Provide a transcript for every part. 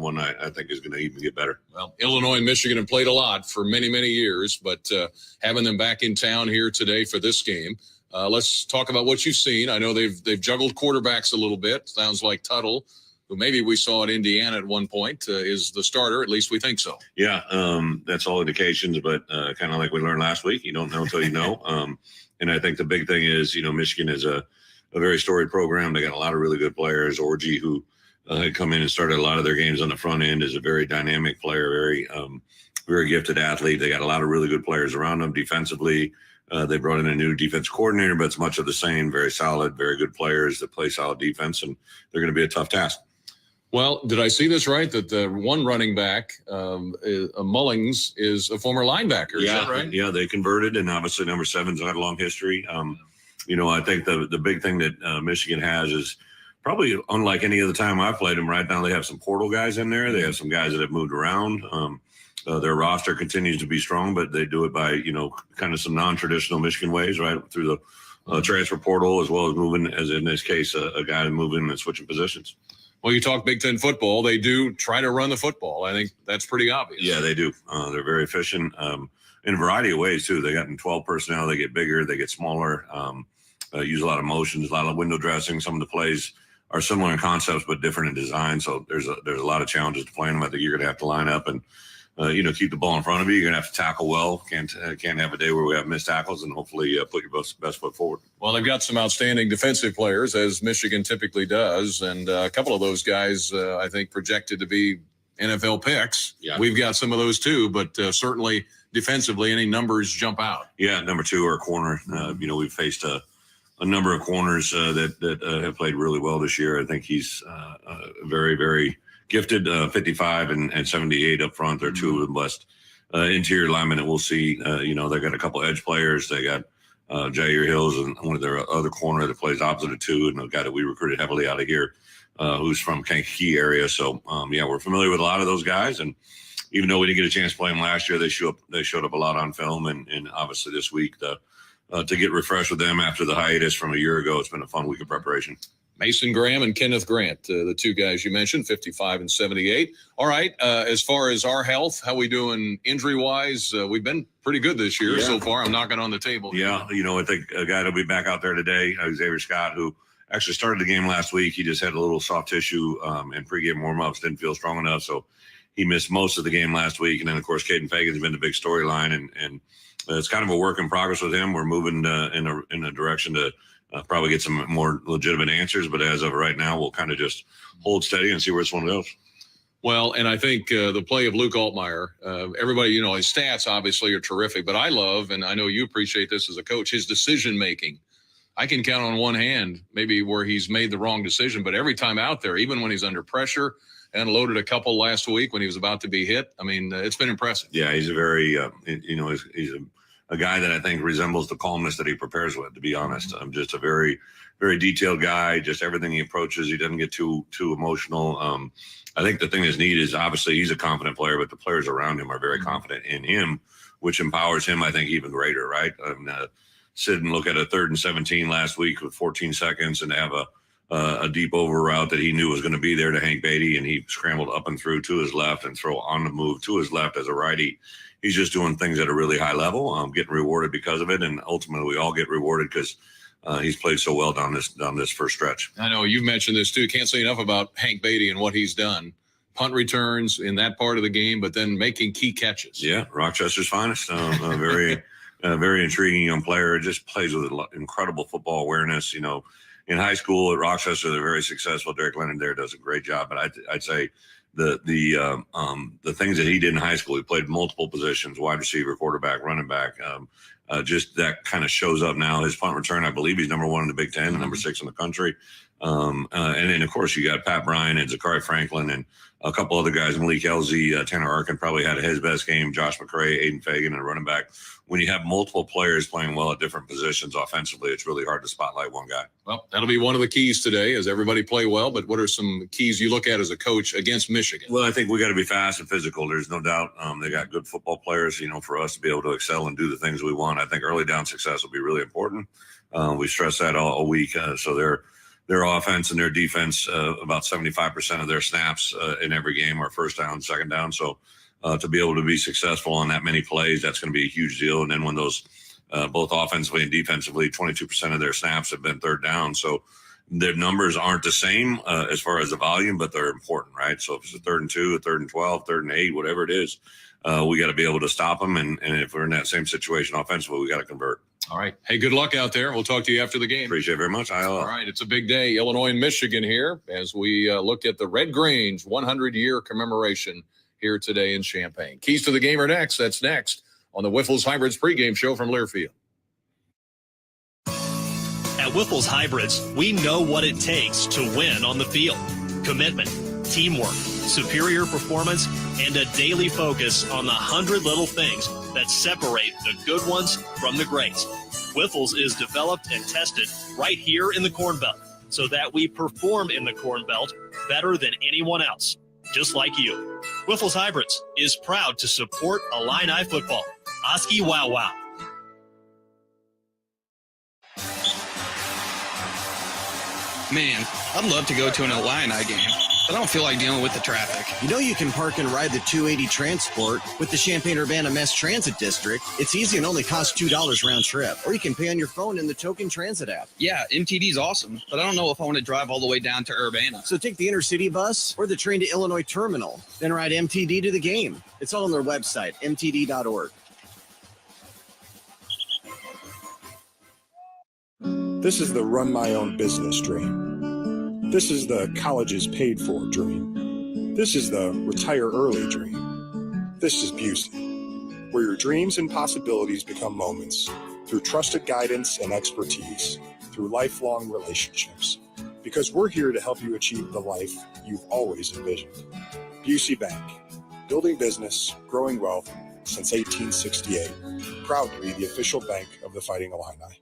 one I think is going to even get better. Well, Illinois and Michigan have played a lot for many, many years, but having them back in town here today for this game, let's talk about what you've seen. I know they've juggled quarterbacks a little bit. Sounds like Tuttle, who maybe we saw at Indiana at one point, is the starter. At least we think so. Yeah, that's all indications, but kind of like we learned last week, you don't know until you know. And I think the big thing is, Michigan is a very storied program. They got a lot of really good players. Orji, who had come in and started a lot of their games on the front end, is a very dynamic player, very gifted athlete. They got a lot of really good players around them defensively. They brought in a new defense coordinator, but it's much of the same. Very solid, very good players that play solid defense, and they're going to be a tough task. Well, did I see this right? That the one running back, Mullings, is a former linebacker. Is that right? Yeah, they converted, and obviously number 7's got a long history. I think the big thing that Michigan has is probably unlike any other time I've played them. Right now, they have some portal guys in there. They have some guys that have moved around. Their roster continues to be strong, but they do it by kind of some non-traditional Michigan ways, right, through the transfer portal, as well as moving, as in this case, a guy moving and switching positions. Well, you talk Big Ten football. They do try to run the football. I think that's pretty obvious. Yeah, they do. They're very efficient in a variety of ways, too. They got in 12 personnel. They get bigger. They get smaller, use a lot of motions, a lot of window dressing. Some of the plays are similar in concepts but different in design. So there's a lot of challenges to playing them. I think you're going to have to line up and keep the ball in front of you. You're going to have to tackle well. Can't have a day where we have missed tackles, and hopefully put your best foot forward. Well, they've got some outstanding defensive players, as Michigan typically does, and a couple of those guys I think projected to be NFL picks. Yeah. We've got some of those too, but certainly defensively, any numbers jump out. Yeah, number 2 or a corner. We've faced a number of corners that have played really well this year. I think he's very, very gifted. 55 and 78 up front. They're two of the best interior linemen that we'll see. They got a couple edge players. They got Jair Hills and one of their other corner that plays opposite of 2, and a guy that we recruited heavily out of here, who's from Kankakee area. So we're familiar with a lot of those guys, and even though we didn't get a chance to play them last year, they showed up a lot on film, and obviously this week to get refreshed with them after the hiatus from a year ago, it's been a fun week of preparation. Mason Graham and Kenneth Grant, the two guys you mentioned, 55 and 78. All right, as far as our health, how we doing injury-wise? We've been pretty good this year so far. I'm knocking on the table. Yeah, I think a guy that'll be back out there today, Xavier Scott, who actually started the game last week. He just had a little soft tissue in pregame warm-ups, didn't feel strong enough, so he missed most of the game last week. And then, of course, Caden Fagan's been the big storyline, and it's kind of a work in progress with him. We're moving in a direction to probably get some more legitimate answers, but as of right now, we'll kind of just hold steady and see where this one goes. Well, and I think the play of Luke Altmaier, everybody, his stats obviously are terrific, but I love, and I know you appreciate this as a coach, his decision-making. I can count on one hand maybe where he's made the wrong decision, but every time out there, even when he's under pressure, and loaded a couple last week when he was about to be hit, I mean, it's been impressive. Yeah, he's a very, he's a guy that I think resembles the calmness that he prepares with, to be honest. I'm just a very, very detailed guy. Just everything he approaches, he doesn't get too emotional. I think the thing that's neat is obviously he's a confident player, but the players around him are very confident in him, which empowers him, I think, even greater, right? Sit and look at a 3rd and 17 last week with 14 seconds and have a deep over route that he knew was going to be there to Hank Beatty, and he scrambled up and through to his left and throw on the move to his left as a righty. He's just doing things at a really high level, getting rewarded because of it, and ultimately we all get rewarded because he's played so well down this first stretch. I know you've mentioned this too. Can't say enough about Hank Beatty and what he's done. Punt returns in that part of the game, but then making key catches. Yeah, Rochester's finest. Very intriguing young player. Just plays with incredible football awareness. In high school at Rochester, they're very successful. Derek Lennon there does a great job, but I'd say the things that he did in high school, he played multiple positions: wide receiver, quarterback, running back. Just that kind of shows up now. His punt return, I believe he's number 1 in the Big Ten, number 6 in the country. And then, of course, you got Pat Bryan and Zachary Franklin and a couple other guys. Malik Elzy, Tanner Arkin probably had his best game. Josh McCray, Aiden Fagan, and running back. When you have multiple players playing well at different positions offensively, it's really hard to spotlight one guy. Well, that'll be one of the keys today, is everybody play well. But what are some keys you look at as a coach against Michigan? Well, I think we got to be fast and physical. There's no doubt. They got good football players. For us to be able to excel and do the things we want, I think early down success will be really important. We stress that all week. So their offense and their defense, about 75% of their snaps in every game are first down, second down. So to be able to be successful on that many plays, that's going to be a huge deal. And then when those both offensively and defensively, 22% of their snaps have been third down. So their numbers aren't the same as far as the volume, but they're important, right? So if it's a 3rd and 2, a 3rd and 12, 3rd and 8, whatever it is, we got to be able to stop them. And if we're in that same situation offensively, we got to convert. All right. Hey, good luck out there. We'll talk to you after the game. Appreciate it very much. All right. It's a big day, Illinois and Michigan here, as we look at the Red Grange 100-year commemoration here today in Champaign. Keys to the game are next. That's next on the Whiffles Hybrids pregame show from Learfield. At Whiffles Hybrids, we know what it takes to win on the field. Commitment, teamwork, superior performance, and a daily focus on the 100 little things that separate the good ones from the greats. Whiffles is developed and tested right here in the Corn Belt so that we perform in the Corn Belt better than anyone else, just like you. Whiffles Hybrids is proud to support Illini football. Oski Wow Wow. Man, I'd love to go to an Illini game, but I don't feel like dealing with the traffic. You know you can park and ride the 280 Transport with the Champaign-Urbana Mass Transit District. It's easy and only costs $2 round trip. Or you can pay on your phone in the Token Transit app. Yeah, MTD's awesome, but I don't know if I want to drive all the way down to Urbana. So take the intercity bus or the train to Illinois Terminal, then ride MTD to the game. It's all on their website, mtd.org. This is the run my own business dream. This is the colleges paid for dream. This is the retire early dream. This is Busey, where your dreams and possibilities become moments through trusted guidance and expertise, through lifelong relationships. Because we're here to help you achieve the life you've always envisioned. Busey Bank, building business, growing wealth since 1868. Proud to be the official bank of the Fighting Illini.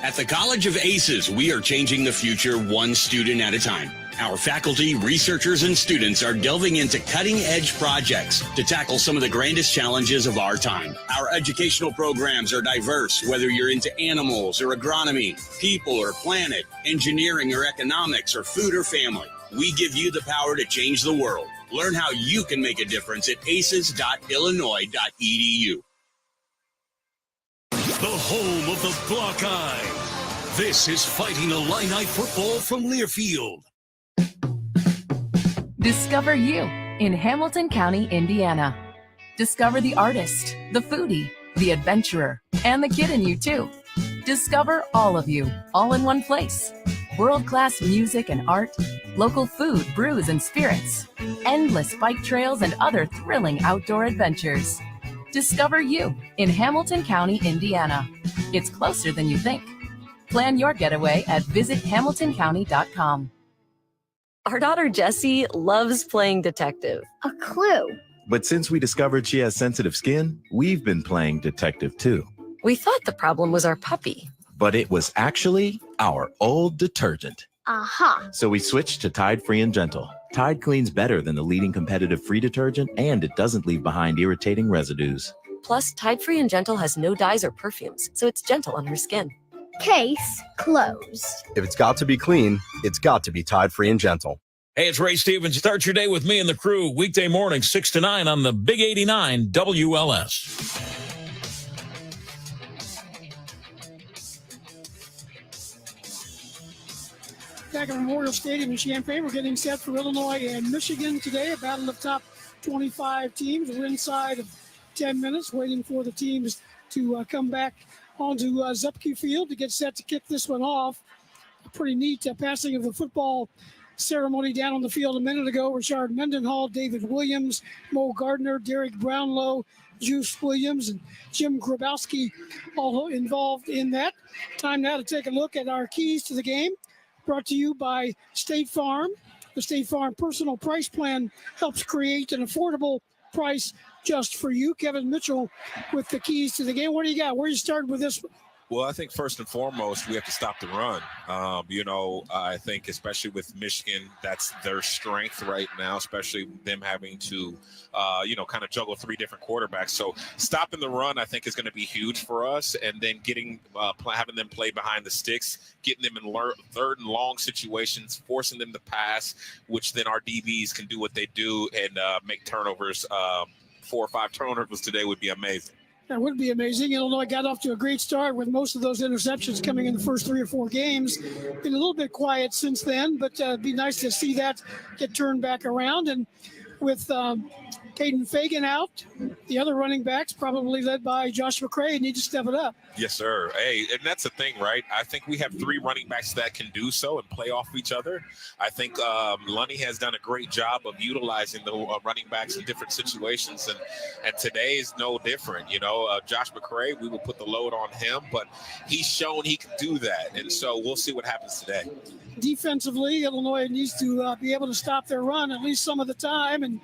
At the College of Aces, we are changing the future one student at a time. Our faculty, researchers, and students are delving into cutting-edge projects to tackle some of the grandest challenges of our time. Our educational programs are diverse, whether you're into animals or agronomy, people or planet, engineering or economics, or food or family. We give you the power to change the world. Learn how you can make a difference at aces.illinois.edu. The home of the Block Eye. This is Fighting Illini football from Learfield. Discover you in Hamilton County, Indiana. Discover the artist, the foodie, the adventurer, and the kid in you too. Discover all of you, all in one place. World-class music and art, local food, brews, and spirits, endless bike trails, and other thrilling outdoor adventures. Discover you in Hamilton County, Indiana. It's closer than you think. Plan your getaway at visithamiltoncounty.com. Our daughter Jessie loves playing detective. A clue. But since we discovered she has sensitive skin, we've been playing detective too. We thought the problem was our puppy. But it was actually our old detergent. Aha. So we switched to Tide Free and Gentle. Tide cleans better than the leading competitive free detergent, and it doesn't leave behind irritating residues. Plus, Tide Free and Gentle has no dyes or perfumes, so it's gentle on her skin. Case closed. If it's got to be clean, it's got to be Tide Free and Gentle. Hey, it's Ray Stevens. Start your day with me and the crew weekday morning, 6 to 9 on the Big 89 WLS. Back at Memorial Stadium in Champaign, we're getting set for Illinois and Michigan today, a battle of top 25 teams. We're inside of 10 minutes waiting for the teams to come back onto Zupke Field to get set to kick this one off. A pretty neat passing of the football ceremony down on the field a minute ago. Richard Mendenhall, David Williams, Mo Gardner, Derek Brownlow, Juice Williams, and Jim Grabowski all involved in that. Time now to take a look at our keys to the game. Brought to you by State Farm. The State Farm Personal Price Plan helps create an affordable price just for you. Kevin Mitchell with the keys to the game. What do you got? Where are you starting with this one? Well, I think first and foremost, we have to stop the run. I think especially with Michigan, that's their strength right now, especially them having to, kind of juggle 3 different quarterbacks. So stopping the run, I think, is going to be huge for us. And then having them play behind the sticks, getting them in third and long situations, forcing them to pass, which then our DBs can do what they do and make turnovers. 4 or 5 turnovers today would be amazing. That would be amazing. Illinois got off to a great start with most of those interceptions coming in the first 3 or 4 games. Been a little bit quiet since then, but it'd be nice to see that get turned back around. And with Caden Fagan out, the other running backs, probably led by Josh McCray, need to step it up. Yes, sir. Hey, and that's the thing, right? I think we have 3 running backs that can do so and play off each other. I think Lunny has done a great job of utilizing the running backs in different situations, and today is no different. Josh McCray, we will put the load on him, but he's shown he can do that, and so we'll see what happens today. Defensively, Illinois needs to be able to stop their run at least some of the time, and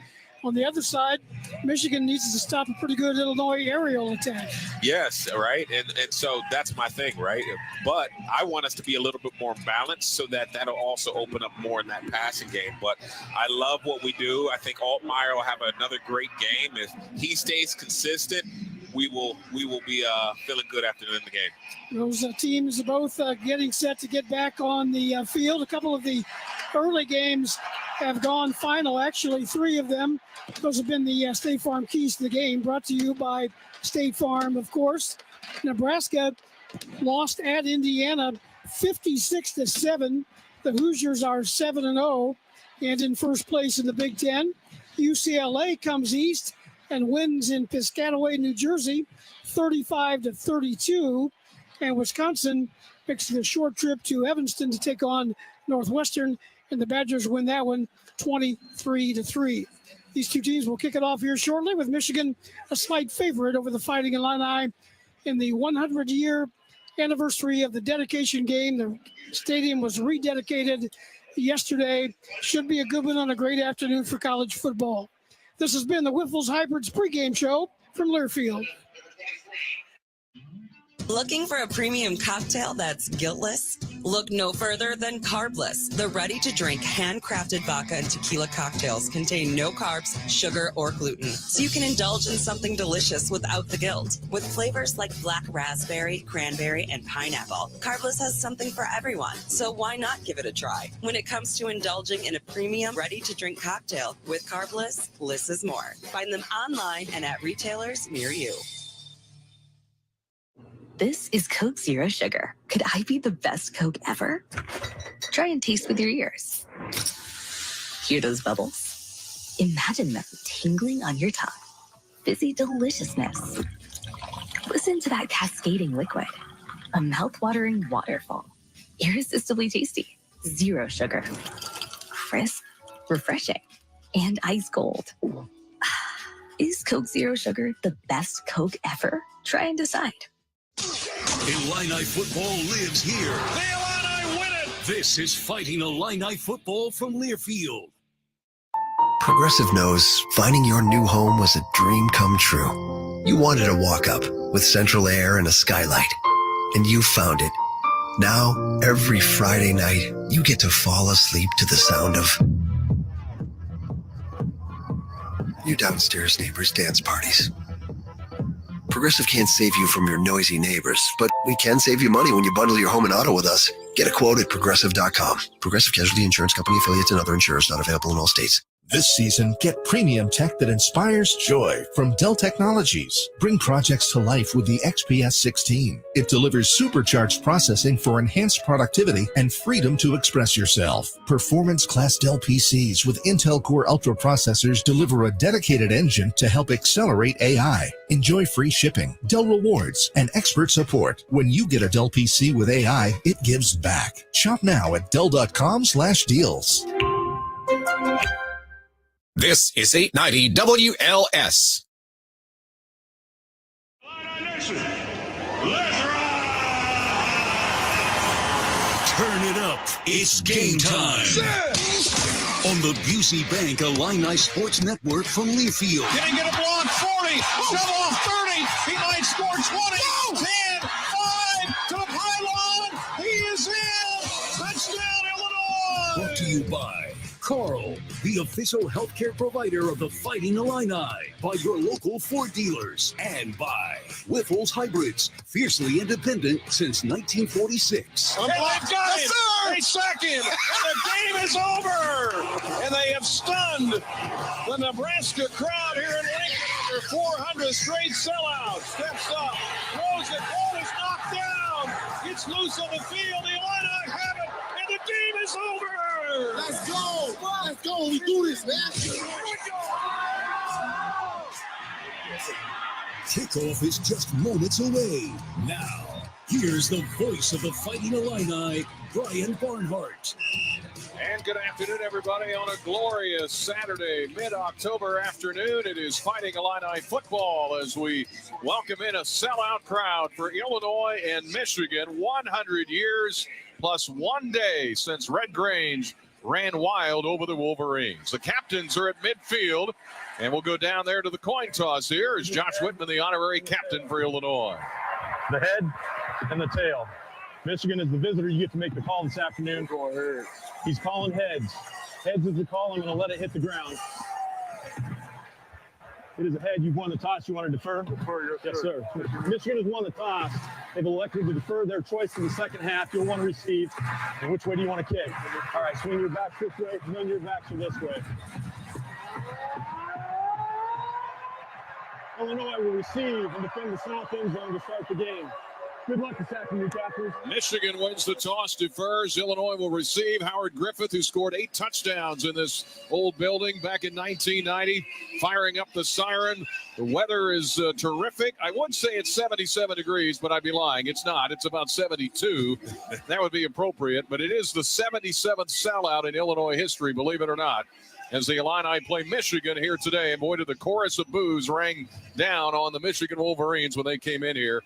on the other side, Michigan needs to stop a pretty good Illinois aerial attack. Yes, right, and so that's my thing, right? But I want us to be a little bit more balanced so that'll also open up more in that passing game. But I love what we do. I think Altmaier will have another great game. If he stays consistent, we will be feeling good after the end of the game. Those teams are both getting set to get back on the field. A couple of the early games have gone final. Actually, 3 of them. Those have been the State Farm keys to the game, brought to you by State Farm, of course. Nebraska lost at Indiana 56-7. The Hoosiers are 7-0 and in first place in the Big Ten. UCLA comes east and wins in Piscataway, New Jersey, 35-32. And Wisconsin makes the short trip to Evanston to take on Northwestern, and the Badgers win that one 23-3. These 2 teams will kick it off here shortly, with Michigan a slight favorite over the Fighting Illini in the 100-year anniversary of the dedication game. The stadium was rededicated yesterday. Should be a good one on a great afternoon for college football. This has been the Wiffles Hybrids pregame show from Learfield. Looking for a premium cocktail that's guiltless? Look no further than Carbless. The ready-to-drink handcrafted vodka and tequila cocktails contain no carbs, sugar, or gluten, so you can indulge in something delicious without the guilt. With flavors like black raspberry, cranberry, and pineapple, Carbless has something for everyone, so why not give it a try? When it comes to indulging in a premium ready-to-drink cocktail with Carbless, less is more. Find them online and at retailers near you. This is Coke Zero Sugar. Could I be the best Coke ever? Try and taste with your ears. Hear those bubbles? Imagine them tingling on your tongue. Fizzy deliciousness. Listen to that cascading liquid. A mouth-watering waterfall. Irresistibly tasty. Zero sugar. Crisp, refreshing, and ice cold. Is Coke Zero Sugar the best Coke ever? Try and decide. Illini football lives here. The Illini win it! This is Fighting Illini football from Learfield. Progressive knows finding your new home was a dream come true. You wanted a walk-up with central air and a skylight, and you found it. Now, every Friday night, you get to fall asleep to the sound of your downstairs neighbors' dance parties. Progressive can't save you from your noisy neighbors, but we can save you money when you bundle your home and auto with us. Get a quote at Progressive.com. Progressive Casualty Insurance Company, affiliates, and other insurers not available in all states. This season, get premium tech that inspires joy from Dell Technologies. Bring projects to life with the XPS 16. It delivers supercharged processing for enhanced productivity and freedom to express yourself. Performance-class Dell PCs with Intel Core Ultra processors deliver a dedicated engine to help accelerate AI. Enjoy free shipping, Dell rewards, and expert support. When you get a Dell PC with AI, it gives back. Shop now at Dell.com/deals. This is 890 WLS. Turn it up. It's game time. On the Busey Bank Illini Sports Network from Learfield. Getting it a block, 40, shove off 30, he might score 20, 10, 5, you by Carl, the official healthcare provider of the Fighting Illini, by your local Ford dealers, and by Whiffles Hybrids, fiercely independent since 1946. And they've got him. They sack him. The game is over. And they have stunned the Nebraska crowd here in Lincoln. Their 400 straight sellout. Steps up. Throws it. Ball is knocked down. It's loose on the field. The Illini have it. And the game is over. Let's go. Let's go. We do this, man. Here we go. Kickoff is just moments away. Now, here's the voice of the Fighting Illini, Brian Barnhart. And good afternoon, everybody, on a glorious Saturday, mid-October afternoon. It is Fighting Illini football as we welcome in a sellout crowd for Illinois and Michigan. 100 years plus 1 day since Red Grange ran wild over the Wolverines. The captains are at midfield, and we'll go down there to the coin toss here as Josh Whitman, the honorary captain for Illinois. The head and the tail. Michigan is the visitor. You get to make the call this afternoon. He's calling heads. Heads is the call. I'm going to let it hit the ground. It is a head. You've won the toss. You want to defer? Yes, sir. Michigan has won the toss. They've elected to defer their choice in the second half. You'll want to receive. And which way do you want to kick? All right, swing your back this way, swing your backs are this way. Illinois will receive and defend the south end zone to start the game. Good luck this afternoon, Captains. Michigan wins the toss, defers. Illinois will receive. Howard Griffith, who scored 8 touchdowns in this old building back in 1990, firing up the siren. The weather is terrific. I would say it's 77 degrees, but I'd be lying. It's not. It's about 72. That would be appropriate, but it is the 77th sellout in Illinois history, believe it or not, as the Illini play Michigan here today. And boy, did the chorus of boos rang down on the Michigan Wolverines when they came in here.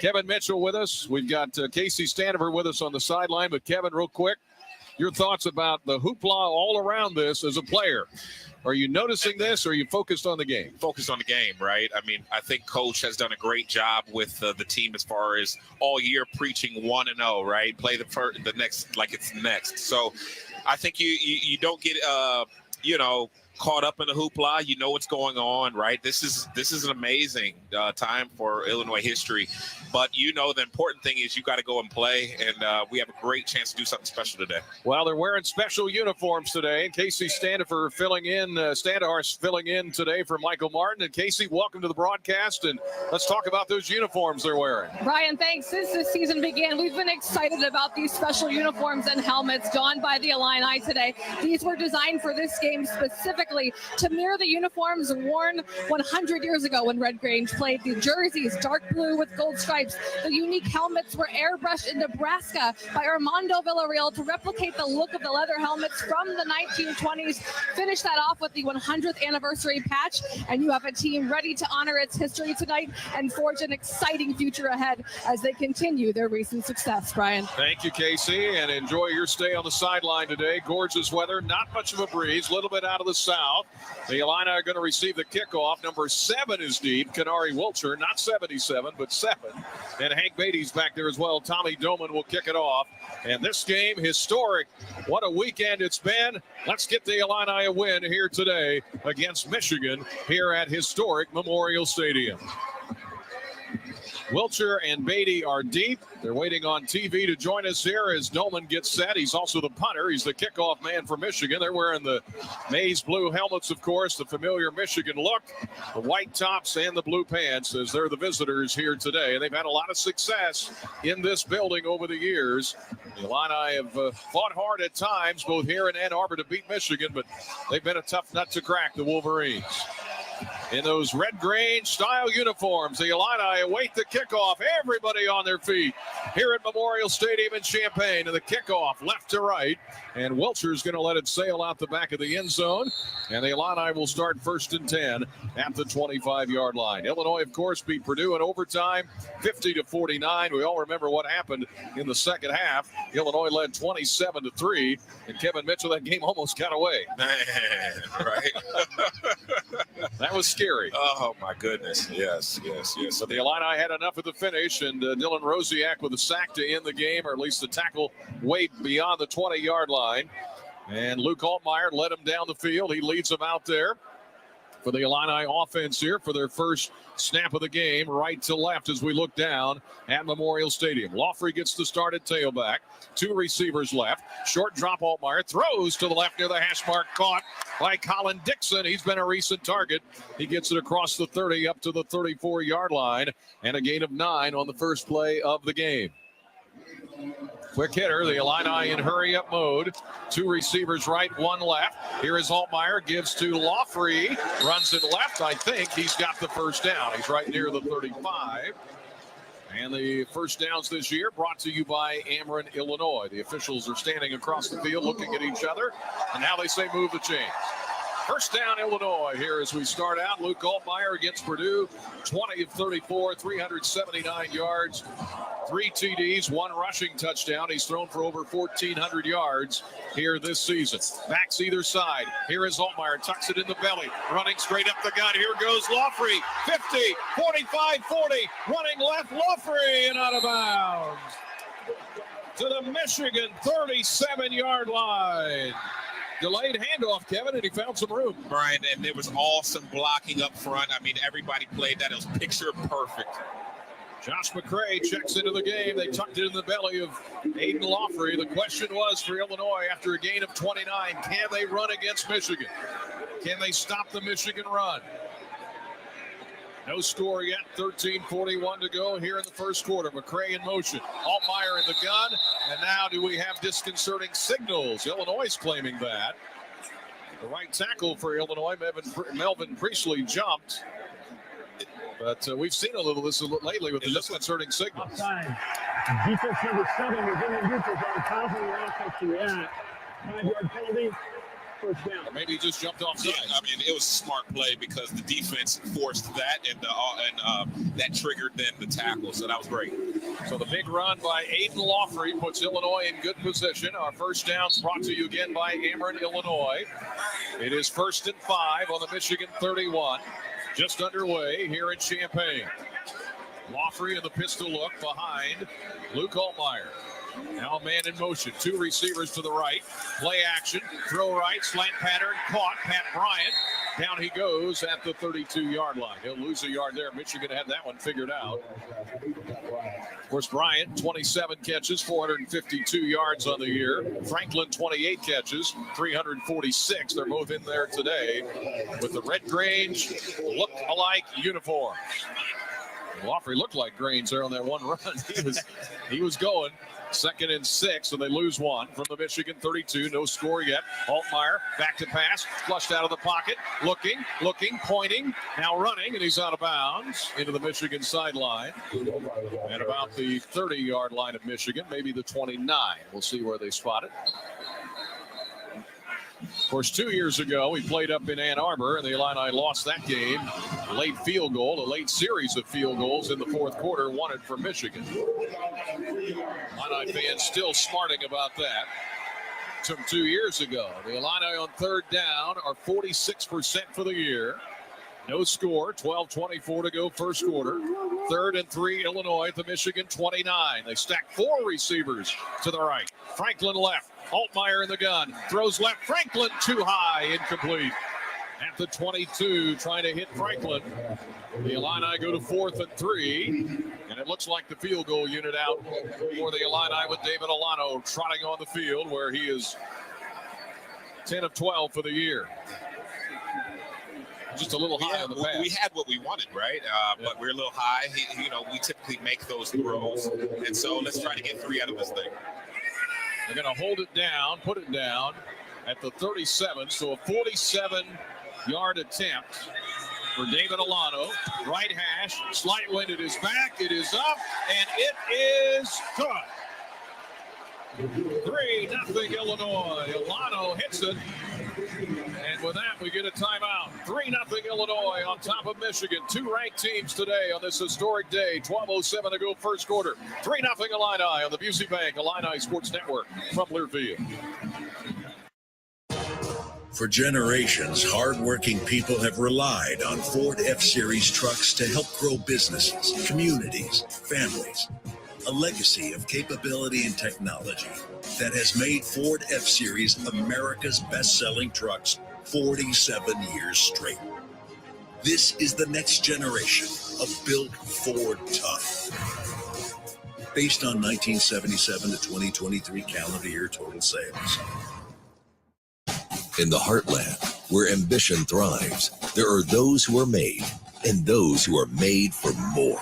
Kevin Mitchell with us. We've got Casey Standifer with us on the sideline. But, Kevin, real quick, your thoughts about the hoopla all around this as a player. Are you noticing this, or are you focused on the game? Focused on the game, right? I mean, I think Coach has done a great job with the team as far as all year preaching 1-0, right? Play the next like it's next. So I think you don't get, caught up in the hoopla. You know what's going on, right? This is an amazing time for Illinois history. But the important thing is you got to go and play, and we have a great chance to do something special today. Well, they're wearing special uniforms today. And Casey Standifer filling in today for Michael Martin. And Casey, welcome to the broadcast, and let's talk about those uniforms they're wearing. Brian, thanks. Since this season began, we've been excited about these special uniforms and helmets donned by the Illini today. These were designed for this game specifically to mirror the uniforms worn 100 years ago when Red Grange played. The jerseys, dark blue with gold stripes. The unique helmets were airbrushed in Nebraska by Armando Villarreal to replicate the look of the leather helmets from the 1920s. Finish that off with the 100th anniversary patch, and you have a team ready to honor its history tonight and forge an exciting future ahead as they continue their recent success. Brian. Thank you, Casey, and enjoy your stay on the sideline today. Gorgeous weather, not much of a breeze, a little bit out of the south. The Illini are going to receive the kickoff. Number 7 is deep. Kanari Wilcher, not 77, but 7. And Hank Beatty's back there as well. Tommy Doman will kick it off. And this game, historic. What a weekend it's been. Let's get the Illini a win here today against Michigan here at historic Memorial Stadium. Wilcher and Beatty are deep. They're waiting on TV to join us here as Doman gets set. He's also the punter. He's the kickoff man for Michigan. They're wearing the maize blue helmets, of course, the familiar Michigan look, the white tops and the blue pants as they're the visitors here today. And they've had a lot of success in this building over the years. The Illini have fought hard at times, both here in Ann Arbor to beat Michigan, but they've been a tough nut to crack, the Wolverines. In those Red Grange style uniforms, the Illini await the kickoff. Everybody on their feet here at Memorial Stadium in Champaign. And the kickoff left to right. And Wilcher's going to let it sail out the back of the end zone. And the Illini will start 1st and 10 at the 25-yard line. Illinois, of course, beat Purdue in overtime, 50-49. We all remember what happened in the second half. Illinois led 27-3. And Kevin Mitchell, that game almost got away. Man, right? That was scary. Oh, my goodness. Yes. But the Illini had enough of the finish, and Dylan Rosiak with a sack to end the game, or at least the tackle way beyond the 20-yard line. And Luke Altmaier led him down the field. He leads them out there for the Illini offense here for their first snap of the game, right to left as we look down at Memorial Stadium. Laughrey gets the start at tailback. 2 receivers left. Short drop, Altmaier throws to the left near the hash mark, caught by Colin Dixon. He's been a recent target. He gets it across the 30 up to the 34-yard line, and a gain of 9 on the first play of the game. Quick hitter, the Illini in hurry-up mode. 2 receivers right, 1 left. Here is Altmaier, gives to Laughrey, runs it left. I think he's got the first down. He's right near the 35. And the first downs this year brought to you by Ameren, Illinois. The officials are standing across the field looking at each other, and now they say move the chains. First down, Illinois, here as we start out. Luke Altmaier against Purdue, 20 of 34, 379 yards, 3 TDs, 1 rushing touchdown. He's thrown for over 1,400 yards here this season. Backs either side. Here is Altmaier, tucks it in the belly, running straight up the gut. Here goes Laughrey, 50, 45, 40, running left, Laughrey, and out of bounds to the Michigan 37-yard line. Delayed handoff, Kevin, and he found some room. Brian, and there was awesome blocking up front. I mean, everybody played that. It was picture perfect. Josh McCray checks into the game. They tucked it in the belly of Aiden Laughrey. The question was for Illinois after a gain of 29, can they run against Michigan? Can they stop the Michigan run? No score yet, 13:41 to go here in the first quarter. McCray in motion, Altmaier in the gun, and now do we have disconcerting signals? Illinois is claiming that. The right tackle for Illinois, Melvin Priestley, jumped. But we've seen a little of this lately with the disconcerting signals. Offside. Defense number 7 was in the neutral zone, causing the offense to react. 5-yard penalty. First down. Or maybe he just jumped offside. Yeah, I mean, it was a smart play because the defense forced that, and that triggered then the tackle. So that was great. So the big run by Aiden Laughrey puts Illinois in good position. Our first down's brought to you again by Ameren, Illinois. It is 1st and 5 on the Michigan 31. Just underway here in Champaign. Laughrey in the pistol look behind Luke Altmaier. Now a man in motion. 2 receivers to the right. Play action. Throw right. Slant pattern. Caught. Pat Bryant. Down he goes at the 32-yard line. He'll lose a yard there. Michigan had that one figured out. Of course, Bryant, 27 catches, 452 yards on the year. Franklin, 28 catches, 346. They're both in there today with the Red Grange look-alike uniforms. Laughrey looked like Grange there on that one run. He was going. 2nd and 6, and they lose 1 from the Michigan 32. No score yet. Altmaier back to pass, flushed out of the pocket, looking, pointing, now running, and he's out of bounds into the Michigan sideline. At about the 30-yard line of Michigan, maybe the 29. We'll see where they spot it. Of course, 2 years ago, we played up in Ann Arbor, and the Illini lost that game. Late field goal, a late series of field goals in the 4th quarter, wanted for Michigan. Illini fans still smarting about that. From 2 years ago, the Illini on 3rd down are 46% for the year. No score, 12:24 to go first quarter. 3rd and 3, Illinois at the Michigan 29. They stack 4 receivers to the right. Franklin left. Altmaier in the gun. Throws left. Franklin too high. Incomplete. At the 22, trying to hit Franklin. The Illini go to 4th and 3. And it looks like the field goal unit out for the Illini with David Alano trotting on the field where he is 10 of 12 for the year. Just a little high on the pass. We had what we wanted, right? But we're a little high. We typically make those throws. And so let's try to get 3 out of this thing. They're going to hold it down, put it down at the 37. So a 47-yard attempt for David Alano. Right hash, slight wind at his back. It is up, and it is good. 3-0 Illinois. Alano hits it. And with that, we get a timeout. 3-0 Illinois on top of Michigan. 2 ranked teams today on this historic day. 12:07 to go first quarter. 3-0 Illini on the Busey Bank Illini Sports Network from Learfield. For generations, hardworking people have relied on Ford F-Series trucks to help grow businesses, communities, families. a legacy of capability and technology that has made Ford F-Series America's best-selling trucks 47 years straight. This is the next generation of built Ford tough. Based on 1977 to 2023 calendar year total sales. In the heartland, where ambition thrives, there are those who are made and those who are made for more.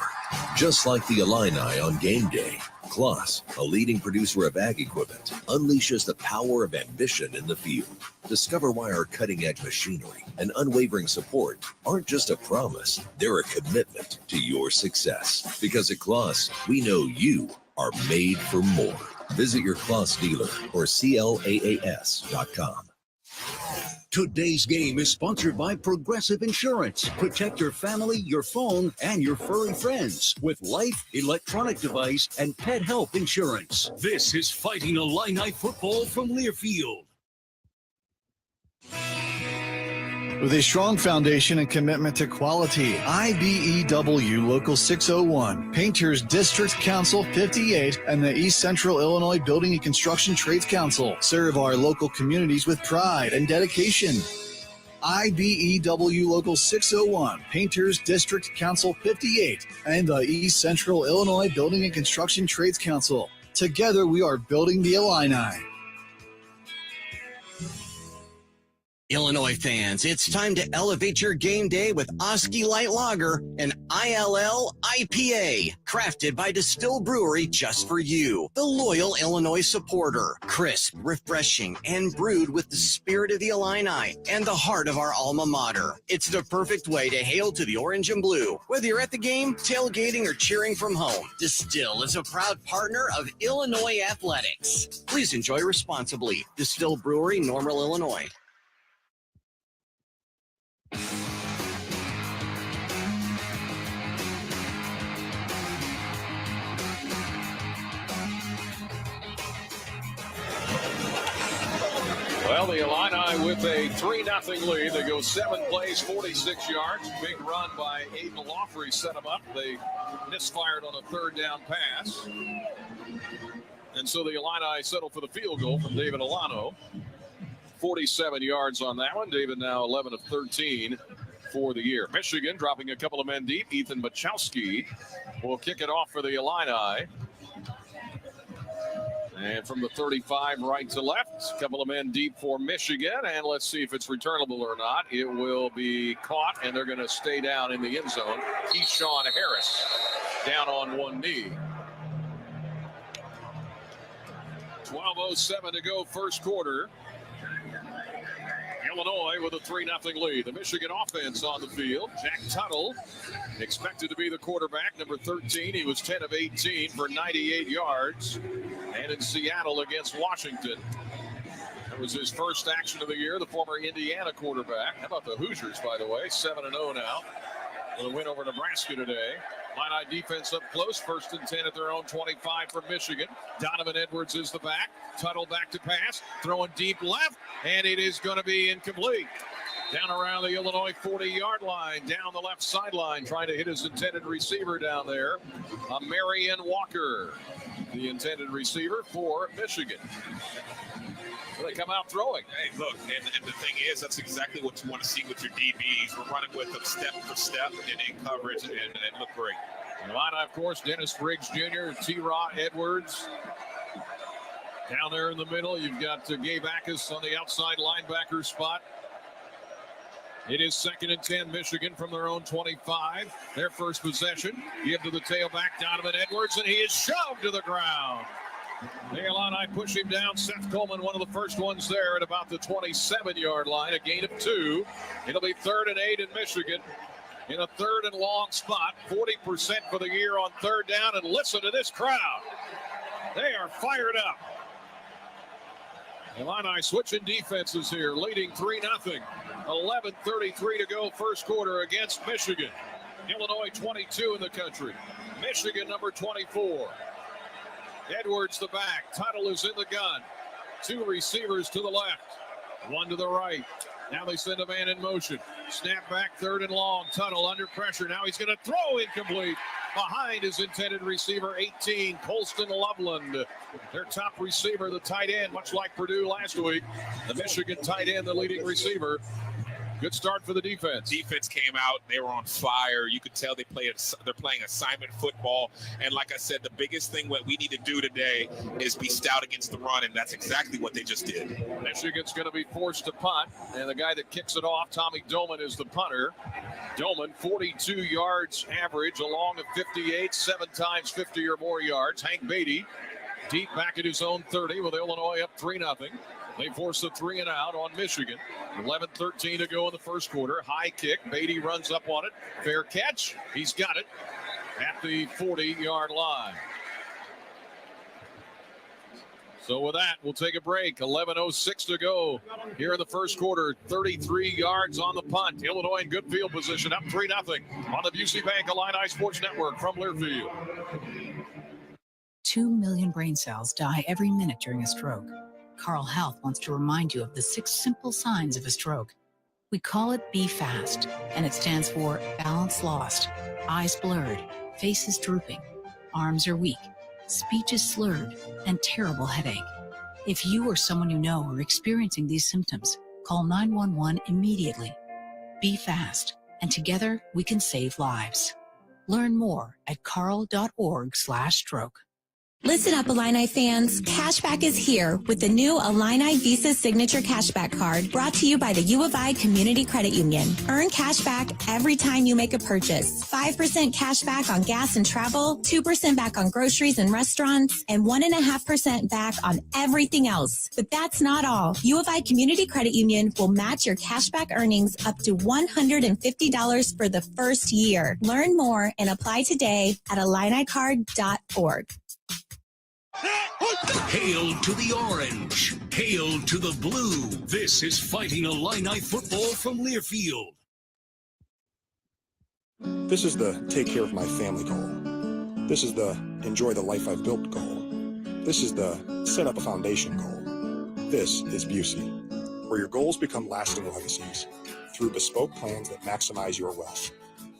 Just like the Illini on game day, Kloss, a leading producer of ag equipment, unleashes the power of ambition in the field. Discover why our cutting-edge machinery and unwavering support aren't just a promise, they're a commitment to your success. Because at Kloss, we know you are made for more. Visit your Kloss dealer or CLAAS.com. Today's game is sponsored by Progressive Insurance. Protect your family, your phone, and your furry friends with life, electronic device, and pet health insurance. This is Fighting Illini football from Learfield. With a strong foundation and commitment to quality, IBEW Local 601, Painters District Council 58, and the East Central Illinois Building and Construction Trades Council serve our local communities with pride and dedication. IBEW Local 601, Painters District Council 58, and the East Central Illinois Building and Construction Trades Council. Together we are building the Illini. Illinois fans, it's time to elevate your game day with Oski Light Lager, an ILL IPA, crafted by Distill Brewery just for you, the loyal Illinois supporter. Crisp, refreshing, and brewed with the spirit of the Illini and the heart of our alma mater. It's the perfect way to hail to the orange and blue. Whether you're at the game, tailgating, or cheering from home, Distill is a proud partner of Illinois Athletics. Please enjoy responsibly. Distill Brewery, Normal, Illinois. Well, the Illini with a 3-0 lead. They go 7 plays, 46 yards. Big run by Aiden Lawfrey set them up. They misfired on a third down pass. And so the Illini settle for the field goal from David Alano. 47 yards on that one. David now 11 of 13 for the year. Michigan dropping a couple of men deep. Ethan Machowski will kick it off for the Illini. And from the 35 right to left, a couple of men deep for Michigan. And let's see if it's returnable or not. It will be caught, and they're going to stay down in the end zone. Keyshawn Harris down on one knee. 12:07 to go first quarter. Illinois with a 3-0 lead. The Michigan offense on the field. Jack Tuttle expected to be the quarterback, number 13. He was 10 of 18 for 98 yards. And in Seattle against Washington, that was his first action of the year, the former Indiana quarterback. How about the Hoosiers, by the way? 7-0 now with a win over Nebraska today. Illini defense up close, 1st and 10 at their own 25 for Michigan. Donovan Edwards is the back. Tuttle back to pass, throwing deep left, and it is going to be incomplete. Down around the Illinois 40-yard line, down the left sideline, trying to hit his intended receiver down there. Marion Walker, the intended receiver for Michigan. So they come out throwing. Hey, look, and the thing is, that's exactly what you want to see with your DBs. We're running with them step for step and in coverage, and look great. In the lineup, of course, Dennis Briggs Jr., T-Raw Edwards. Down there in the middle, you've got Gabe Ackus on the outside linebacker spot. It is 2nd and 10, Michigan from their own 25. Their first possession. Give to the tailback, Donovan Edwards, and he is shoved to the ground. The Illini push him down. Seth Coleman, one of the first ones there at about the 27-yard line, a gain of 2. It'll be 3rd and 8 in Michigan in a 3rd and long spot. 40% for the year on 3rd down, and listen to this crowd. They are fired up. Illini switching defenses here, leading 3-0. 11:33 to go first quarter against Michigan. Illinois 22 in the country. Michigan number 24. Edwards the back. Tuttle is in the gun. 2 receivers to the left. 1 to the right. Now they send a man in motion. Snap back, 3rd and long. Tuttle under pressure. Now he's going to throw incomplete. behind his intended receiver, 18, Colston Loveland. Their top receiver, the tight end, much like Purdue last week. The Michigan tight end, the leading receiver. Good start for the defense. Defense came out. They were on fire. You could tell they're playing assignment football. And like I said, the biggest thing what we need to do today is be stout against the run, and that's exactly what they just did. Michigan's going to be forced to punt, and the guy that kicks it off, Tommy Doman, is the punter. Doman, 42 yards average, along of 58, 7 times 50 or more yards. Hank Beatty, deep back at his own 30 with Illinois up 3-0. They force a 3 and out on Michigan. 11-13 to go in the first quarter. High kick. Beatty runs up on it. Fair catch. He's got it at the 40-yard line. So with that, we'll take a break. 11:06 to go here in the first quarter. 33 yards on the punt. Illinois in good field position, up 3-0 on the Busey Bank Illini Sports Network from Learfield. 2 million brain cells die every minute during a stroke. Carle Health wants to remind you of the 6 simple signs of a stroke. We call it BE-FAST, and it stands for balance lost, eyes blurred, faces drooping, arms are weak, speech is slurred, and terrible headache. If you or someone you know are experiencing these symptoms, call 911 immediately. BE-FAST, and together we can save lives. Learn more at carle.org/stroke. Listen up, Illini fans. Cashback is here with the new Illini Visa Signature Cashback Card brought to you by the U of I Community Credit Union. Earn cashback every time you make a purchase. 5% cashback on gas and travel, 2% back on groceries and restaurants, and 1.5% back on everything else. But that's not all. U of I Community Credit Union will match your cashback earnings up to $150 for the first year. Learn more and apply today at IlliniCard.org. Hail to the orange. Hail to the blue. This is Fighting Illini football from Learfield. This is the take care of my family goal. This is the enjoy the life I've built goal. This is the set up a foundation goal. This is Busey, where your goals become lasting legacies through bespoke plans that maximize your wealth,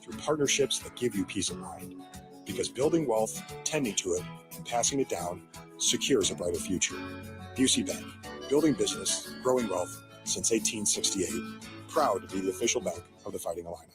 through partnerships that give you peace of mind. Because building wealth, tending to it, and passing it down secures a brighter future. Busey Bank, building business, growing wealth since 1868. Proud to be the official bank of the Fighting Illini.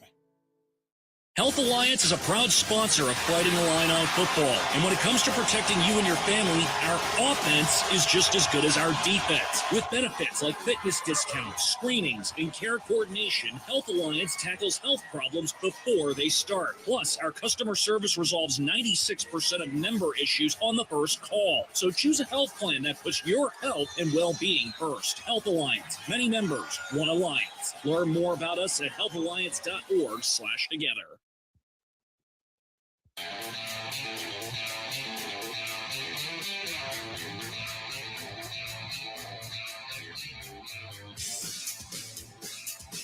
Health Alliance is a proud sponsor of Fighting Illini football. And when it comes to protecting you and your family, our offense is just as good as our defense. With benefits like fitness discounts, screenings, and care coordination, Health Alliance tackles health problems before they start. Plus, our customer service resolves 96% of member issues on the first call. So choose a health plan that puts your health and well-being first. Health Alliance. Many members, one alliance. Learn more about us at healthalliance.org/together.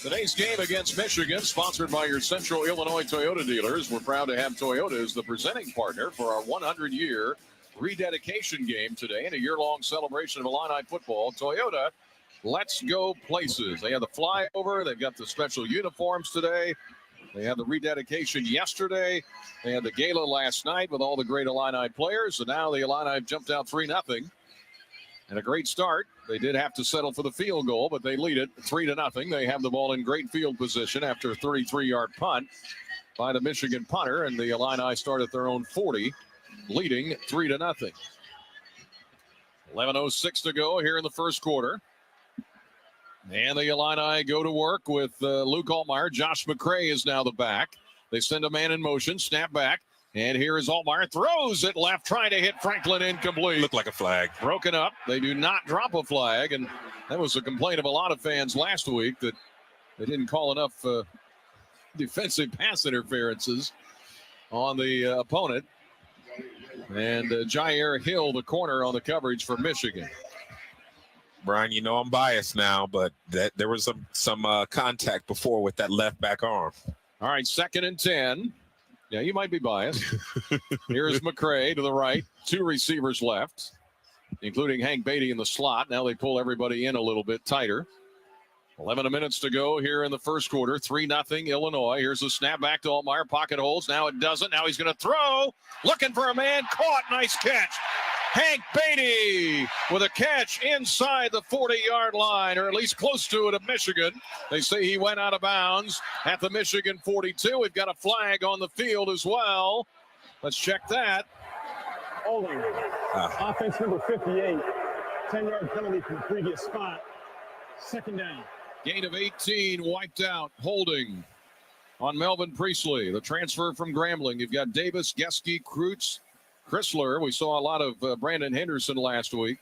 Today's game against Michigan, sponsored by your Central Illinois Toyota dealers. We're proud to have Toyota as the presenting partner for our 100-year rededication game today and a year-long celebration of Illini football. Toyota, let's go places. They have the flyover. They've got the special uniforms today. They had the rededication yesterday. They had the gala last night with all the great Illini players. And now the Illini have jumped out 3-0. And a great start. They did have to settle for the field goal, but they lead it 3-0. They have the ball in great field position after a 33-yard punt by the Michigan punter. And the Illini start at their own 40, leading 3-0. 11:06 to go here in the first quarter. And the Illini go to work with Luke Altmaier. Josh McCray is now the back. They send a man in motion, snap back. And here is Altmaier, throws it left, trying to hit Franklin, incomplete. Looked like a flag. Broken up. They do not drop a flag. And that was a complaint of a lot of fans last week that they didn't call enough defensive pass interferences on the opponent. And Jair Hill, the corner on the coverage for Michigan. Brian, you know I'm biased now, but there was some contact before with that left back arm. All right, 2nd and 10. Yeah, you might be biased. Here's McCray to the right. 2 receivers left, including Hank Beatty in the slot. Now they pull everybody in a little bit tighter. 11 minutes to go here in the first quarter. 3-0 Illinois. Here's the snap back to Altmyer. Pocket holds. Now it doesn't. Now he's going to throw. Looking for a man. Caught. Nice catch. Hank Beatty with a catch inside the 40-yard line, or at least close to it, of Michigan. They say he went out of bounds at the Michigan 42. We've got a flag on the field as well. Let's check that. Holding. Offense number 58. 10-yard penalty from the previous spot. Second down. Gain of 18, wiped out. Holding on Melvin Priestley, the transfer from Grambling. You've got Davis, Geske, Kreutz, Chrysler. We saw a lot of Brandon Henderson last week.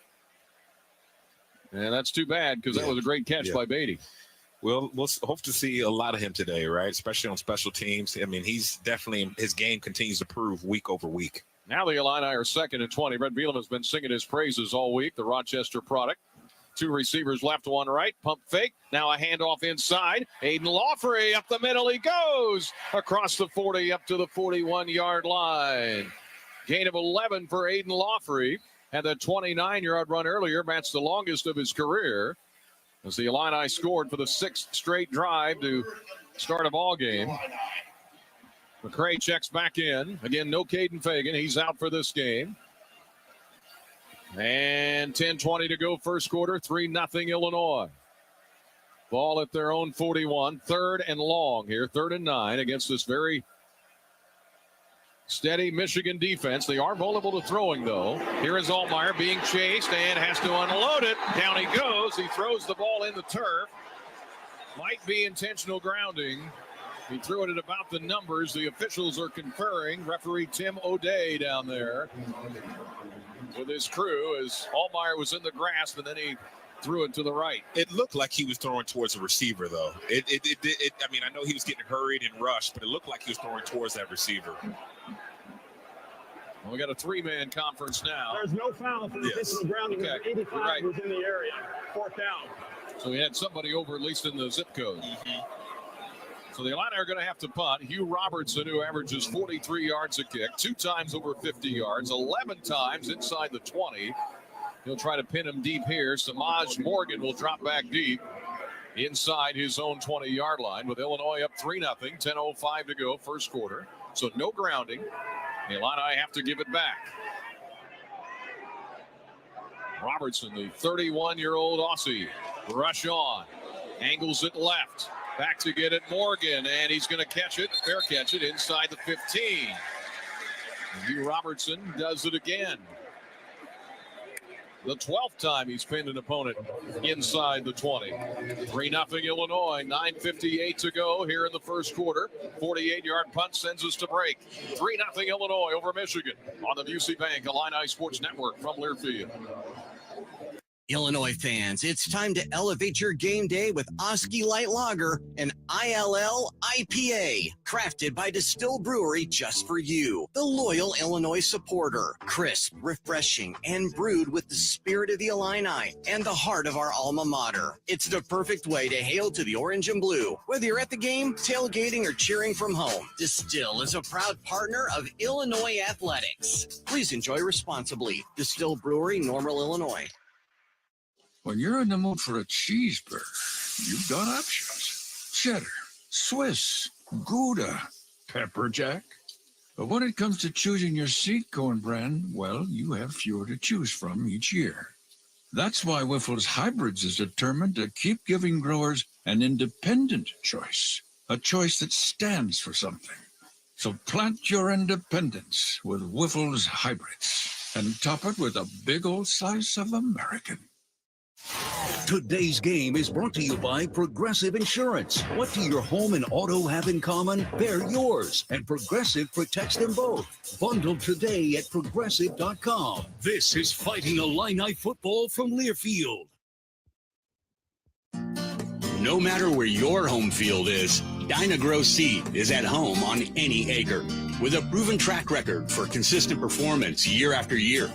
And that's too bad because that was a great catch by Beatty. We'll hope to see a lot of him today, right? Especially on special teams. I mean, he's definitely, his game continues to prove week over week. Now the Illini are 2nd and 20. Brett Bielema has been singing his praises all week, the Rochester product. 2 receivers left, 1 right. Pump fake. Now a handoff inside. Aiden Lawfrey up the middle. He goes across the 40 up to the 41-yard line. Gain of 11 for Aiden Lawfrey. Had that 29-yard run earlier. That's the longest of his career. As the Illini scored for the 6th straight drive to start a ball game. McCray checks back in. Again, no Caden Fagan. He's out for this game. And 10:20 to go first quarter. 3-0 Illinois. Ball at their own 41. 3rd and long here. 3rd and 9 against this very steady Michigan defense. They are vulnerable to throwing, though. Here is Altmyer being chased and has to unload it. Down he goes. He throws the ball in the turf. Might be intentional grounding. He threw it at about the numbers. The officials are conferring. Referee Tim O'Day down there with his crew as Altmyer was in the grasp, and then he threw it to the right. It looked like he was throwing towards the receiver, though. I mean, I know he was getting hurried and rushed, but it looked like he was throwing towards that receiver. Well, we got a 3-man conference now. There's no foul for the intentional grounding. Okay. 85 was in the area. 4th down. So we had somebody over, at least in the zip code. So the Illini are going to have to punt. Hugh Robertson, who averages 43 yards a kick, 2 times over 50 yards, 11 times inside the 20. He'll try to pin him deep here. Samaj Morgan will drop back deep inside his own 20-yard line with Illinois up 3-0. 10:05 to go first quarter. So no grounding. The Illini have to give it back. Robertson, the 31-year-old Aussie, rush on. Angles it left. Back to get it, Morgan, and he's going to catch it, fair catch it, inside the 15. And Hugh Robertson does it again. The 12th time he's pinned an opponent inside the 20. 3-0 Illinois, 9:58 to go here in the first quarter. 48-yard punt sends us to break. 3-0 Illinois over Michigan on the Busey Bank Illini Sports Network from Learfield. Illinois fans, it's time to elevate your game day with Oski Light Lager, an ILL IPA, crafted by Distill Brewery just for you, the loyal Illinois supporter. Crisp, refreshing, and brewed with the spirit of the Illini and the heart of our alma mater. It's the perfect way to hail to the orange and blue. Whether you're at the game, tailgating, or cheering from home, Distill is a proud partner of Illinois Athletics. Please enjoy responsibly. Distill Brewery, Normal, Illinois. When you're in the mood for a cheeseburger, you've got options. Cheddar, Swiss, Gouda, Pepper Jack. But when it comes to choosing your seed corn brand, well, you have fewer to choose from each year. That's why Whiffle's Hybrids is determined to keep giving growers an independent choice, a choice that stands for something. So plant your independence with Whiffle's Hybrids and top it with a big old slice of American. Today's game is brought to you by Progressive Insurance. What do your home and auto have in common? They're yours, and Progressive protects them both. Bundled today at Progressive.com. This is Fighting Illini football from Learfield. No matter where your home field is, Dyna-Gro Seed is at home on any acre. With a proven track record for consistent performance year after year,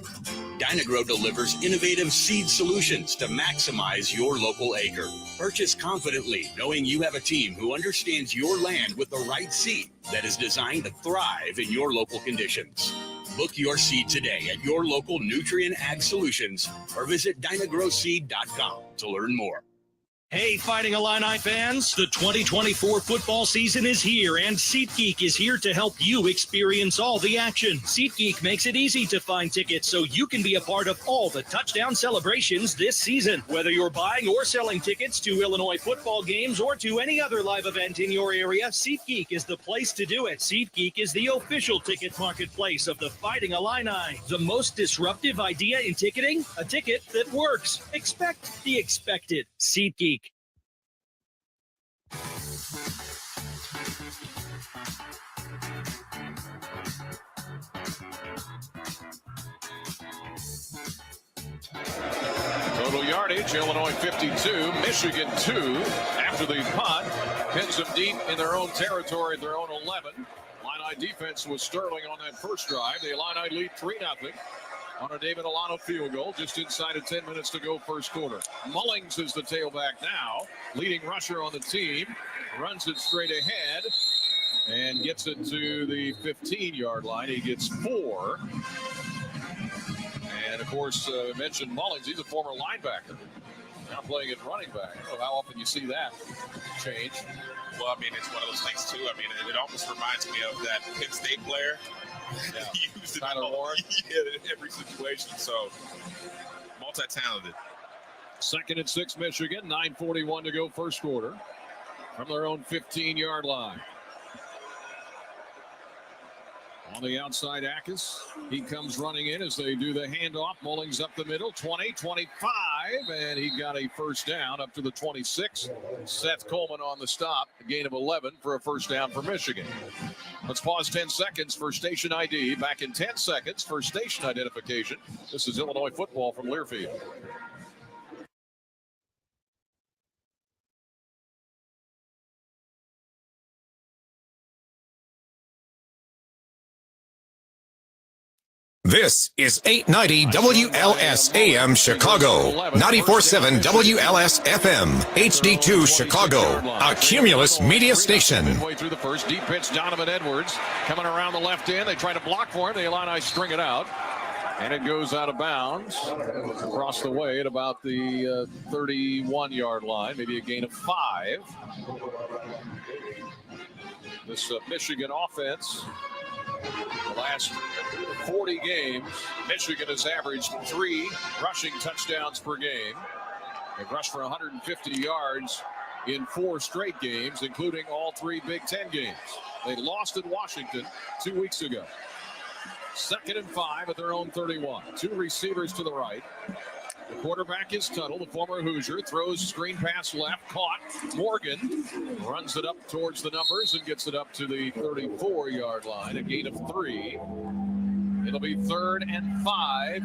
Dyna-Gro delivers innovative seed solutions to maximize your local acre. Purchase confidently, knowing you have a team who understands your land with the right seed that is designed to thrive in your local conditions. Book your seed today at your local Nutrient Ag Solutions or visit dynagroseed.com to learn more. Hey, Fighting Illini fans, the 2024 football season is here, and SeatGeek is here to help you experience all the action. SeatGeek makes it easy to find tickets so you can be a part of all the touchdown celebrations this season. Whether you're buying or selling tickets to Illinois football games or to any other live event in your area, SeatGeek is the place to do it. SeatGeek is the official ticket marketplace of the Fighting Illini. The most disruptive idea in ticketing? A ticket that works. Expect the expected. SeatGeek. Total yardage, Illinois 52, Michigan 2 after the punt. Pins them deep in their own territory, their own 11. Illini defense was sterling on that first drive. The Illini lead 3-0 on a David Alano field goal, just inside of 10 minutes to go first quarter. Mullings is the tailback now, leading rusher on the team, runs it straight ahead and gets it to the 15-yard line. He gets 4. And, of course, I mentioned Mullings. He's a former linebacker. Now playing at running back. I don't know how often you see that change. Well, I mean, it's one of those things, too. I mean, it almost reminds me of that Penn State player. Yeah. He used it Tyler Warren. in every situation. So, multi-talented. 2nd and 6, Michigan. 9:41 to go first quarter from their own 15-yard line. On the outside, Akis. He comes running in as they do the handoff. Mullings up the middle, 20, 25, and he got a first down up to the 26. Seth Coleman on the stop, a gain of 11 for a first down for Michigan. Let's pause 10 seconds for station ID. Back in 10 seconds for station identification. This is Illinois football from Learfield. This is 890 WLS AM Chicago, 94.7 WLS FM, HD2 Chicago, a Cumulus media station. Midway through the first, deep pitch, Donovan Edwards coming around the left end. They try to block for him. The Illini string it out, and it goes out of bounds across the way at about the 31-yard line, maybe a gain of 5. This Michigan offense, the last 40 games, Michigan has averaged 3 rushing touchdowns per game. They've rushed for 150 yards in 4 straight games, including all 3 Big Ten games. They lost in Washington 2 weeks ago. 2nd and 5 at their own 31. 2 receivers to the right. The quarterback is Tuttle, the former Hoosier, throws screen pass left, caught. Morgan runs it up towards the numbers and gets it up to the 34-yard line, a gain of 3. It'll be 3rd and 5,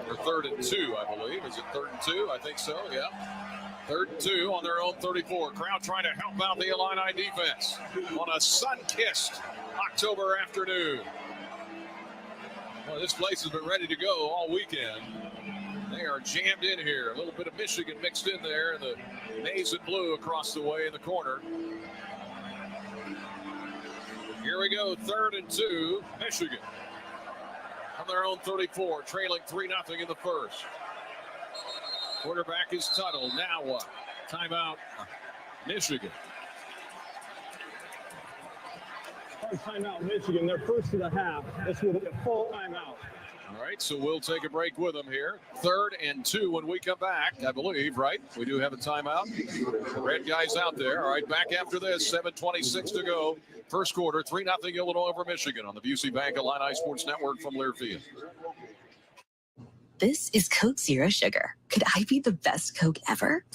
or 3rd and 2, I believe. Is it 3rd and 2? I think so, yeah. 3rd and 2 on their own 34. Crowd trying to help out the Illini defense on a sun-kissed October afternoon. Well, this place has been ready to go all weekend. They are jammed in here. A little bit of Michigan mixed in there, and the maize and blue across the way in the corner. Here we go, 3rd and 2, Michigan. On their own 34, trailing 3-0 in the first. Quarterback is Tuttle. Now what? Timeout, Michigan. Timeout, Michigan. They're first of the half. This will be a full timeout. All right, so we'll take a break with them here. 3rd and 2 when we come back, I believe, right? We do have a timeout. The red guy's out there. All right, back after this, 7:26 to go. First quarter, 3-0 Illinois over Michigan on the Busey Bank Illini Sports Network from Learfield. This is Coke Zero Sugar. Could I be the best Coke ever?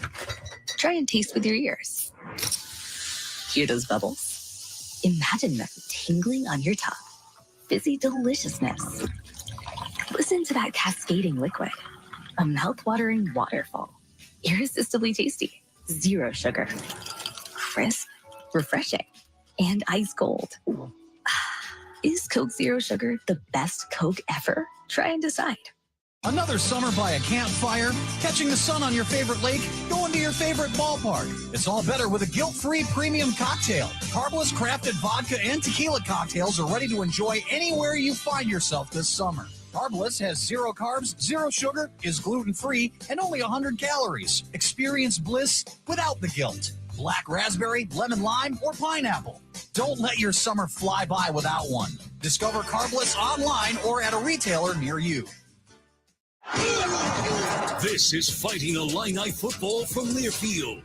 Try and taste with your ears. Hear those bubbles? Imagine them tingling on your tongue. Fizzy deliciousness. Listen to that cascading liquid. A mouth-watering waterfall. Irresistibly tasty. Zero sugar. Crisp. Refreshing. And ice cold. Is Coke Zero Sugar the best Coke ever? Try and decide. Another summer by a campfire, catching the sun on your favorite lake, going to your favorite ballpark. It's all better with a guilt-free premium cocktail. Carbless crafted vodka and tequila cocktails are ready to enjoy anywhere you find yourself this summer. Carbliss has 0 carbs, 0 sugar, is gluten-free, and only 100 calories. Experience bliss without the guilt. Black raspberry, lemon lime, or pineapple. Don't let your summer fly by without one. Discover Carbliss online or at a retailer near you. This is Fighting Illini football from Learfield.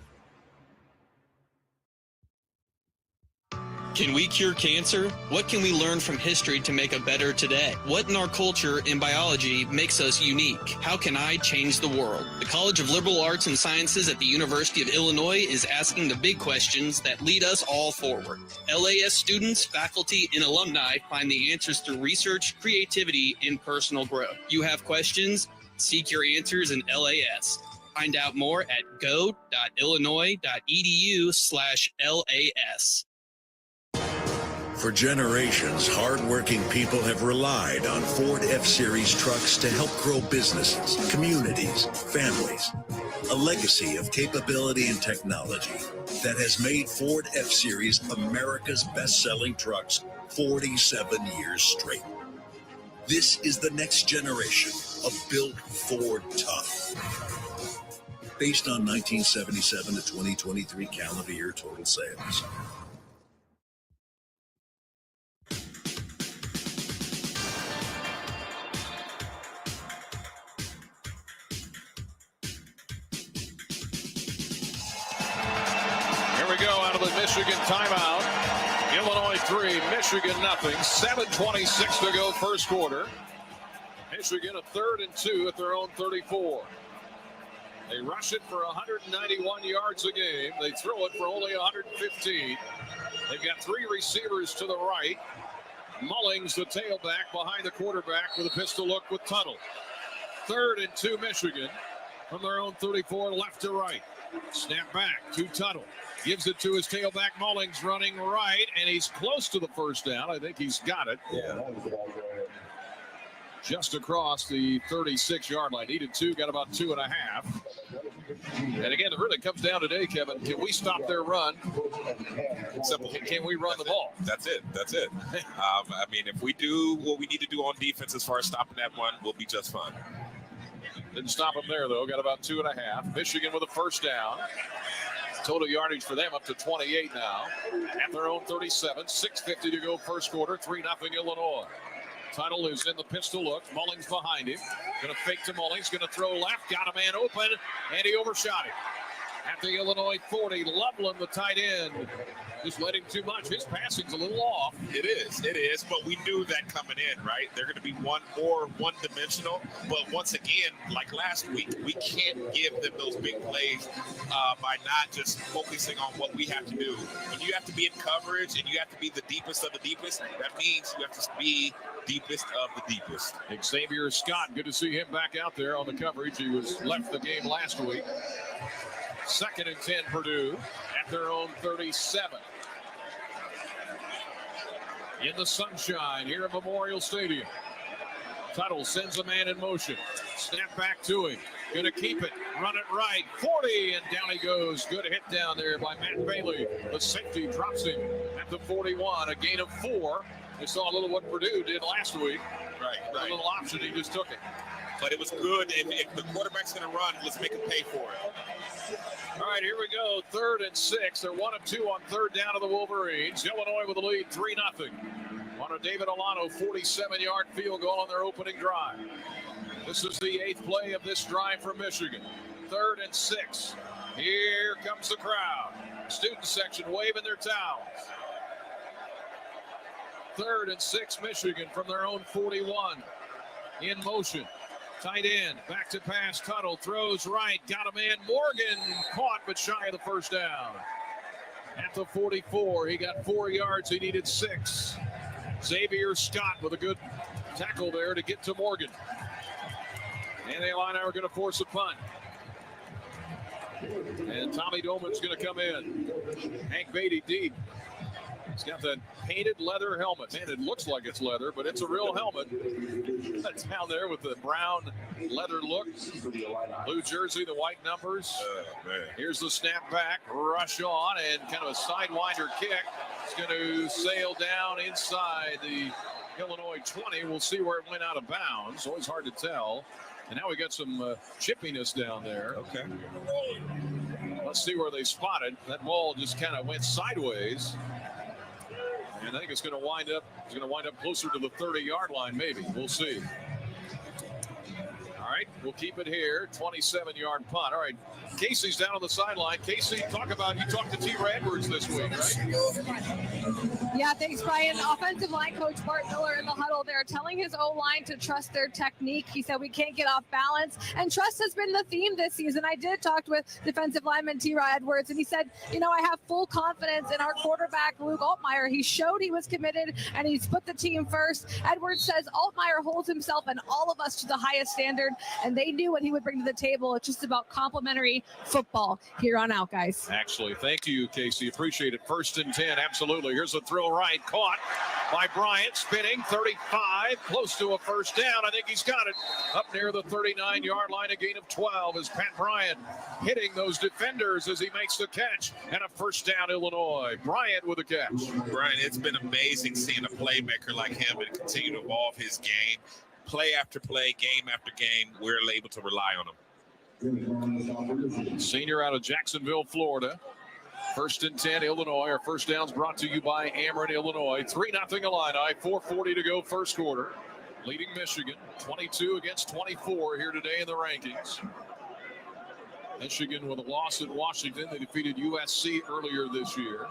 Can we cure cancer? What can we learn from history to make a better today? What in our culture and biology makes us unique? How can I change the world? The College of Liberal Arts and Sciences at the University of Illinois is asking the big questions that lead us all forward. LAS students, faculty, and alumni find the answers through research, creativity, and personal growth. You have questions? Seek your answers in LAS. Find out more at go.illinois.edu/LAS. For generations, hardworking people have relied on Ford F-Series trucks to help grow businesses, communities, families. A legacy of capability and technology that has made Ford F-Series America's best-selling trucks 47 years straight. This is the next generation of Built Ford Tough. Based on 1977 to 2023 calendar year total sales. Here we go out of the Michigan timeout. Illinois 3, Michigan nothing. 7:26 to go first quarter. Michigan a 3rd and 2 at their own 34. They rush it for 191 yards a game. They throw it for only 115. They've got 3 receivers to the right. Mullings, the tailback, behind the quarterback with a pistol look with Tuttle. 3rd and 2 Michigan from their own 34, left to right. Snap back to Tuttle. Gives it to his tailback, Mullings, running right, and he's close to the first down. I think he's got it. Yeah. Just across the 36-yard line. Needed 2, got about 2.5. And again, it really comes down today, Kevin. Can we stop their run? Can we run the ball? That's it. I mean, if we do what we need to do on defense as far as stopping that run, we'll be just fine. Didn't stop them there, though. Got about 2.5. Michigan with a first down. Total yardage for them up to 28 now. At their own 37. 6:50 to go first quarter. 3-0 Illinois. Tuttle is in the pistol look. Mullings behind him. Going to fake to Mullings. Going to throw left. Got a man open. And he overshot him. At the Illinois 40, Loveland, the tight end, just letting too much. His passing's a little off. It is, but we knew that coming in, right? They're going to be one-dimensional. But once again, like last week, we can't give them those big plays by not just focusing on what we have to do. When you have to be in coverage and you have to be the deepest of the deepest, that means you have to be deepest of the deepest. Xavier Scott, good to see him back out there on the coverage. He was left the game last week. 2nd and 10 Purdue at their own 37. In the sunshine here at Memorial Stadium. Tuttle sends a man in motion. Snap back to him. Going to keep it. Run it right. 40, and down he goes. Good hit down there by Matt Bailey. The safety drops him at the 41. A gain of 4. We saw a little what Purdue did last week. Right. A little option. He just took it. But it was good. If the quarterback's going to run, let's make him pay for it. All right, here we go. 3rd and 6. They're 1 of 2 on 3rd down of the Wolverines. Illinois with the lead, 3-0. On a David Alano 47-yard field goal on their opening drive. This is the 8th play of this drive for Michigan. 3rd and 6. Here comes the crowd. Student section waving their towels. 3rd and 6, Michigan from their own 41. In motion. Tight end, back to pass, Tuttle, throws right, got a man, Morgan, caught but shy of the first down. At the 44, he got 4 yards, he needed 6. Xavier Scott with a good tackle there to get to Morgan. And the Illini are going to force a punt. And Tommy Doman's going to come in. Hank Beatty deep. He's got that painted leather helmet. Man, it looks like it's leather, but it's a real helmet. That's down there with the brown leather look. Blue jersey, the white numbers. Here's the snap back, rush on, and kind of a sidewinder kick. It's going to sail down inside the Illinois 20. We'll see where it went out of bounds. Always hard to tell. And now we got some chippiness down there. Okay. Let's see where they spotted. That ball just kind of went sideways. And I think it's going to wind up closer to the 30-yard line, maybe. We'll see. All right, we'll keep it here. 27-yard punt. All right, Casey's down on the sideline. Casey, you talked to T.R. Edwards this week, right? Yeah, thanks, Brian. Offensive line coach Bart Miller in the huddle there telling his O-line to trust their technique. He said we can't get off balance, and trust has been the theme this season. I did talk with defensive lineman T.R. Edwards, and he said, I have full confidence in our quarterback, Luke Altmyer. He showed he was committed, and he's put the team first. Edwards says Altmyer holds himself and all of us to the highest standard, and they knew what he would bring to the table. It's just about complimentary football here on out, guys. Actually, thank you, Casey. Appreciate it. 1st and 10, absolutely. Here's a throw right, caught by Bryant, spinning 35, close to a first down. I think he's got it up near the 39-yard line, a gain of 12 as Pat Bryant hitting those defenders as he makes the catch, and a first down, Illinois. Bryant with a catch. Brian, it's been amazing seeing a playmaker like him and continue to evolve his game. Play after play, game after game, we're able to rely on him. Senior out of Jacksonville, Florida. 1st and 10, Illinois. Our first down's brought to you by Ameren, Illinois. 3-0 Illini, 4:40 to go first quarter. Leading Michigan, 22 against 24 here today in the rankings. Michigan with a loss at Washington. They defeated USC earlier this year.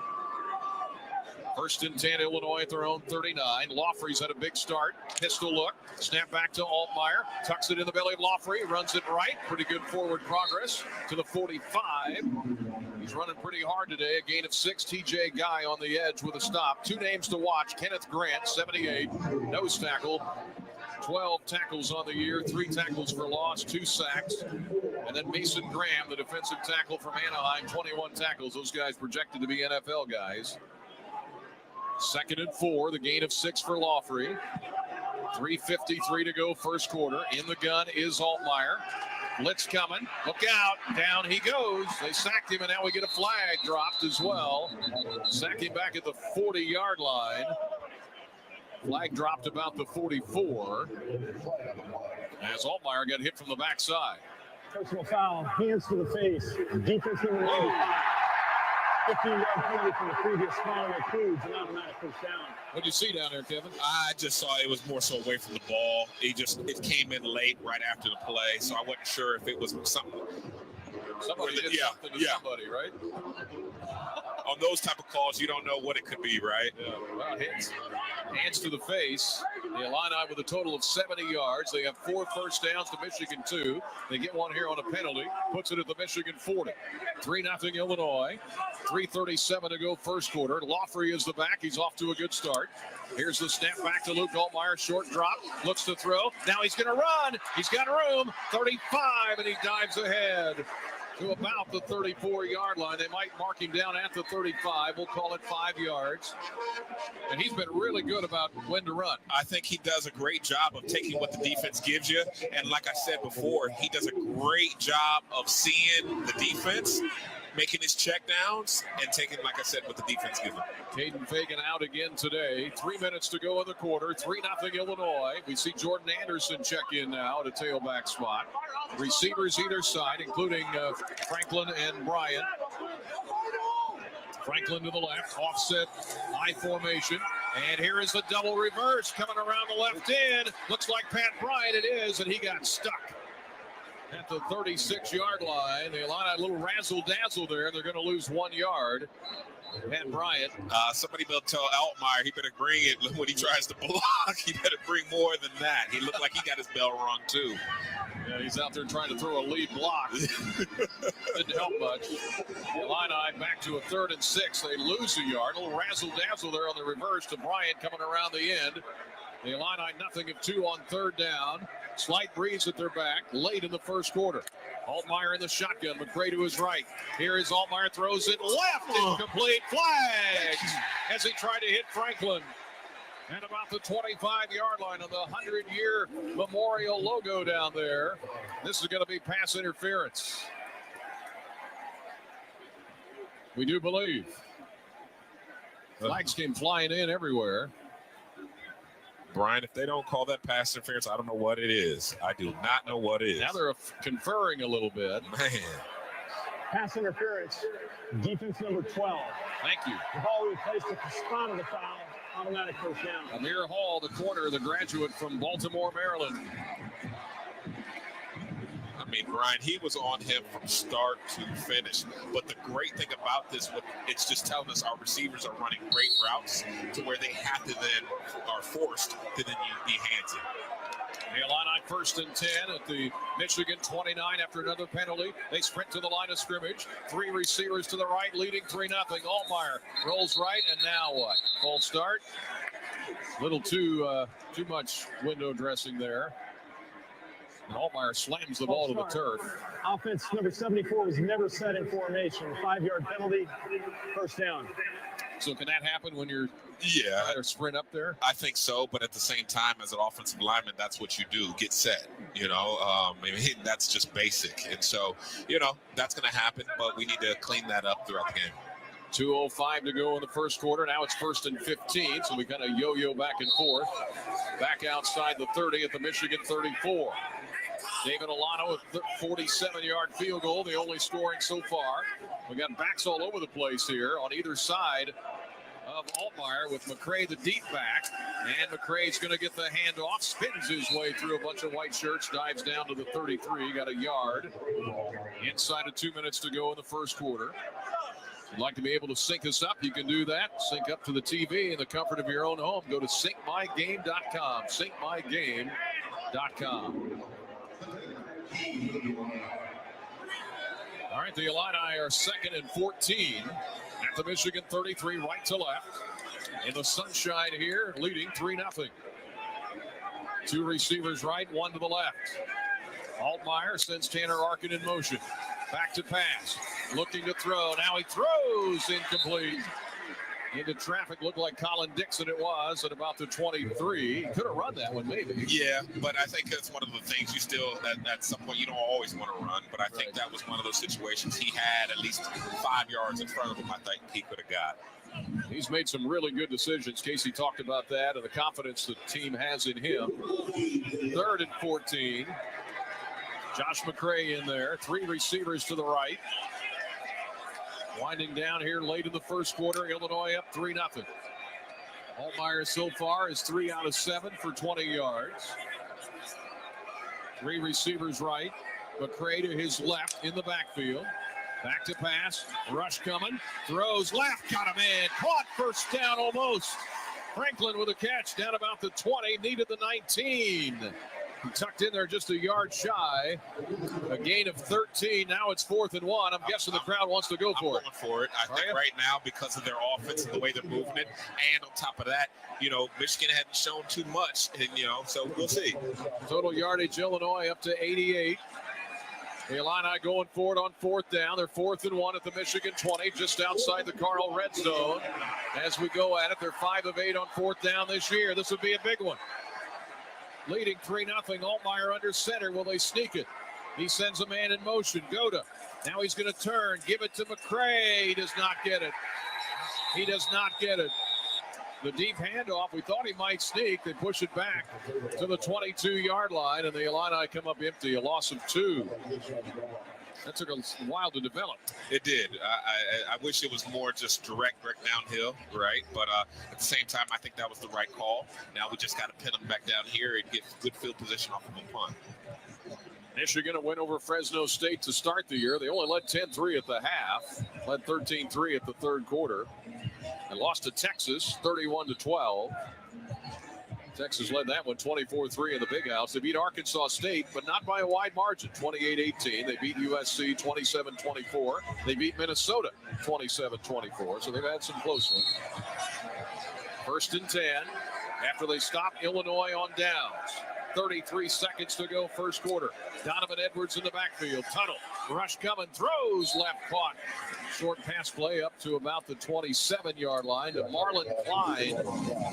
1st and 10, Illinois at their own 39. Lawfrey's had a big start. Pistol look. Snap back to Altmyer. Tucks it in the belly of Lawfrey. Runs it right. Pretty good forward progress to the 45. He's running pretty hard today. A gain of 6. TJ Guy on the edge with a stop. 2 names to watch. Kenneth Grant, 78. Nose tackle. 12 tackles on the year. 3 tackles for loss. 2 sacks. And then Mason Graham, the defensive tackle from Anaheim. 21 tackles. Those guys projected to be NFL guys. 2nd and 4, the gain of 6 for Lawfrey. 3:53 to go first quarter. In the gun is Altmyer. Blitz coming. Look out. Down he goes. They sacked him, and now we get a flag dropped as well. Sack him back at the 40-yard line. Flag dropped about the 44. As Altmyer got hit from the backside. Personal foul, hands to the face. Defense number 95. 15-yard penalty from the previous foul includes an automatic first down. What'd you see down there, Kevin? I just saw it was more so away from the ball. It came in late right after the play, so I wasn't sure if it was something. Somebody did something to somebody, right? On those type of calls, you don't know what it could be, right? Yeah, well, hands to the face. The Illini with a total of 70 yards. They have 4 first downs to Michigan 2. They get one here on a penalty. Puts it at the Michigan 40. 3-0 Illinois. 3:37 to go first quarter. Lawfrey is the back. He's off to a good start. Here's the snap back to Luke Altmyer. Short drop. Looks to throw. Now he's going to run. He's got room. 35, and he dives ahead to about the 34-yard line. They might mark him down at the 35. We'll call it 5 yards. And he's been really good about when to run. I think he does a great job of taking what the defense gives you. And like I said before, he does a great job of seeing the defense, making his check downs, and taking, like I said, what the defense gives him. Caden Fagan out again today. 3 minutes to go in the quarter. 3-0 Illinois. We see Jordan Anderson check in now at a tailback spot. Receivers either side, including Franklin and Bryant. Franklin to the left, offset I formation. And here is the double reverse coming around the left end. Looks like Pat Bryant it is, and he got stuck at the 36-yard line. The Illini a little razzle-dazzle there. They're going to lose 1 yard. Pat Bryant. Somebody better tell Altmyer he better bring it when he tries to block. He better bring more than that. He looked like he got his bell rung, too. Yeah, he's out there trying to throw a lead block. Didn't help much. The Illini back to a 3rd and 6. They lose a yard. A little razzle-dazzle there on the reverse to Bryant coming around the end. The Illini nothing of 2 on 3rd down. Slight breeze at their back late in the first quarter. Altmyer in the shotgun. McCray to his right. Here is Altmyer, throws it left. Incomplete. Flags as he tried to hit Franklin. And about the 25-yard line on the 100-year memorial logo down there. This is going to be pass interference. We do believe. Flags came flying in everywhere. Brian, if they don't call that pass interference, I don't know what it is. I do not know what it is. Now they're conferring a little bit. Man. Pass interference, defense number 12. Thank you. The ball replaced at the spot of the foul, automatic first down. Amir Hall, the corner, the graduate from Baltimore, Maryland. I mean, Brian, he was on him from start to finish. But the great thing about this, it's just telling us our receivers are running great routes to where they have to then, are forced to then be handsy. The Illini 1st and 10 at the Michigan 29 after another penalty. They sprint to the line of scrimmage. 3 receivers to the right, leading 3-0. Altmaier rolls right, and now what? False start. Little too much window dressing there. And Altmaier slams the ball to the turf. Offense number 74 was never set in formation. 5-yard penalty, first down. So can that happen when you're trying to sprint up there? I think so, but at the same time, as an offensive lineman, that's what you do, get set. I mean, that's just basic. And so, that's going to happen, but we need to clean that up throughout the game. 2:05 to go in the first quarter. Now it's 1st and 15, so we kind of yo-yo back and forth. Back outside the 30 at the Michigan 34. David Alano, a 47-yard field goal, the only scoring so far. We got backs all over the place here on either side of Altmaier with McCray, the deep back. And McCray's going to get the handoff, spins his way through a bunch of white shirts, dives down to the 33, got a yard. Inside of 2 minutes to go in the first quarter. If you'd like to be able to sync us up, you can do that. Sync up to the TV in the comfort of your own home. Go to syncmygame.com, syncmygame.com. All right, the Illini are 2nd and 14 at the Michigan 33, right to left. In the sunshine here, leading 3-0. 2 receivers right, 1 to the left. Altmaier sends Tanner Arkin in motion. Back to pass, looking to throw. Now he throws, incomplete. Into traffic, looked like Colin Dixon it was at about the 23. He could have run that one maybe. Yeah, but I think that's one of the things you still, at some point, you don't always want to run. But I think that was one of those situations he had at least 5 yards in front of him. I think he could have got. He's made some really good decisions. Casey talked about that and the confidence the team has in him. 3rd and 14. Josh McCray in there. 3 receivers to the right. Winding down here late in the first quarter, Illinois up 3-0. Altmaier so far is 3 out of 7 for 20 yards. 3 receivers right. McCray to his left in the backfield. Back to pass. Rush coming. Throws left. Got him in. Caught. First down almost. Franklin with a catch down about the 20. Needed the 19. He tucked in there just a yard shy. A gain of 13. Now it's 4th and 1. I'm guessing the crowd wants to go for it. I'm going for it. I think right now, because of their offense and the way they're moving it, and on top of that, Michigan hadn't shown too much, and so we'll see. Total yardage, Illinois up to 88. The Illini going for it on 4th down. They're 4th and 1 at the Michigan 20, just outside the Carl red zone. As we go at it, they're 5 of 8 on 4th down this year. This would be a big one. Leading 3-0, Altmaier under center. Will they sneak it? He sends a man in motion. Goda. Now he's going to turn. Give it to McCray. He does not get it. He does not get it. The deep handoff, we thought he might sneak. They push it back to the 22-yard line, and the Illini come up empty. A loss of 2. That took a while to develop. It did. I wish it was more just direct downhill, right? But at the same time, I think that was the right call. Now we just got to pin them back down here and get good field position off of a punt. Michigan a win over Fresno State to start the year. They only led 10-3 at the half, led 13-3 at the third quarter. They lost to Texas 31-12. Texas led that one 24-3 in the Big House. They beat Arkansas State, but not by a wide margin, 28-18. They beat USC 27-24. They beat Minnesota 27-24, so they've had some close ones. 1st and 10 after they stop Illinois on downs. 33 seconds to go first quarter. Donovan Edwards in the backfield. Tuttle. Rush coming. Throws left, caught. Short pass play up to about the 27-yard line to Marlon Klein,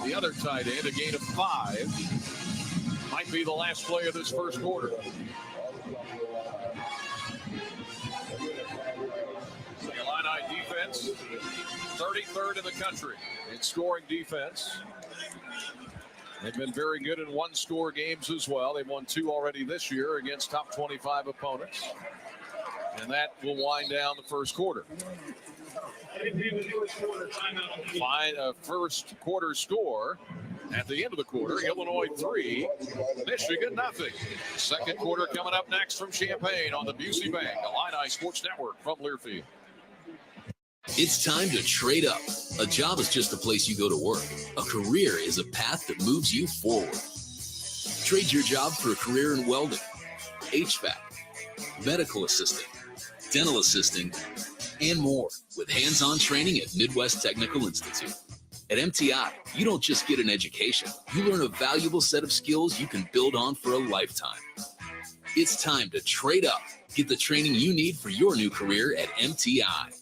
the other tight end, a gain of 5. Might be the last play of this first quarter. The Illini defense, 33rd in the country in scoring defense. They've been very good in one-score games as well. They've won 2 already this year against top 25 opponents. And that will wind down the first quarter. First quarter score at the end of the quarter, Illinois 3, Michigan nothing. Second quarter coming up next from Champaign on the Busey Bank, Illini Sports Network from Learfield. It's time to trade up. A job is just a place you go to work. A career is a path that moves you forward. Trade your job for a career in welding, HVAC, medical assisting, dental assisting, and more with hands-on training at Midwest Technical Institute. At MTI, you don't just get an education. You learn a valuable set of skills you can build on for a lifetime. It's time to trade up. Get the training you need for your new career at MTI.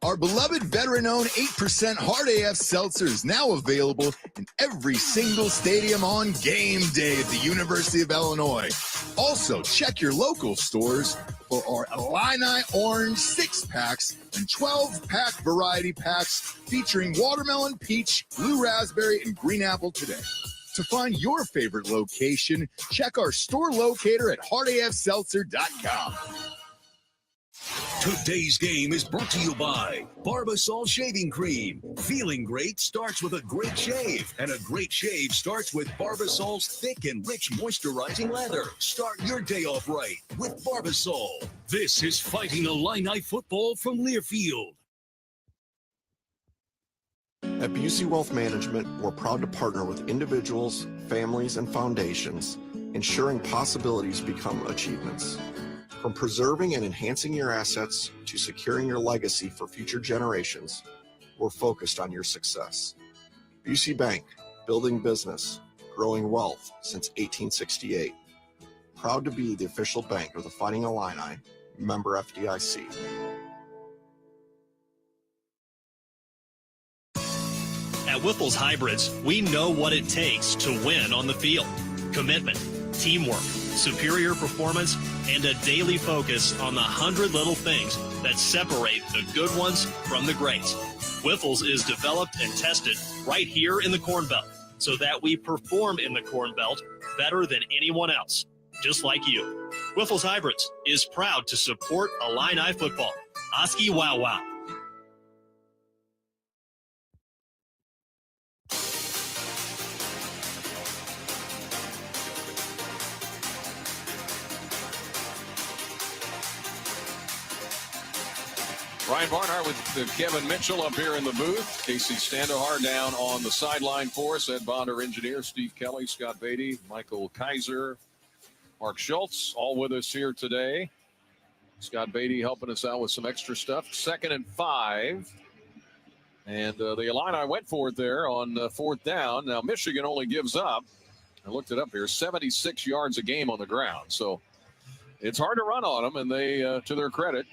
Our beloved veteran-owned 8% Hard AF Seltzer is now available in every single stadium on game day at the University of Illinois. Also, check your local stores for our Illini Orange 6-packs and 12-pack variety packs featuring watermelon, peach, blue raspberry, and green apple today. To find your favorite location, check our store locator at hardafseltzer.com. Today's game is brought to you by Barbasol Shaving Cream. Feeling great starts with a great shave, and a great shave starts with Barbasol's thick and rich moisturizing lather. Start your day off right with Barbasol. This is Fighting Illini football from Learfield. At Busey Wealth Management, we're proud to partner with individuals, families, and foundations, ensuring possibilities become achievements. From preserving and enhancing your assets to securing your legacy for future generations, we're focused on your success. Busey Bank, building business, growing wealth since 1868. Proud to be the official bank of the Fighting Illini, member FDIC. At Whipple's Hybrids, we know what it takes to win on the field. Commitment, teamwork, superior performance, and a daily focus on the 100 little things that separate the good ones from the greats. Whipple's is developed and tested right here in the Corn Belt so that we perform in the Corn Belt better than anyone else, just like you. Whipple's Hybrids is proud to support Illini football. Oski Wow Wow. Ryan Barnhart with Kevin Mitchell up here in the booth. Casey Standohar down on the sideline for us. Ed Bond, our engineer. Steve Kelly, Scott Beatty, Michael Kaiser, Mark Schultz, all with us here today. Scott Beatty helping us out with some extra stuff. 2nd and 5. And the Illini went for it there on 4th down. Now, Michigan only gives up, I looked it up here, 76 yards a game on the ground. So it's hard to run on them, and they, to their credit,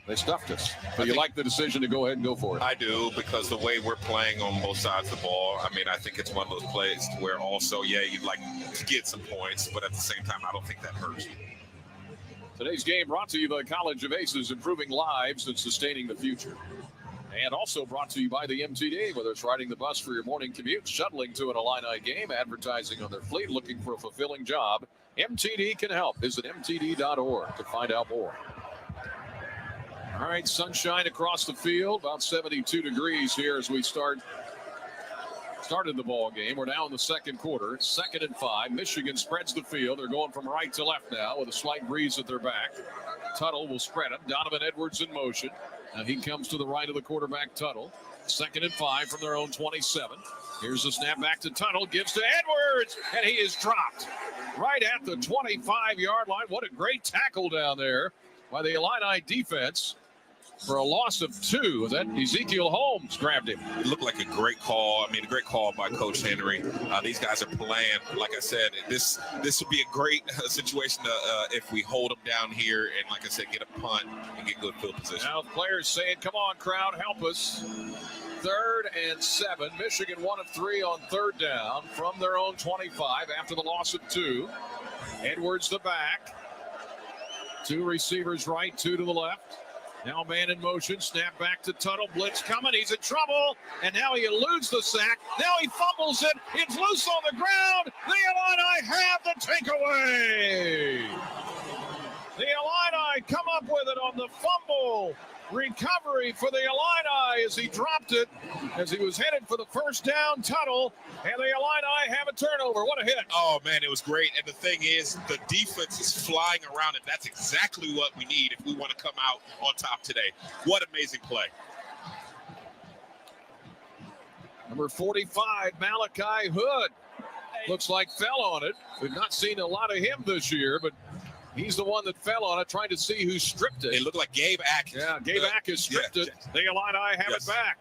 they stuffed us. But you like the decision to go ahead and go for it? I do, because the way we're playing on both sides of the ball, I mean, I think it's one of those plays where also, yeah, you'd like to get some points, but at the same time, I don't think that hurts you. Today's game brought to you by College of Aces, improving lives and sustaining the future. And also brought to you by the MTD, whether it's riding the bus for your morning commute, shuttling to an Illini game, advertising on their fleet, looking for a fulfilling job, MTD can help. Visit mtd.org to find out more. All right, sunshine across the field, about 72 degrees here as we started the ball game. We're now in the second quarter, 2nd and 5. Michigan spreads the field. They're going from right to left now with a slight breeze at their back. Tuttle will spread it. Donovan Edwards in motion. Now he comes to the right of the quarterback, Tuttle. 2nd and 5 from their own 27. Here's the snap back to Tuttle, gives to Edwards, and he is dropped right at the 25-yard line. What a great tackle down there by the Illini defense. For a loss of 2, that Ezekiel Holmes grabbed him. It looked like a great call. I mean, a great call by Coach Henry. These guys are playing. Like I said, this would be a great situation if we hold them down here and, like I said, get a punt and get good field position. Now the players saying, come on, crowd, help us. 3rd and 7. Michigan 1 of 3 on 3rd down from their own 25 after the loss of 2. Edwards the back. 2 receivers right, 2 to the left. Now man in motion, snap back to Tuttle, blitz coming, he's in trouble, and now he eludes the sack. Now he fumbles it, it's loose on the ground. The Illini have the takeaway. The Illini come up with it on the fumble. Recovery for the Illini as he dropped it, as he was headed for the first down. Tuttle, and the Illini have a turnover. What a hit. Oh, man, it was great. And the thing is, the defense is flying around, and that's exactly what we need if we want to come out on top today. What amazing play. Number 45, Malachi Hood. Looks like fell on it. We've not seen a lot of him this year, but he's the one that fell on it, trying to see who stripped it. It looked like Gabe Atkins. Yeah, Gabe Atkins stripped it. The Illini have it back.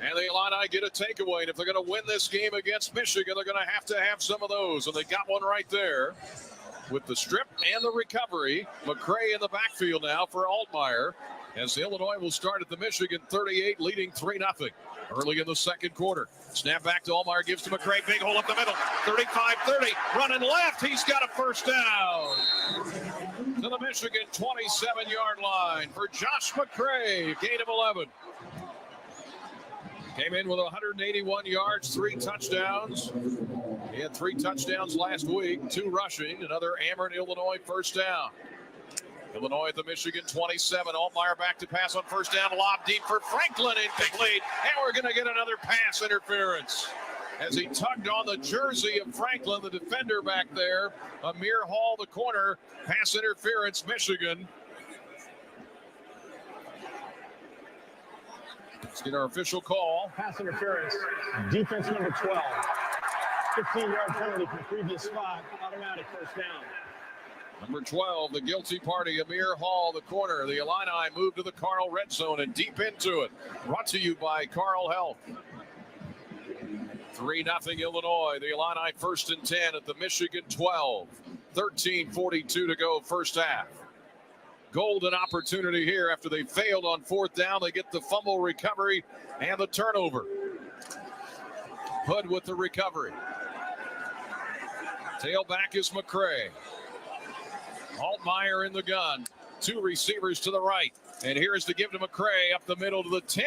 And the Illini get a takeaway. And if they're going to win this game against Michigan, they're going to have some of those. And they got one right there with the strip and the recovery. McCray in the backfield now for Altmaier, as Illinois will start at the Michigan 38, leading 3-0 early in the second quarter. Snap back to Altmaier, gives to McCray, big hole up the middle, 35-30, running left, he's got a first down. To the Michigan 27-yard line for Josh McCray, gain of 11. Came in with 181 yards, 3 touchdowns. He had 3 touchdowns last week, 2 rushing, another Amherst, Illinois first down. Illinois at the Michigan 27. Altmaier back to pass on first down. Lob deep for Franklin, incomplete. And we're going to get another pass interference as he tugged on the jersey of Franklin, the defender back there. Amir Hall, the corner. Pass interference, Michigan. Let's get our official call. Pass interference. Defense number 12. 15-yard penalty from the previous spot. Automatic first down. Number 12, the guilty party, Amir Hall, the corner. The Illini move to the Carl red zone and deep into it. Brought to you by Carl Health. 3-0 Illinois. The Illini 1st and 10 at the Michigan 12. 13:42 to go first half. Golden opportunity here after they failed on 4th down. They get the fumble recovery and the turnover. Hood with the recovery. Tailback is McCray. Altmaier in the gun. 2 receivers to the right. And here's the give to McCray up the middle to the 10.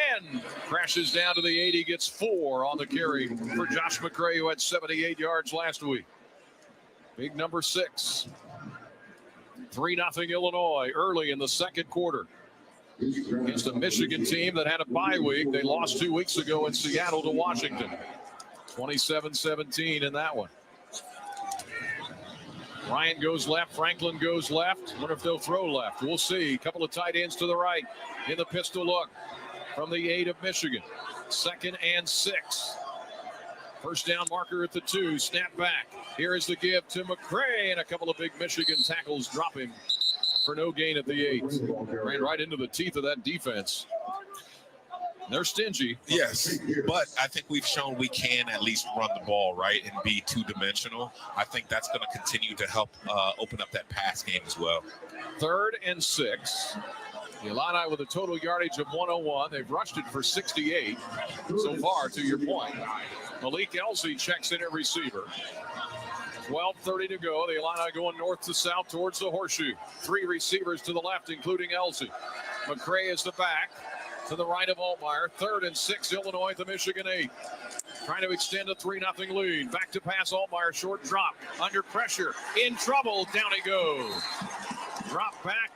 Crashes down to the 80, gets 4 on the carry for Josh McCray, who had 78 yards last week. Big number 6. 3-0 Illinois early in the second quarter. Against a Michigan team that had a bye week. They lost 2 weeks ago in Seattle to Washington. 27-17 in that one. Ryan goes left, Franklin goes left. Wonder if they'll throw left. We'll see. A couple of tight ends to the right in the pistol look from the 8 of Michigan. 2nd and 6. First down marker at the 2. Snap back. Here is the give to McCray, and a couple of big Michigan tackles drop him for no gain at the 8. Ran right into the teeth of that defense. They're stingy. Yes, but I think we've shown we can at least run the ball, right, and be two-dimensional. I think that's going to continue to help open up that pass game as well. 3rd and 6. The Illini with a total yardage of 101. They've rushed it for 68 so far, to your point. Malik Elsey checks in at receiver. 12:30 to go. The Illini going north to south towards the horseshoe. 3 receivers to the left, including Elsey. McCray is the back. To the right of Altmaier. 3rd and 6, Illinois at the Michigan 8. Trying to extend a 3-0 lead. Back to pass Altmaier. Short drop. Under pressure. In trouble. Down he goes. Drop back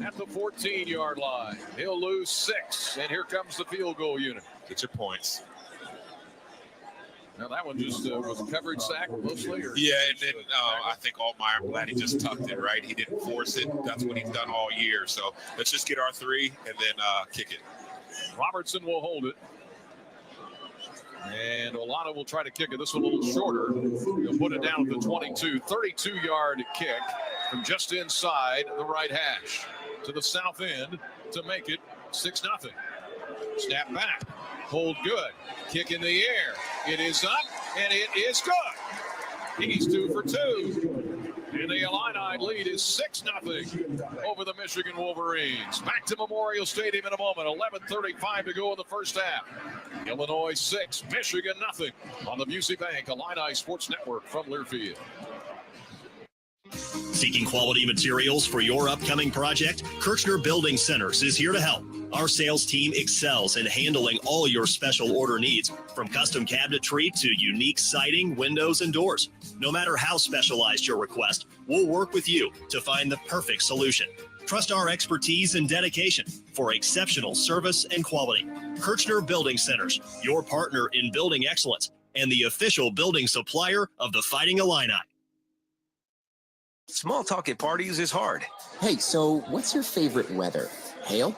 at the 14-yard line. He'll lose 6. And here comes the field goal unit. Get your points. Now that one just was a coverage sack mostly? Or yeah, and then I think Altmaier, I'm glad he just tucked it, right? He didn't force it. That's what he's done all year. So let's just get our 3 and then kick it. Robertson will hold it. And Olana will try to kick it. This one a little shorter. He'll put it down at the 22. 32-yard kick from just inside the right hash to the south end to make it 6-0. Snap back. Hold good. Kick in the air. It is up, and it is good. He's 2 for 2. And the Illini lead is 6-0 over the Michigan Wolverines. Back to Memorial Stadium in a moment. 11:35 to go in the first half. Illinois 6, Michigan 0 on the Busey Bank Illini Sports Network from Learfield. Seeking quality materials for your upcoming project? Kirchner Building Centers is here to help. Our sales team excels in handling all your special order needs, from custom cabinetry to unique siding, windows, and doors. No matter how specialized your request, we'll work with you to find the perfect solution. Trust our expertise and dedication for exceptional service and quality. Kirchner Building Centers, your partner in building excellence and the official building supplier of the Fighting Illini. Small talk at parties is hard. Hey, so what's your favorite weather? Hail?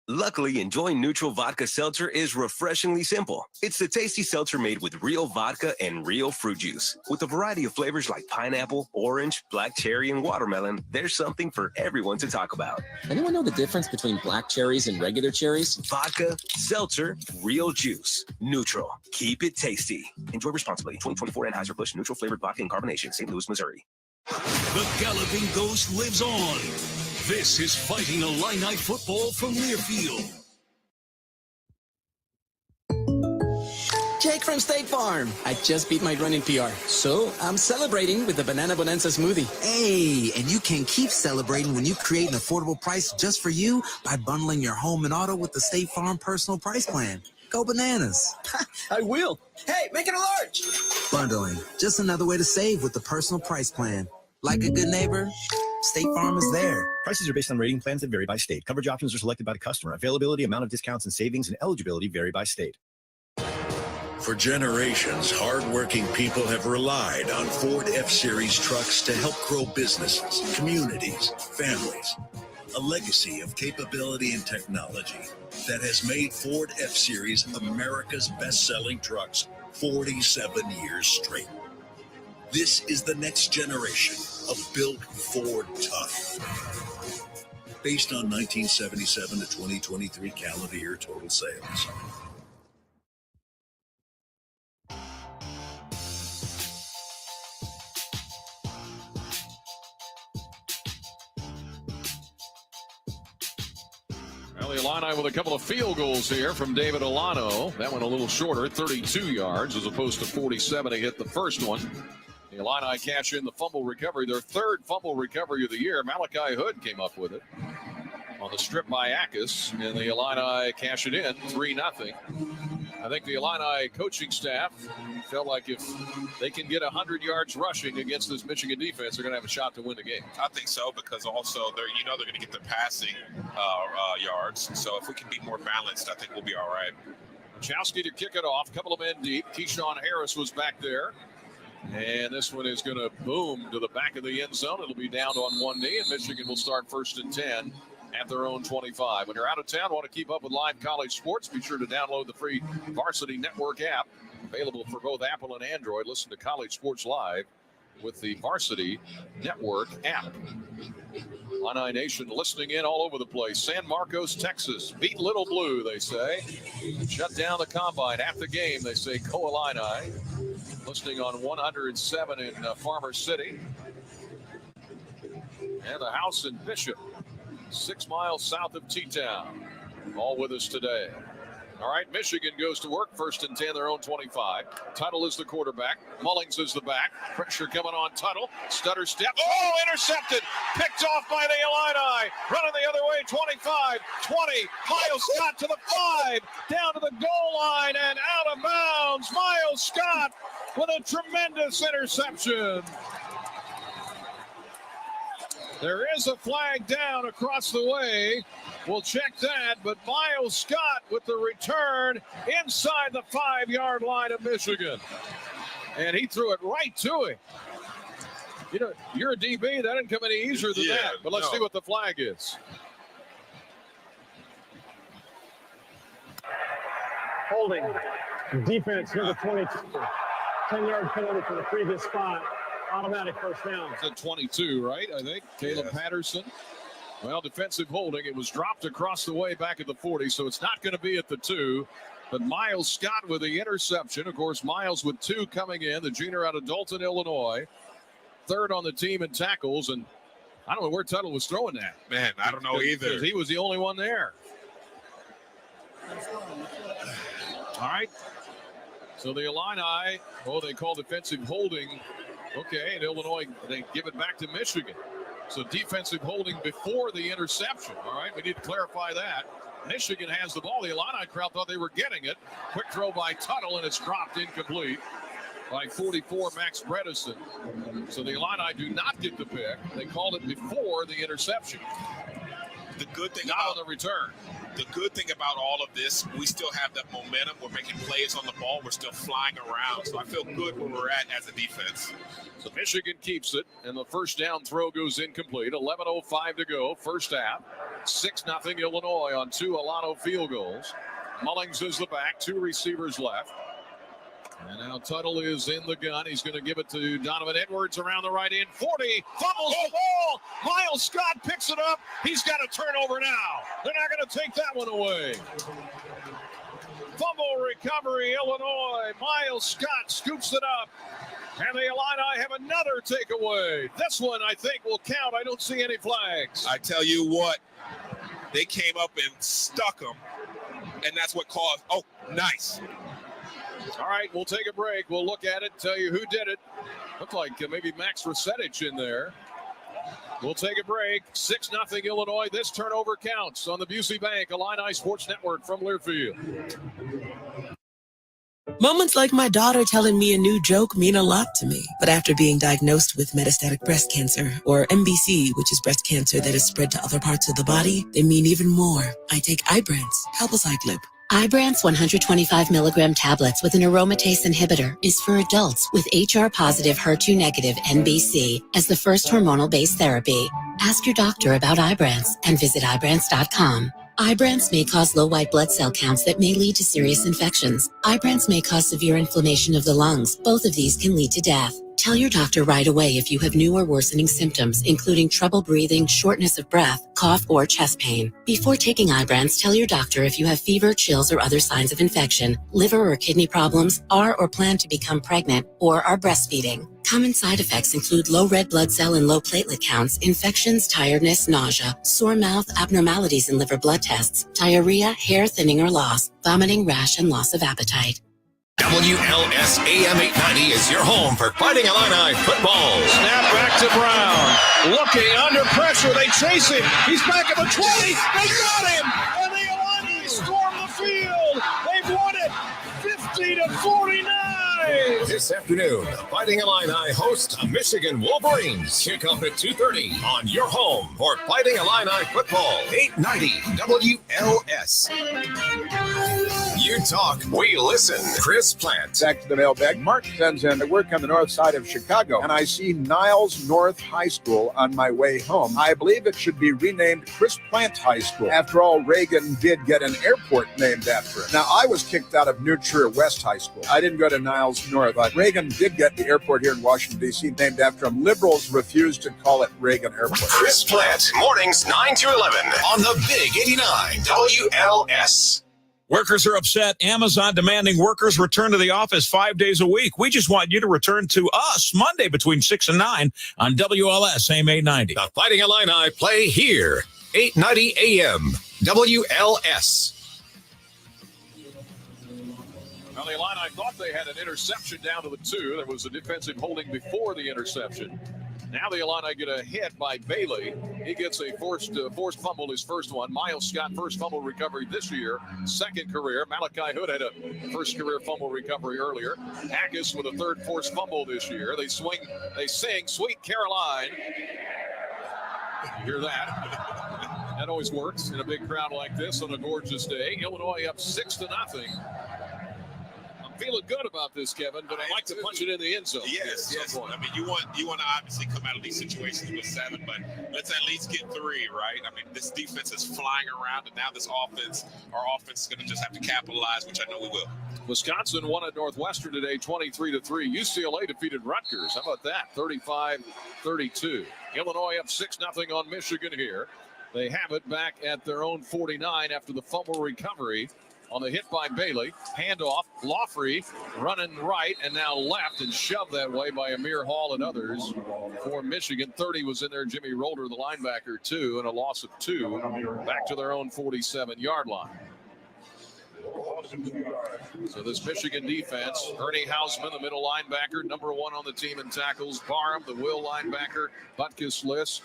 Luckily, enjoying Neutral Vodka Seltzer is refreshingly simple. It's the tasty seltzer made with real vodka and real fruit juice. With a variety of flavors like pineapple, orange, black cherry, and watermelon, there's something for everyone to talk about. Anyone know the difference between black cherries and regular cherries? Vodka, seltzer, real juice. Neutral. Keep it tasty. Enjoy responsibly. 2024 Anheuser-Busch Neutral Flavored Vodka and Carbonation, St. Louis, Missouri. The Galloping Ghost lives on. This is Fighting Illini football from Learfield. Jake from State Farm. I just beat my running PR, so I'm celebrating with the Banana Bonanza smoothie. Hey, and you can keep celebrating when you create an affordable price just for you by bundling your home and auto with the State Farm Personal Price Plan. Go bananas. I will. Hey, make it a large. Bundling, just another way to save with the Personal Price Plan. Like a good neighbor, State Farm is there. Prices are based on rating plans that vary by state. Coverage options are selected by the customer. Availability, amount of discounts and savings, and eligibility vary by state. For generations, hardworking people have relied on Ford F-Series trucks to help grow businesses, communities, families. A legacy of capability and technology that has made Ford F-Series America's best-selling trucks 47 years straight. This is the next generation of Built Ford Tough. Based on 1977 to 2023 calendar year total sales. Well, the Illini with a couple of field goals here from David Olano. That one a little shorter, 32 yards as opposed to 47 to hit the first one. The Illini cash in the fumble recovery, their third fumble recovery of the year. Malachi Hood came up with it on the strip by Akis, and the Illini cash it in 3-0. I think the Illini coaching staff felt like if they can get 100 yards rushing against this Michigan defense, they're going to have a shot to win the game. I think so, because also they're going to get the passing yards. So if we can be more balanced, I think we'll be all right. Chowski to kick it off. Couple of men deep. Keyshawn Harris was back there. And this one is going to boom to the back of the end zone. It'll be down on one knee, and Michigan will start 1st and 10 at their own 25. When you're out of town, want to keep up with live college sports, be sure to download the free Varsity Network app, available for both Apple and Android. Listen to college sports live with the Varsity Network app. Illini Nation listening in all over the place. San Marcos, Texas. Beat Little Blue, they say. Shut down the combine. At the game, they say, Go Illini. Listening on 107 in Farmer City. And the house in Bishop, 6 miles south of T-Town. All with us today. All right, Michigan goes to work. 1st and 10, their own 25. Tuttle is the quarterback. Mullings is the back. Pressure coming on Tuttle. Stutter step. Oh, intercepted. Picked off by the Illini. Running the other way, 25, 20. Miles Scott to the 5. Down to the goal line and out of bounds. Miles Scott with a tremendous interception. There is a flag down across the way. We'll check that, but Miles Scott with the return inside the 5-yard line of Michigan. And he threw it right to him. You know, you're a DB. That didn't come any easier than that. But let's see what the flag is. Holding. Defense, number 22. 10-yard penalty for the previous spot. Automatic first down. It's at 22, right? I think. Caleb Patterson. Well, defensive holding. It was dropped across the way back at the 40, so it's not going to be at the 2. But Miles Scott with the interception. Of course, Miles with 2 coming in. The junior out of Dalton, Illinois. 3rd on the team in tackles. And I don't know where Tuttle was throwing that. Man, I don't know either. Because he was the only one there. All right. So the Illini, they call defensive holding Okay, and Illinois, they give it back to Michigan. So defensive holding before the interception. All right, we need to clarify that. Michigan has the ball. The Illini crowd thought they were getting it. Quick throw by Tuttle, and it's dropped incomplete by 44 Max Bredesen. So the Illini do not get the pick. They called it before the interception. The good thing not about on the return. The good thing about all of this, we still have that momentum. We're making plays on the ball. We're still flying around. So I feel good where we're at as a defense. So Michigan keeps it, and the first down throw goes incomplete. 11:05 to go, first half. 6-0 Illinois on 2 Alano field goals. Mullings is the back, 2 receivers left. And now Tuttle is in the gun. He's going to give it to Donovan Edwards around the right end. 40, fumbles the ball. Miles Scott picks it up. He's got a turnover now. They're not going to take that one away. Fumble recovery, Illinois. Miles Scott scoops it up. And the Illini have another takeaway. This one, I think, will count. I don't see any flags. I tell you what, they came up and stuck them, and that's what caused. Oh, nice. All right, we'll take a break. We'll look at it, tell you who did it. Looked like maybe Max Rusetich in there. We'll take a break. 6-0 Illinois. This turnover counts on the Busey Bank Illini Sports Network from Learfield. Moments like my daughter telling me a new joke mean a lot to me. But after being diagnosed with metastatic breast cancer, or MBC, which is breast cancer that is spread to other parts of the body, they mean even more. I take Ibrance, Palbociclib. Ibrance 125 milligram tablets with an aromatase inhibitor is for adults with HR-positive, HER2-negative MBC as the first hormonal-based therapy. Ask your doctor about Ibrance and visit Ibrance.com. Ibrance may cause low white blood cell counts that may lead to serious infections. Ibrance may cause severe inflammation of the lungs. Both of these can lead to death. Tell your doctor right away if you have new or worsening symptoms, including trouble breathing, shortness of breath, cough, or chest pain. Before taking Ibrance, tell your doctor if you have fever, chills, or other signs of infection, liver or kidney problems, are or plan to become pregnant, or are breastfeeding. Common side effects include low red blood cell and low platelet counts, infections, tiredness, nausea, sore mouth, abnormalities in liver blood tests, diarrhea, hair thinning or loss, vomiting, rash, and loss of appetite. WLS AM 890 is your home for Fighting Illini football. Snap back to Brown. Looking under pressure. They chase him. He's back at the 20. They got him. And the Illini storm the field. They've won it 50-49. This afternoon, Fighting Illini host the Michigan Wolverines. Kickoff at 2:30 on your home for Fighting Illini football. 890 WLS. You talk, we listen. Chris Plant. Back to the mailbag. Mark sends in, I work on the north side of Chicago, and I see Niles North High School on my way home. I believe it should be renamed Chris Plant High School. After all, Reagan did get an airport named after it. Now, I was kicked out of New Trier West High School. I didn't go to Niles North, but Reagan did get the airport here in Washington, D.C. named after him. Liberals refused to call it Reagan Airport. Chris Plant, mornings 9 to 11 on the Big 89 WLS. Workers are upset. Amazon demanding workers return to the office 5 days a week. We just want you to return to us Monday between 6 and 9 on WLS AM 890. The Fighting Illini play here, 890 AM WLS. Well, the Illini thought they had an interception down to the 2. There was a defensive holding before the interception. Now the Illini get a hit by Bailey. He gets a forced fumble, his first one. Miles Scott, first fumble recovery this year, second career. Malachi Hood had a first career fumble recovery earlier. Hackus with a third forced fumble this year. They sing Sweet Caroline. You hear that? That always works in a big crowd like this on a gorgeous day. Illinois up 6-0. Feeling good about this, Kevin, but I'd like to punch it in the end zone. Yes. I mean, you want to obviously come out of these situations with 7, but let's at least get 3, right? I mean, this defense is flying around, and now this offense, our offense is going to just have to capitalize, which I know we will. Wisconsin won at Northwestern today, 23-3. UCLA defeated Rutgers. How about that? 35-32. Illinois up 6-0 on Michigan here. They have it back at their own 49 after the fumble recovery. On the hit by Bailey, handoff, Lawfrey running right and now left and shoved that way by Amir Hall and others for Michigan. 30 was in there, Jimmy Rolder, the linebacker, 2, and a loss of 2 back to their own 47-yard line. So this Michigan defense, Ernie Hausman, the middle linebacker, number 1 on the team in tackles. Barham, the will linebacker. Butkus List.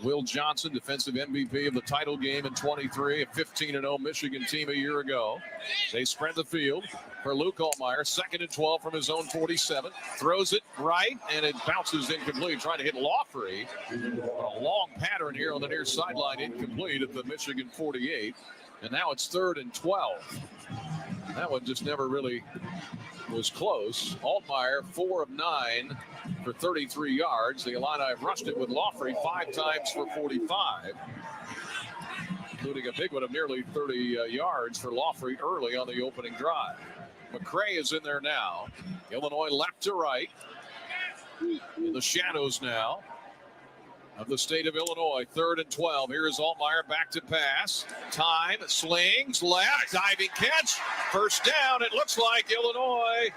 Will Johnson, defensive MVP of the title game in 23, a 15-0 Michigan team a year ago. They spread the field for Luke Altmyer, 2nd and 12 from his own 47. Throws it right, and it bounces incomplete, trying to hit Lawfrey. A long pattern here on the near sideline, incomplete at the Michigan 48. And now it's 3rd and 12. That one just never really was close. Altmyer, 4 of 9 for 33 yards. The Illini have rushed it with Lawfrey 5 times for 45, including a big one of nearly 30 yards for Lawfrey early on the opening drive. McCray is in there now. Illinois left to right. In the shadows now of the state of Illinois. 3rd and 12. Here is Altmyer back to pass. Time, slings, left, diving catch. First down, it looks like Illinois.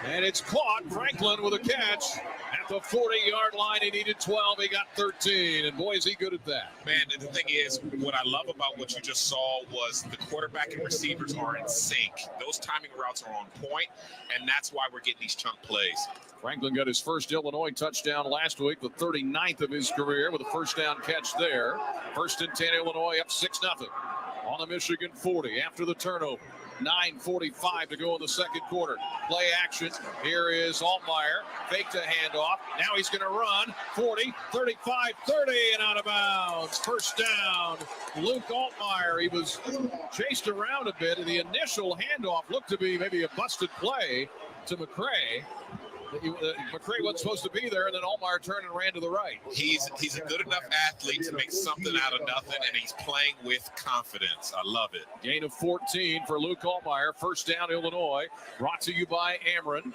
And it's caught. Franklin with a catch at the 40-yard line. He needed 12. He got 13. And boy, is he good at that. Man, the thing is, what I love about what you just saw was the quarterback and receivers are in sync. Those timing routes are on point, and that's why we're getting these chunk plays. Franklin got his first Illinois touchdown last week, the 39th of his career, with a first down catch there. 1st and 10, Illinois up 6-0 on the Michigan 40 after the turnover. 9:45 to go in the second quarter. Play action. Here is Altmyer. Faked a handoff. Now he's going to run. 40, 35, 30, and out of bounds. First down, Luke Altmyer. He was chased around a bit, and the initial handoff looked to be maybe a busted play to McCray. McCray wasn't supposed to be there, and then Altmyer turned and ran to the right. He's a good enough athlete to make something out of nothing, and he's playing with confidence. I love it. Gain of 14 for Luke Altmyer. First down, Illinois. Brought to you by Ameren.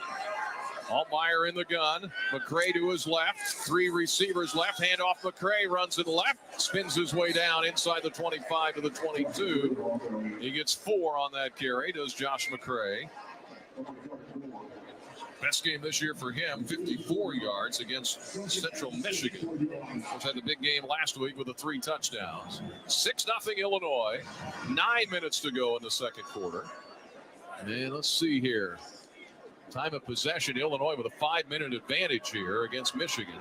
Altmyer in the gun. McCray to his left. 3 receivers left. Hand off McCray. Runs it left. Spins his way down inside the 25 to the 22. He gets 4 on that carry, does Josh McCray. Best game this year for him, 54 yards against Central Michigan, which had a big game last week with the 3 touchdowns. 6-0 Illinois. 9 minutes to go in the second quarter. And let's see here. Time of possession, Illinois with a 5-minute advantage here against Michigan.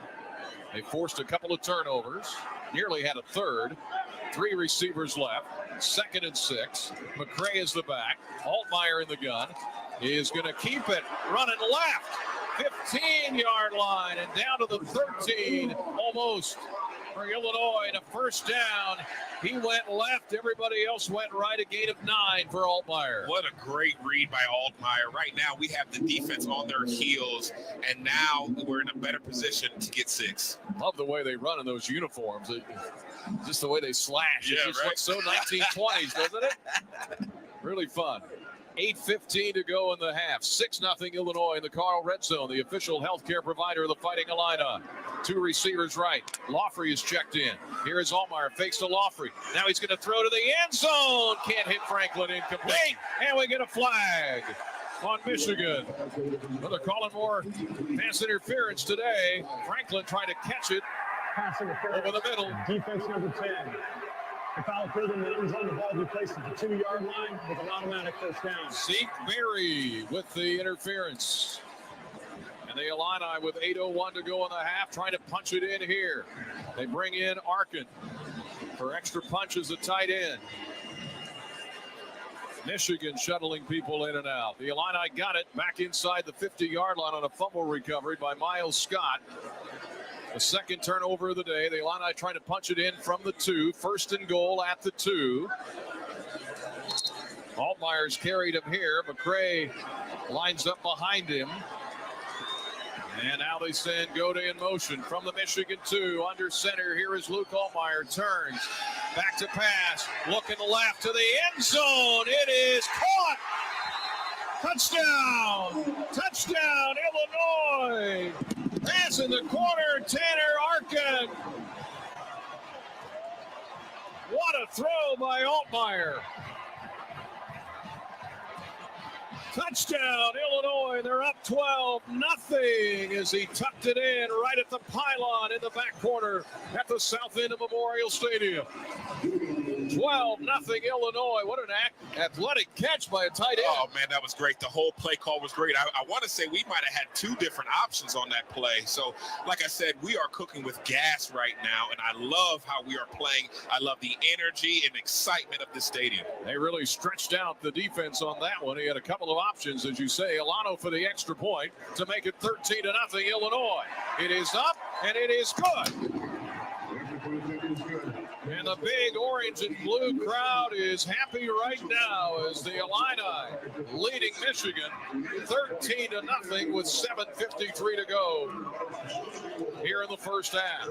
They forced a couple of turnovers, nearly had a third. 3 receivers left. 2nd and 6. McCray is the back. Altmyer in the gun. He is going to keep it running left. 15-yard line and down to the 13 almost for Illinois. And a first down. He went left. Everybody else went right. A gain of 9 for Altmyer. What a great read by Altmyer. Right now we have the defense on their heels, and now we're in a better position to get 6. Love the way they run in those uniforms. Just the way they slash. Yeah, it just right? looks so 1920s, doesn't it? Really fun. 8:15 to go in the half. 6-0 Illinois in the Carl Red Zone, the official healthcare provider of the Fighting Illini. 2 receivers right. Lawfrey is checked in. Here is Altmyer. Fakes to Lawfrey. Now he's going to throw to the end zone. Can't hit Franklin. Incomplete. And we get a flag on Michigan. Well, they're calling more pass interference today. Franklin trying to catch it over the middle. Defense number 10. The foul occurred in the end zone. The ball will be placed at the 2-yard line with an automatic first down. Zeke Berry with the interference. And the Illini with 8:01 to go in the half, trying to punch it in here. They bring in Arkin for extra punches at tight end. Michigan shuttling people in and out. The Illini got it back inside the 50-yard line on a fumble recovery by Miles Scott. The second turnover of the day. The Illini trying to punch it in from the 2. 1st and goal at the 2. Altmyer's carried him here. McCray lines up behind him. And now they send Gode in motion from the Michigan 2. Under center, here is Luke Altmyer. Turns. Back to pass. Looking left to the end zone. It is caught. Touchdown. Touchdown, Illinois. Pass in the corner, Tanner Arkin. What a throw by Altmyer. Touchdown, Illinois. They're up 12-0 as he tucked it in right at the pylon in the back corner at the south end of Memorial Stadium. 12-0 Illinois. What an athletic catch by a tight end. Oh, man, that was great. The whole play call was great. I want to say we might have had two different options on that play. So, like I said, we are cooking with gas right now, and I love how we are playing. I love the energy and excitement of the stadium. They really stretched out the defense on that one. He had a couple of options, as you say. Alano for the extra point to make it 13-0 Illinois. It is up, and it is good. And the big orange and blue crowd is happy right now as the Illini leading Michigan 13-0 with 7:53 to go here in the first half.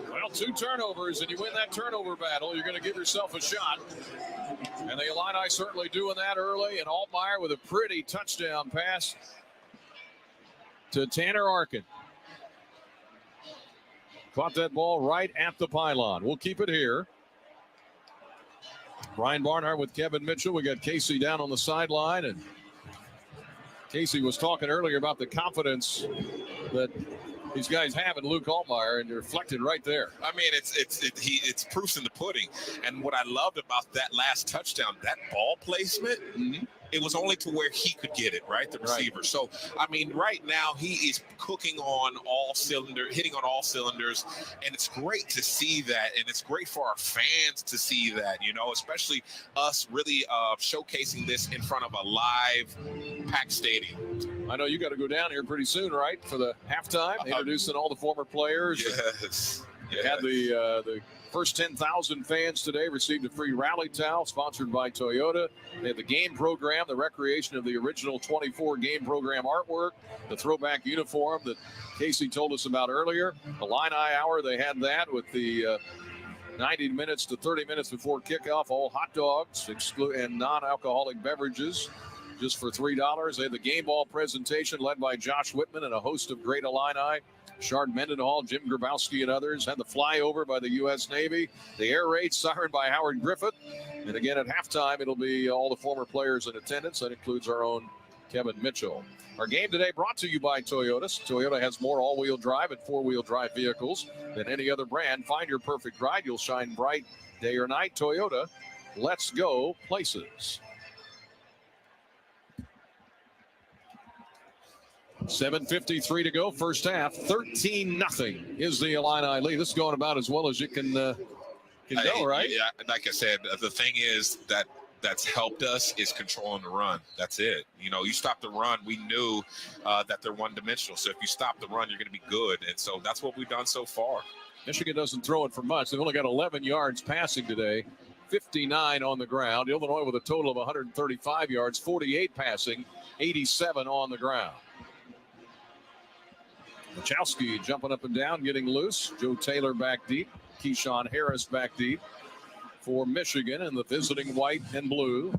Well, 2 turnovers, and you win that turnover battle, you're going to give yourself a shot. And the Illini certainly doing that early, and Altmaier with a pretty touchdown pass to Tanner Arkin. Caught that ball right at the pylon. We'll keep it here. Brian Barnhart with Kevin Mitchell. We got Casey down on the sideline, and Casey was talking earlier about the confidence that these guys have in Luke Altmaier, and reflected right there. I mean, it's proofs in the pudding. And what I loved about that last touchdown, that ball placement, it was only to where he could get it, right? The receiver. Right. So, I mean, right now he is cooking on all cylinders, hitting on all cylinders. And it's great to see that. And it's great for our fans to see that, you know, especially us really showcasing this in front of a live packed stadium. I know you got to go down here pretty soon, right? For the halftime, introducing all the former players. Yes. You had the first 10,000 fans today received a free rally towel sponsored by Toyota. They had the game program, the recreation of the original 24 game program artwork, the throwback uniform that Casey told us about earlier. The Illini Hour, they had that with the 90 minutes to 30 minutes before kickoff, all hot dogs and non-alcoholic beverages just for $3. They had the game ball presentation led by Josh Whitman and a host of great Illini. Shard Mendenhall, Jim Grabowski, and others. Had the flyover by the U.S. Navy. The air raid siren by Howard Griffith. And again, at halftime, it'll be all the former players in attendance. That includes our own Kevin Mitchell. Our game today brought to you by Toyota. Toyota has more all-wheel drive and four-wheel drive vehicles than any other brand. Find your perfect ride. You'll shine bright day or night. Toyota, let's go places. 7:53 to go, first half. 13-0 is the Illini lead. This is going about as well as you can go, right? Yeah, like I said, the thing is that's helped us is controlling the run. That's it. You know, you stop the run, we knew that they're one-dimensional. So if you stop the run, you're going to be good. And so that's what we've done so far. Michigan doesn't throw it for much. They've only got 11 yards passing today, 59 on the ground. Illinois with a total of 135 yards, 48 passing, 87 on the ground. Wachowski jumping up and down, getting loose. Joe Taylor back deep. Keyshawn Harris back deep for Michigan and the visiting white and blue.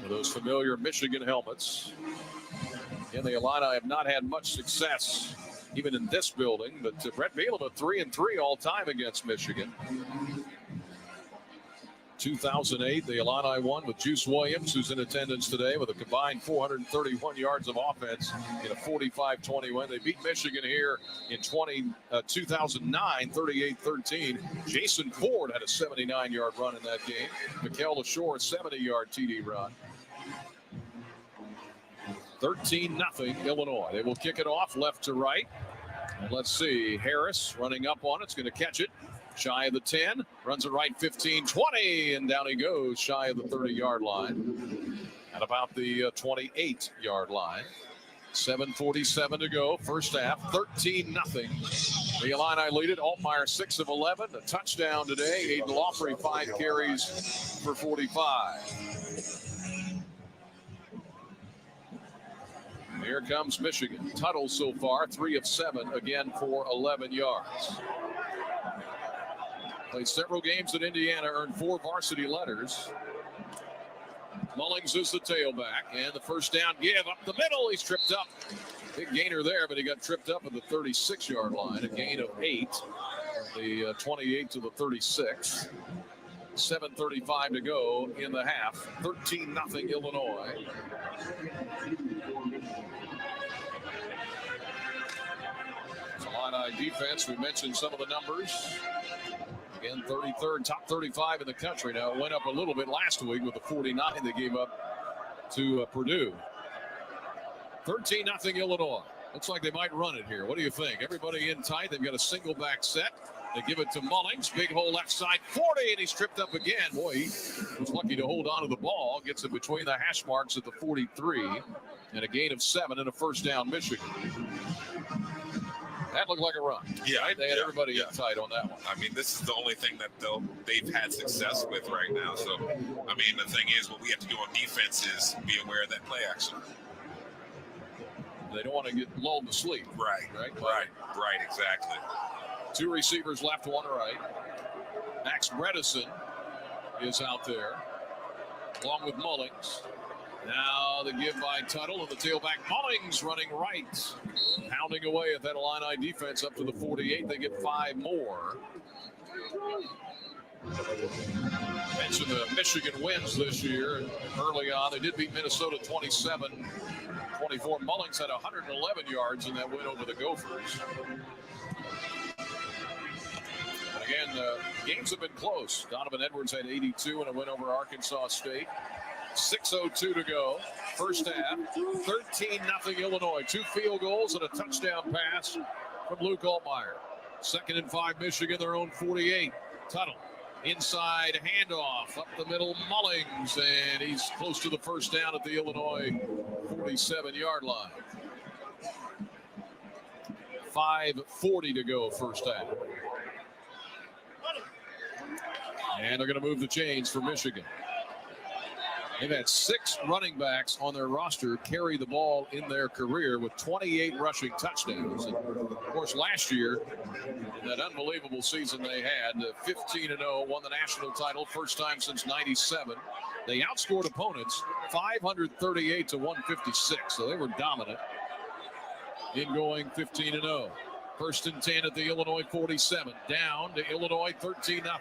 With those familiar Michigan helmets. Again, the Illini have not had much success even in this building, but Brett Bielema 3-3 all time against Michigan. 2008, the Illini won with Juice Williams, who's in attendance today, with a combined 431 yards of offense in a 45-20 win. They beat Michigan here in 2009, 38-13. Jason Ford had a 79-yard run in that game. Mikel LaShore, 70-yard TD run. 13-0 Illinois. They will kick it off left to right. And let's see, Harris running up on it. It's going to catch it. Shy of the 10, runs it right 15-20, and down he goes, shy of the 30-yard line. At about the 28-yard line. 7:47 to go, first half, 13-0. The Illini lead it. Altmaier 6 of 11, a touchdown today. Aiden Lawfrey 5 carries for 45. Here comes Michigan. Tuttle so far, 3 of 7, again for 11 yards. Played several games at Indiana, earned 4 varsity letters. Mullings is the tailback, and the first down give up the middle. He's tripped up. Big gainer there, but he got tripped up at the 36-yard line. A gain of 8, the 28 to the 36. 7:35 to go in the half. 13-0 Illinois. Illini defense, we mentioned some of the numbers. Again, 33rd, top 35 in the country now. It went up a little bit last week with the 49 they gave up to Purdue. 13-0 Illinois. Looks like they might run it here. What do you think? Everybody in tight. They've got a single back set. They give it to Mullings. Big hole left side, 40, and he's tripped up again. Boy, he was lucky to hold on to the ball. Gets it between the hash marks at the 43, and a gain of 7 and a first down, Michigan. That looked like a run. Yeah, right? They had everybody in tight on that one. I mean, this is the only thing that they've had success with right now. So, I mean, the thing is, what we have to do on defense is be aware of that play action. They don't want to get lulled to sleep. Right, exactly. 2 receivers left, 1 right. Max Bredesen is out there, along with Mullings. Now the give by Tuttle and the tailback Mullings running right. Pounding away at that Illini defense up to the 48. They get 5 more. Mentioned the Michigan wins this year. Early on, they did beat Minnesota 27-24. Mullings had 111 yards in that win over the Gophers. And again, the games have been close. Donovan Edwards had 82 in a win over Arkansas State. 6:02 to go. First half. 13-0 Illinois. 2 field goals and a touchdown pass from Luke Altmaier. 2nd and 5 Michigan, their own 48. Tuttle. Inside handoff up the middle, Mullings, and he's close to the first down at the Illinois 47-yard line. 5:40 to go first half. And they're going to move the chains for Michigan. They've had 6 running backs on their roster carry the ball in their career with 28 rushing touchdowns. And of course, last year, in that unbelievable season they had, 15-0, won the national title, first time since '97. They outscored opponents 538 to 156, so they were dominant in going 15-0. 1st and 10 at the Illinois 47, down to Illinois 13-0.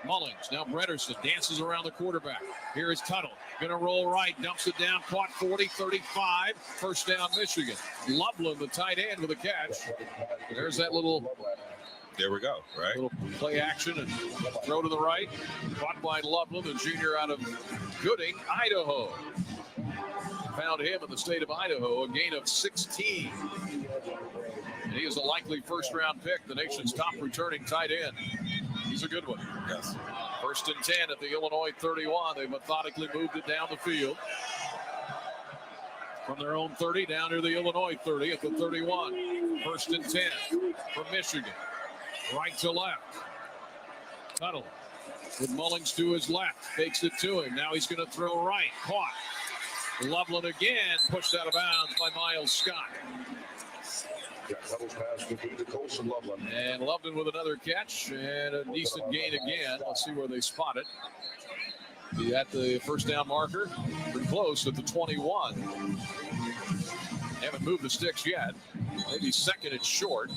Mullings, now Bredesen dances around the quarterback. Here is Tuttle, gonna roll right, dumps it down, caught 40, 35, first down Michigan. Loveland, the tight end with a catch. There's that little, there we go, right? Little play action and throw to the right. Caught by Loveland, the junior out of Gooding, Idaho. Found him in the state of Idaho, a gain of 16. And he is a likely first-round pick, the nation's top returning tight end. He's a good one. Yes. 1st and 10 at the Illinois 31. They methodically moved it down the field. From their own 30 down to the Illinois 30 at the 31. 1st and 10 from Michigan. Right to left. Tuttle with Mullings to his left. Fakes it to him. Now he's going to throw right. Caught. Loveland again. Pushed out of bounds by Miles Scott. And Loveland with another catch and a decent gain again. Let's see where they spot it. At the first down marker. Pretty close at the 21. Haven't moved the sticks yet. Maybe 2nd and short.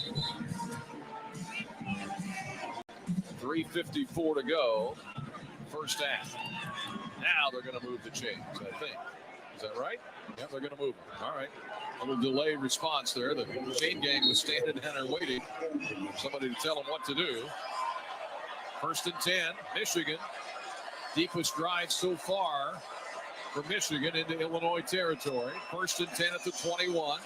3:54 to go. First half. Now they're going to move the chains, I think. Is that right? Yeah, they're going to move it. All right. A little delayed response there. The chain gang was standing down there waiting for somebody to tell them what to do. 1st and 10, Michigan. Deepest drive so far for Michigan into Illinois territory. 1st and 10 at the 21.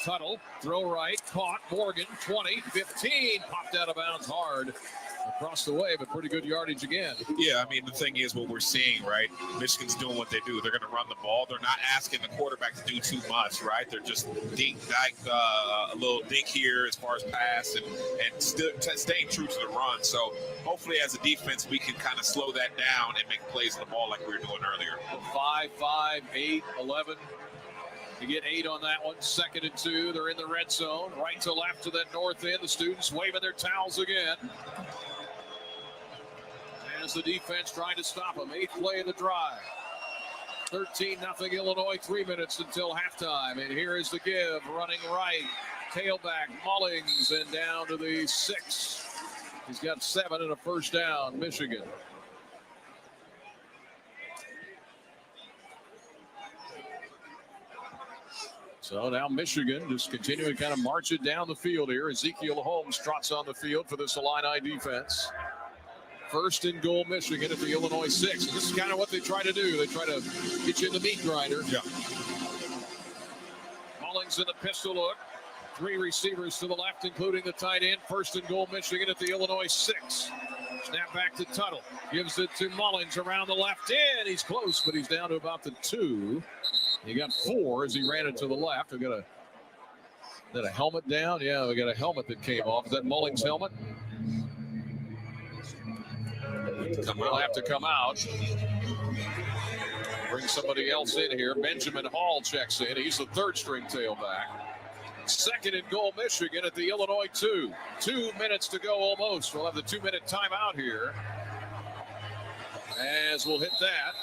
Tuttle, throw right, caught. Morgan, 20, 15. Popped out of bounds hard across the way, but pretty good yardage again. Yeah, I mean, the thing is what we're seeing, right? Michigan's doing what they do. They're going to run the ball. They're not asking the quarterback to do too much, right? They're just a little dink here as far as pass and still staying true to the run. So hopefully as a defense, we can kind of slow that down and make plays on the ball like we were doing earlier. 5, 8, 11. You get 8 on that one. 2nd and 2. They're in the red zone. Right to left to that north end. The students waving their towels again. As the defense trying to stop them. 8th play of the drive. 13-0 Illinois. 3 minutes until halftime. And here is the give. Running right. Tailback Mullings and down to the 6. He's got 7 and a first down. Michigan. So now Michigan just continuing to kind of march it down the field here. Ezekiel Holmes trots on the field for this Illini defense. First and goal, Michigan at the Illinois 6. And this is kind of what they try to do. They try to get you in the meat grinder. Yeah. Mullings in the pistol look. 3 receivers to the left, including the tight end. First and goal, Michigan at the Illinois 6. Snap back to Tuttle. Gives it to Mullings around the left end. He's close, but he's down to about the 2. He got 4 as he ran it to the left. We got a helmet down. Yeah, we got a helmet that came off. Is that Mullings' helmet? Will have to come out. Bring somebody else in here. Benjamin Hall checks in. He's the 3rd string tailback. Second and goal, Michigan at the Illinois 2. 2 minutes to go almost. We'll have the 2-minute timeout here. As we'll hit that.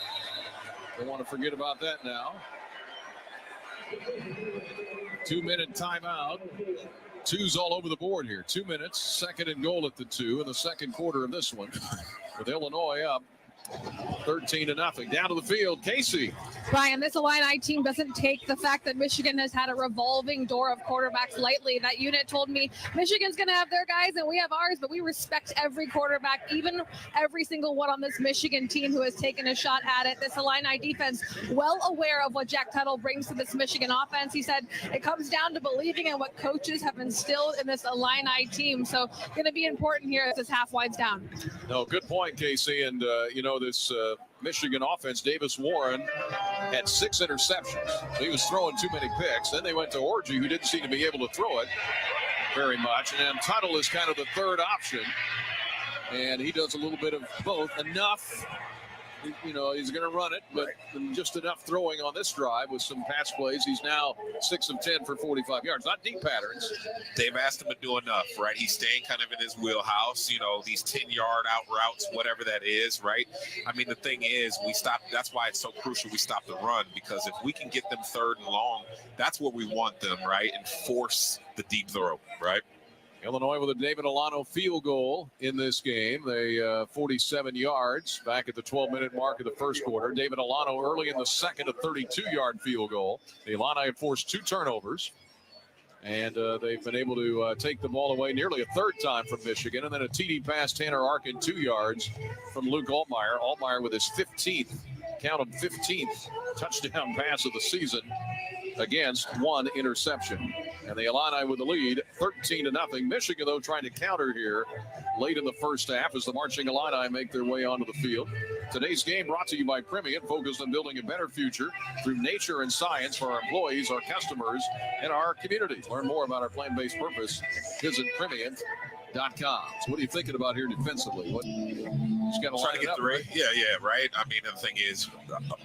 Don't want to forget about that now. 2-minute timeout. 2's all over the board here. 2 minutes. Second and goal at the 2 in the second quarter of this one. With Illinois up 13-0. Down to the field, Casey. Brian, this Illini team doesn't take the fact that Michigan has had a revolving door of quarterbacks lately. That unit told me Michigan's going to have their guys and we have ours, but we respect every quarterback, even every single one on this Michigan team who has taken a shot at it. This Illini defense, well aware of what Jack Tuttle brings to this Michigan offense. He said it comes down to believing in what coaches have instilled in this Illini team. So going to be important here as this half winds down. No, good point, Casey. And, this Michigan offense, Davis Warren had 6 interceptions. So he was throwing too many picks. Then they went to Orji, who didn't seem to be able to throw it very much. And then Tuttle is kind of the 3rd option. And he does a little bit of both. Enough, he's going to run it, but just enough throwing on this drive with some pass plays. He's now 6 of 10 for 45 yards. Not deep patterns. They've asked him to do enough, right? He's staying kind of in his wheelhouse, these 10-yard out routes, whatever that is, right? I mean, the thing is, we stop. That's why it's so crucial we stop the run, because if we can get them 3rd and long, that's where we want them, right? And force the deep throw, right? Illinois with a David Alano field goal in this game. They 47 yards back at the 12-minute mark of the first quarter. David Alano early in the second, a 32-yard field goal. The Illini have forced 2 turnovers, and they've been able to take the ball away nearly a 3rd time from Michigan, and then a TD pass, Tanner Arkin, 2 yards from Luke Altmaier. Altmaier with his 15th touchdown pass of the season against 1 interception. And the Illini with the lead, 13-0. Michigan, though, trying to counter here late in the first half as the Marching Illini make their way onto the field. Today's game brought to you by Primient, focused on building a better future through nature and science for our employees, our customers, and our communities. Learn more about our plant-based purpose. Visit Primient.com. So what are you thinking about here defensively? Just got to line to get up, 3. right? Yeah, right. I mean, the thing is,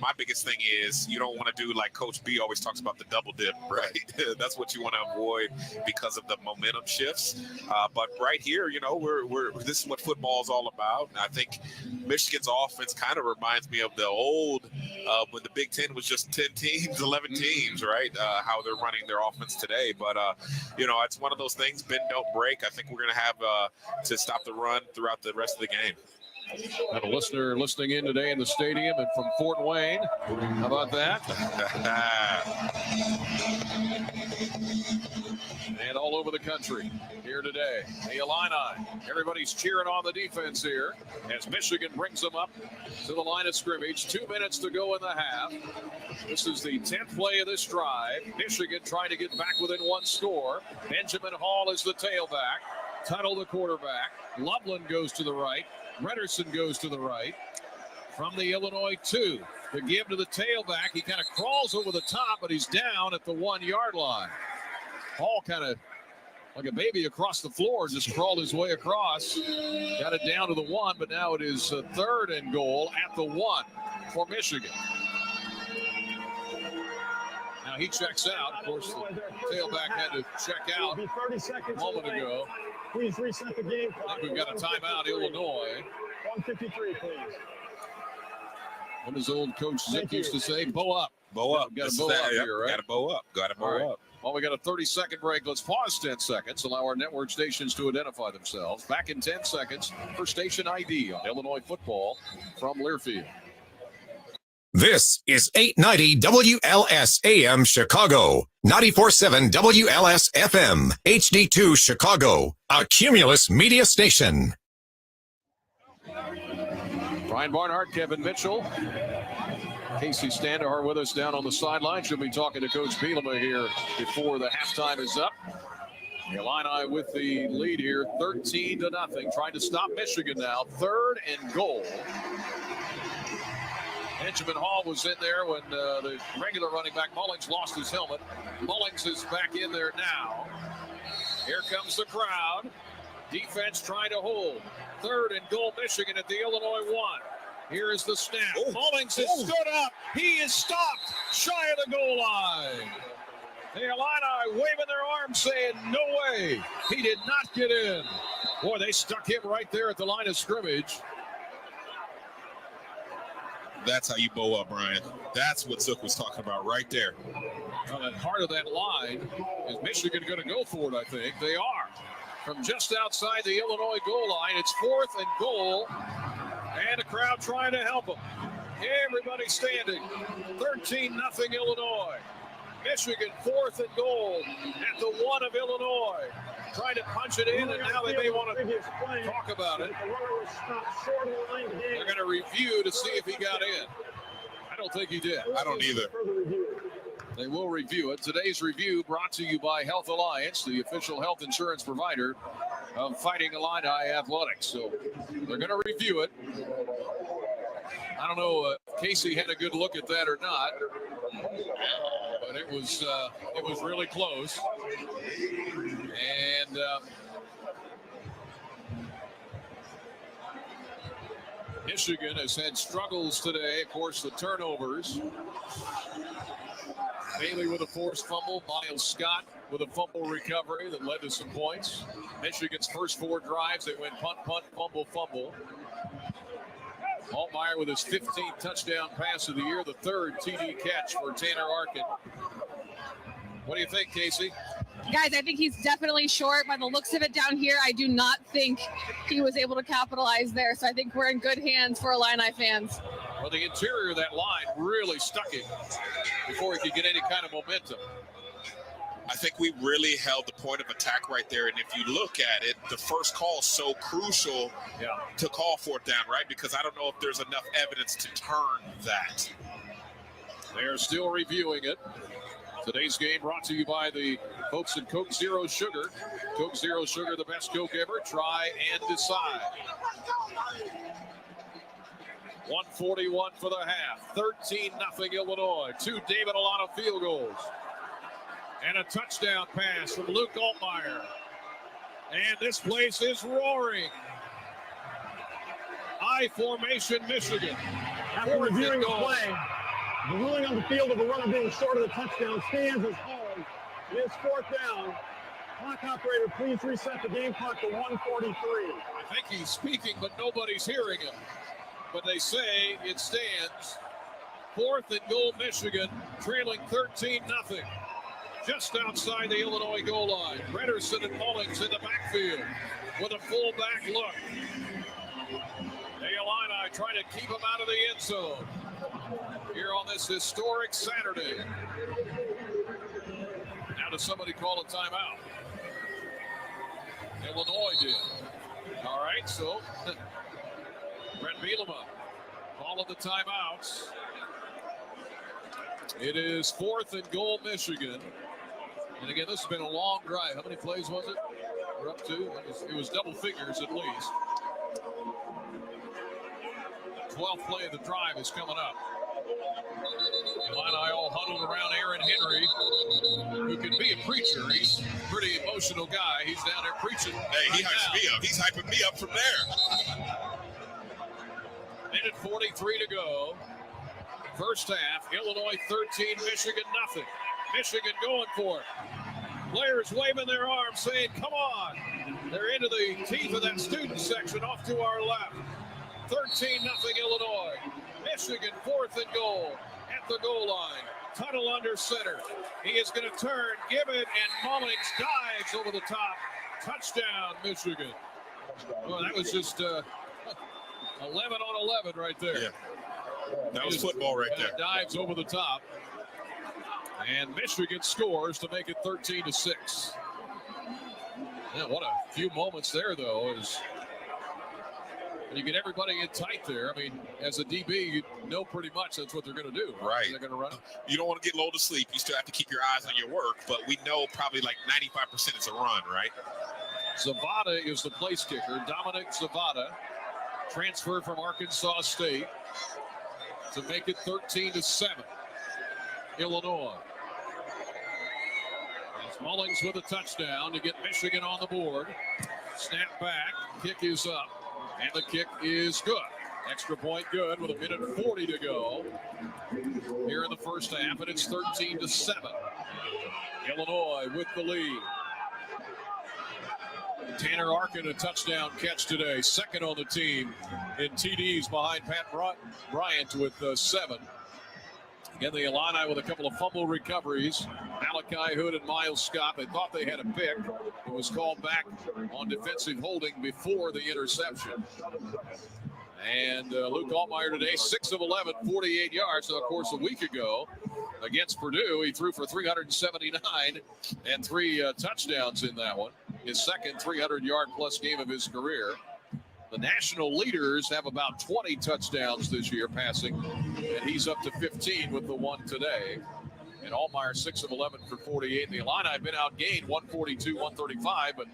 my biggest thing is you don't want to do like Coach B always talks about, the double dip, right? That's what you want to avoid because of the momentum shifts. But right here, this is what football is all about. And I think Michigan's offense kind of reminds me of the old when the Big Ten was just 10 teams, 11 teams, right? How they're running their offense today. But it's one of those things. Bend, don't break. I think we're going to have to stop the run throughout the rest of the game. Got a listener listening in today in the stadium and from Fort Wayne. How about that? And all over the country here today. The Illini. Everybody's cheering on the defense here as Michigan brings them up to the line of scrimmage. 2 minutes to go in the half. This is the 10th play of this drive. Michigan trying to get back within 1 score. Benjamin Hall is the tailback. Tuttle the quarterback. Loveland goes to the right. Rederson goes to the right. From the Illinois 2. To give to the tailback. He kind of crawls over the top, but he's down at the 1-yard line. Hall kind of like a baby across the floor, just crawled his way across. Got it down to the 1, but now it is 3rd and goal at the 1 for Michigan. Now he checks out. Of course, the tailback had to check out a moment ago. Please reset the game. I think we've got a timeout, Illinois. 153, please. What does old Coach Zick used to say? Bow up. Bow up. Got to bow up here, right? Got to bow up. Got to bow up. Well, we got a 30-second break. Let's pause 10 seconds. Allow our network stations to identify themselves. Back in 10 seconds for station ID on Illinois football from Learfield. This is 890 WLS AM Chicago, 94.7 WLS FM, HD2 Chicago, a Cumulus media station. Brian Barnhart, Kevin Mitchell, Casey Standahar with us down on the sideline. She'll be talking to Coach Bielema here before the halftime is up. The Illini with the lead here, 13-0, trying to stop Michigan now. 3rd and goal. Benjamin Hall was in there when the regular running back Mullings lost his helmet. Mullings is back in there now. Here comes the crowd. Defense trying to hold. 3rd and goal, Michigan at the Illinois 1. Here is the snap. Mullings has stood up. He is stopped shy of the goal line. The Illini waving their arms saying, no way. He did not get in. Boy, they stuck him right there at the line of scrimmage. That's how you bow up, Brian. That's what Zook was talking about right there. Well, at the heart of that line is Michigan going to go for it, I think. They are. From just outside the Illinois goal line, it's 4th and goal. And a crowd trying to help them. Everybody standing. 13-0 Illinois. Michigan 4th and goal at the 1 of Illinois. Trying to punch it in, and now they may want to talk about it. They're going to review to see if he got in. I don't think he did. I don't either. They will review it. Today's review brought to you by Health Alliance, the official health insurance provider of Fighting Illini Athletics. So they're going to review it. I don't know if Casey had a good look at that or not, but it was really close. And Michigan has had struggles today. Of course, the turnovers. Bailey with a forced fumble. Miles Scott with a fumble recovery that led to some points. Michigan's first 4 drives, they went punt, punt, fumble, fumble. Altmaier with his 15th touchdown pass of the year, the 3rd TD catch for Tanner Arkin. What do you think, Casey? Guys, I think he's definitely short. By the looks of it down here, I do not think he was able to capitalize there. So I think we're in good hands for Illini fans. Well, the interior of that line really stuck him before he could get any kind of momentum. I think we really held the point of attack right there. And if you look at it, the first call is so crucial to call 4th down, right? Because I don't know if there's enough evidence to turn that. They're still reviewing it. Today's game brought to you by the folks at Coke Zero Sugar. Coke Zero Sugar, the best Coke ever. Try and decide. 1:41 for the half. 13-0 Illinois. 2 David Alano field goals. And a touchdown pass from Luke Altmaier. And this place is roaring. I formation Michigan. After reviewing the play, the ruling on the field of a runner being short of the touchdown stands as home. It is 4th down. Clock operator, please reset the game clock to 1:43. I think he's speaking, but nobody's hearing him. But they say it stands. 4th and goal, Michigan, trailing 13-0. Just outside the Illinois goal line. Rederson and Mullings in the backfield with a fullback look. The Illini trying to keep him out of the end zone here on this historic Saturday. Now does somebody call a timeout? Illinois did. All right, so Brent Bielema calling the timeouts. It is 4th and goal, Michigan. And again, this has been a long drive. How many plays was it? We're up to? It was double figures at least. 12th play of the drive is coming up. Illini all huddled around Aaron Henry, who can be a preacher. He's a pretty emotional guy. He's down there preaching. Hey, he hypes me up. He's hyping me up from there. Minute 43 to go. First half, Illinois 13, Michigan nothing. Michigan going for it. Players waving their arms saying, come on. They're into the teeth of that student section off to our left. 13-0 Illinois. Michigan 4th and goal at the goal line. Tunnel under center. He is going to turn, give it, and Mullings dives over the top. Touchdown, Michigan. Well, that was just 11 on 11 right there. Yeah. That was football right there. Dives over the top. And Michigan scores to make it 13-6. Yeah, what a few moments there, though, as You get everybody in tight there. I mean, as a DB, you know pretty much that's what they're going to do. Right. They're going to run it. You don't want to get lulled to sleep. You still have to keep your eyes on your work, but we know probably like 95% is a run, right? Zavada is the place kicker. Dominic Zavada, transferred from Arkansas State to make it 13-7. Illinois. As Mullings with a touchdown to get Michigan on the board. Snap back. Kick is up. And the kick is good. Extra point good with 1:40 to go here in the first half, and it's 13-7. Illinois with the lead. Tanner Arkin, a touchdown catch today, second on the team in TDs behind Pat Bryant with 7. Again, the Illini with a couple of fumble recoveries. Malachi Hood and Miles Scott, they thought they had a pick. It was called back on defensive holding before the interception. And Luke Altmyer today, 6 of 11, 48 yards. So, of course, a week ago against Purdue, he threw for 379 and 3 touchdowns in that one. His second 300-yard-plus game of his career. The national leaders have about 20 touchdowns this year passing, and he's up to 15 with the one today. And Altmyer 6 of 11 for 48. The Illini have been outgained 142-135, but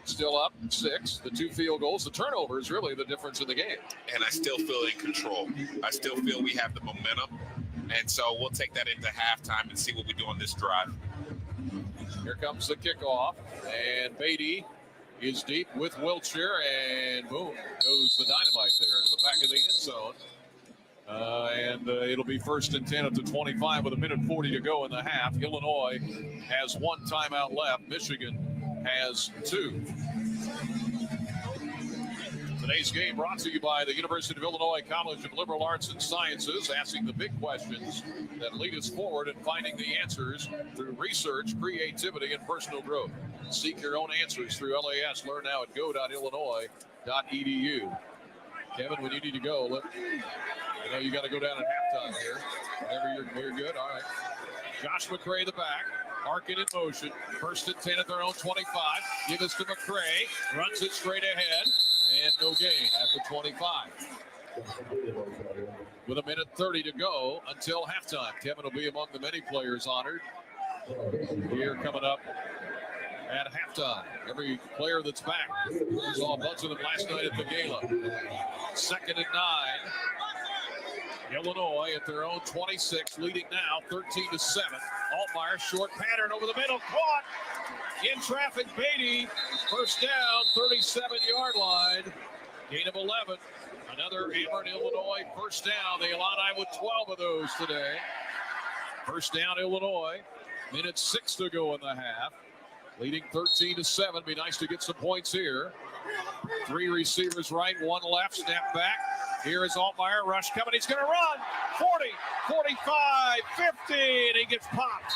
still up 6. The 2 field goals, the turnover is really the difference in the game. And I still feel in control. I still feel we have the momentum. And so we'll take that into halftime and see what we do on this drive. Here comes the kickoff, and Beatty is deep with Wiltshire, and boom, goes the dynamite there to the back of the end zone. It'll be 1st and 10 at the 25 with 1:40 to go in the half. Illinois has 1 timeout left. Michigan has 2. Today's game brought to you by the University of Illinois College of Liberal Arts and Sciences, asking the big questions that lead us forward and finding the answers through research, creativity, and personal growth. Seek your own answers through LAS. Learn now at go.illinois.edu. Kevin, when you need to go, I know you got to go down at halftime here. Whenever you're good. All right. Josh McCray, the back. Arkin in motion. 1st and 10 at their own 25. Give this to McCray. Runs it straight ahead. And no gain after 25. With 1:30 to go until halftime. Kevin will be among the many players honored here coming up at halftime. Every player that's back. We saw a bunch of them last night at the gala. 2nd and 9. Illinois at their own 26, leading now 13-7. Altmyer, short pattern over the middle, caught in traffic. Beatty, first down, 37-yard line. Gain of 11. Another Amherst, Illinois first down. The Illini with 12 of those today. First down, Illinois. 1:06 to go in the half. Leading 13-7. Be nice to get some points here. 3 receivers right, 1 left. Snap back. Here is Altmyer. Rush coming. He's going to run. 40, 45, 50. And he gets popped.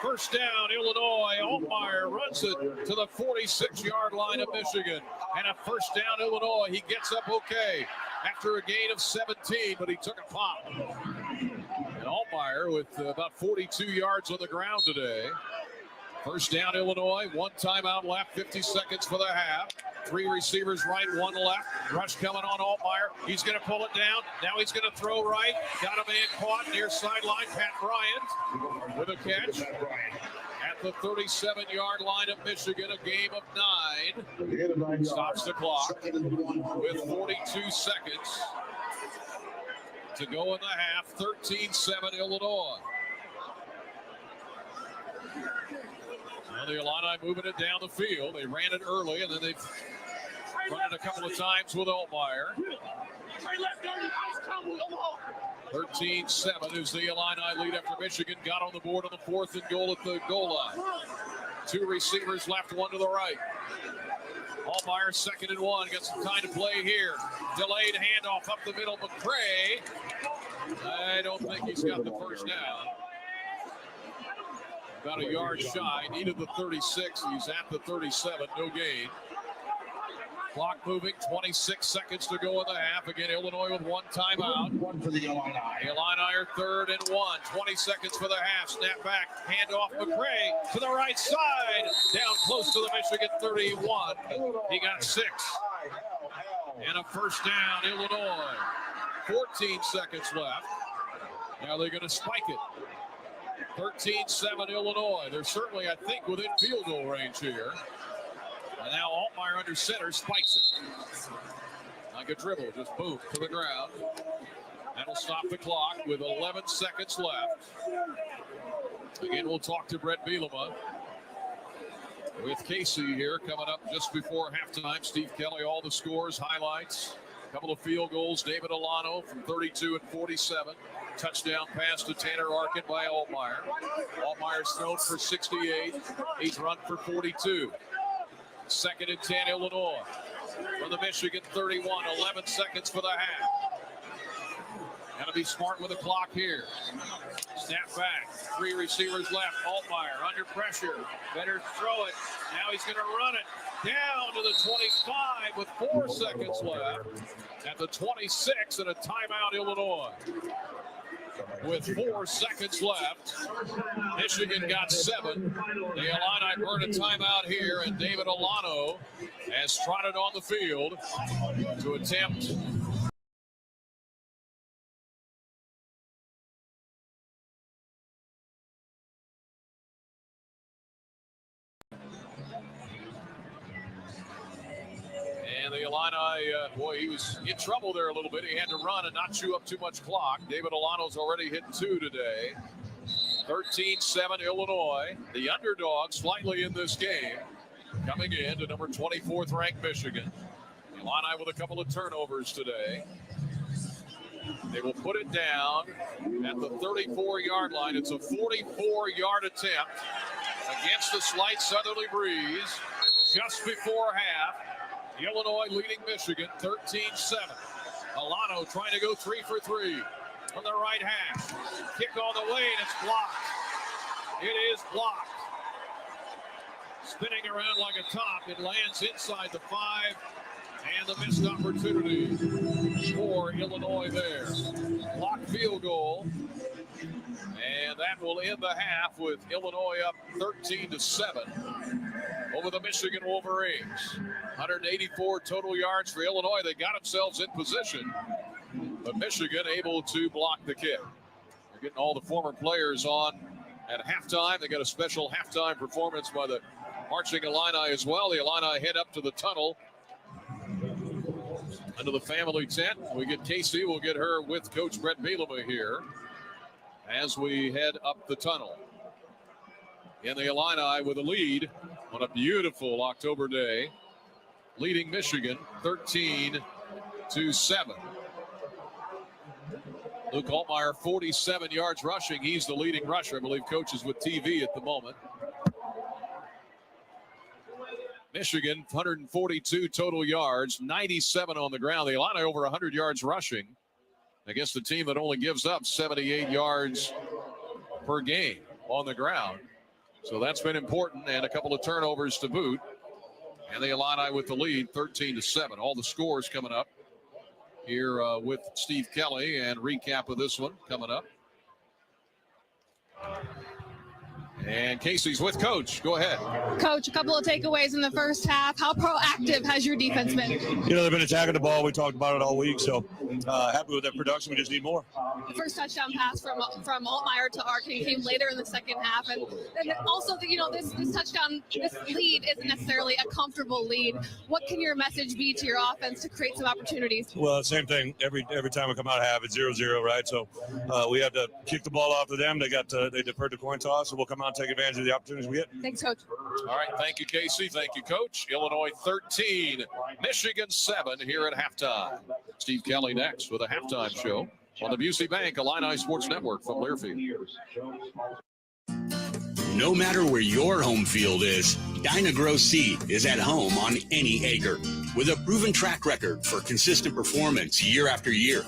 First down, Illinois. Altmyer runs it to the 46-yard line of Michigan. And a first down, Illinois. He gets up okay after a gain of 17, but he took a pop. And Altmyer with about 42 yards on the ground today. First down, Illinois. 1 timeout left, 50 seconds for the half. 3 receivers right, 1 left. Rush coming on Altmyer. He's going to pull it down. Now he's going to throw right. Got a man caught near sideline. Pat Bryant with a catch at the 37-yard line of Michigan. A game of 9. Stops the clock with 42 seconds to go in the half. 13-7 Illinois. Now the Illini moving it down the field. They ran it early, and then they've run it a couple of times with Altmyer. 13-7 is the Illini lead after Michigan got on the board on the 4th and goal at the goal line. 2 receivers left, 1 to the right. Altmyer 2nd and 1. Got some time to play here. Delayed handoff up the middle. McCray. I don't think he's got the first down. About a yard shy. Needed the 36. He's at the 37. No gain. Clock moving. 26 seconds to go in the half. Again, Illinois with 1 timeout. 1 for the Illini. The Illini are 3rd and 1. 20 seconds for the half. Snap back. Hand off McCray to the right side. Down close to the Michigan 31. He got 6. And a first down, Illinois. 14 seconds left. Now they're going to spike it. 13-7 Illinois. They're certainly, I think, within field goal range here. And now Altmaier under center spikes it. Like a dribble, just boom, to the ground. That'll stop the clock with 11 seconds left. Again, we'll talk to Brett Bielema with Casey here coming up just before halftime. Steve Kelly, all the scores, highlights, a couple of field goals. David Alano from 32 and 47. Touchdown pass to Tanner Arkin by Altmaier. Altmaier's thrown for 68. He's run for 42. 2nd and 10, Illinois. From the Michigan 31, 11 seconds for the half. Got to be smart with the clock here. Snap back. 3 receivers left. Altmaier under pressure. Better throw it. Now he's going to run it down to the 25 with 4 seconds left. At the 26 and a timeout, Illinois. With 4 seconds left, Michigan got 7. The Illini burn a timeout here, and David Alano has trotted on the field to attempt the Illini, boy, he was in trouble there a little bit. He had to run and not chew up too much clock. David Alano's already hit 2 today. 13-7 Illinois. The underdog slightly in this game. Coming in to number 24th ranked Michigan. Illini with a couple of turnovers today. They will put it down at the 34-yard line. It's a 44-yard attempt against the slight southerly breeze just before half. Illinois leading Michigan 13-7. Alano trying to go 3 for 3 from the right hash. Kick on the way, and it's blocked. It is blocked. Spinning around like a top. It lands inside the 5, and the missed opportunity for Illinois there. Blocked field goal. And that will end the half with Illinois up 13-7 over the Michigan Wolverines. 184 total yards for Illinois. They got themselves in position, but Michigan able to block the kick. They're getting all the former players on at halftime. They got a special halftime performance by the Marching Illini as well. The Illini head up to the tunnel under the family tent. We get Casey. We'll get her with Coach Brett Bielema here as we head up the tunnel. In the Illini with a lead on a beautiful October day, leading Michigan 13-7. Luke Altmaier, 47 yards rushing. He's the leading rusher. I believe Coach is with TV at the moment. Michigan, 142 total yards, 97 on the ground. The Illini over 100 yards rushing against a team that only gives up 78 yards per game on the ground. So that's been important, and a couple of turnovers to boot. And the Illini with the lead, 13-7. All the scores coming up here with Steve Kelly, and recap of this one coming up. And Casey's with Coach. Go ahead. Coach, a couple of takeaways in the first half. How proactive has your defense been? You know, they've been attacking the ball. We talked about it all week, so happy with that production. We just need more. The first touchdown pass from Altmaier to Arkin came later in the second half. And also, you know, this touchdown, this lead isn't necessarily a comfortable lead. What can your message be to your offense to create some opportunities? Well, same thing. Every time we come out of half, it's 0-0, right? So we have to kick the ball off to them. They deferred the coin toss, so we'll come out and take advantage of the opportunities we get. Thanks, Coach. All right, thank you, Casey. Thank you, Coach. Illinois 13, Michigan 7 here at halftime. Steve Kelly next with a halftime show on the Busey Bank Illini Sports Network from Learfield. No matter where your home field is, Dyna-Gro Seed is at home on any acre. With a proven track record for consistent performance year after year,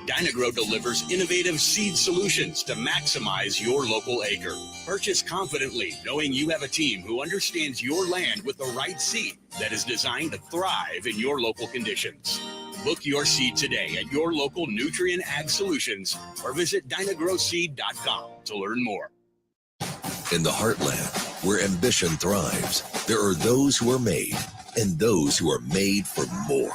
Dyna-Gro delivers innovative seed solutions to maximize your local acre. Purchase confidently, knowing you have a team who understands your land with the right seed that is designed to thrive in your local conditions. Book your seed today at your local Nutrien Ag Solutions or visit dynagroseed.com to learn more. In the heartland, where ambition thrives, there are those who are made and those who are made for more.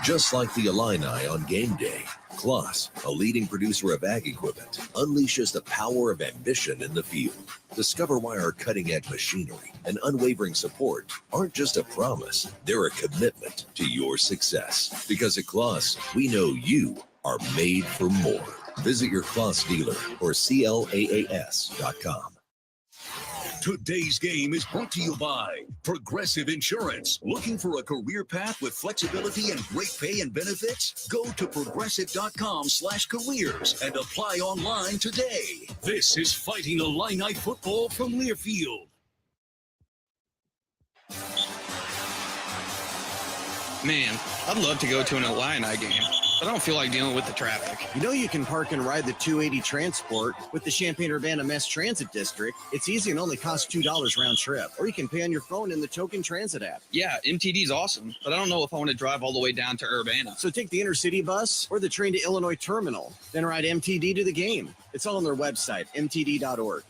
Just like the Illini on game day, Kloss, a leading producer of ag equipment, unleashes the power of ambition in the field. Discover why our cutting-edge machinery and unwavering support aren't just a promise, they're a commitment to your success. Because at Kloss, we know you are made for more. Visit your Kloss dealer or CLAAS.com. Today's game is brought to you by Progressive Insurance. Looking for a career path with flexibility and great pay and benefits? Go to progressive.com/careers and apply online today. This is Fighting Illini football from Learfield. Man, I'd love to go to an Illini game, but I don't feel like dealing with the traffic. You know you can park and ride the 280 Transport with the Champaign-Urbana Mass Transit District. It's easy and only costs $2 round trip. Or you can pay on your phone in the Token Transit app. Yeah, MTD's awesome, but I don't know if I want to drive all the way down to Urbana. So take the intercity bus or the train to Illinois Terminal, then ride MTD to the game. It's all on their website, mtd.org.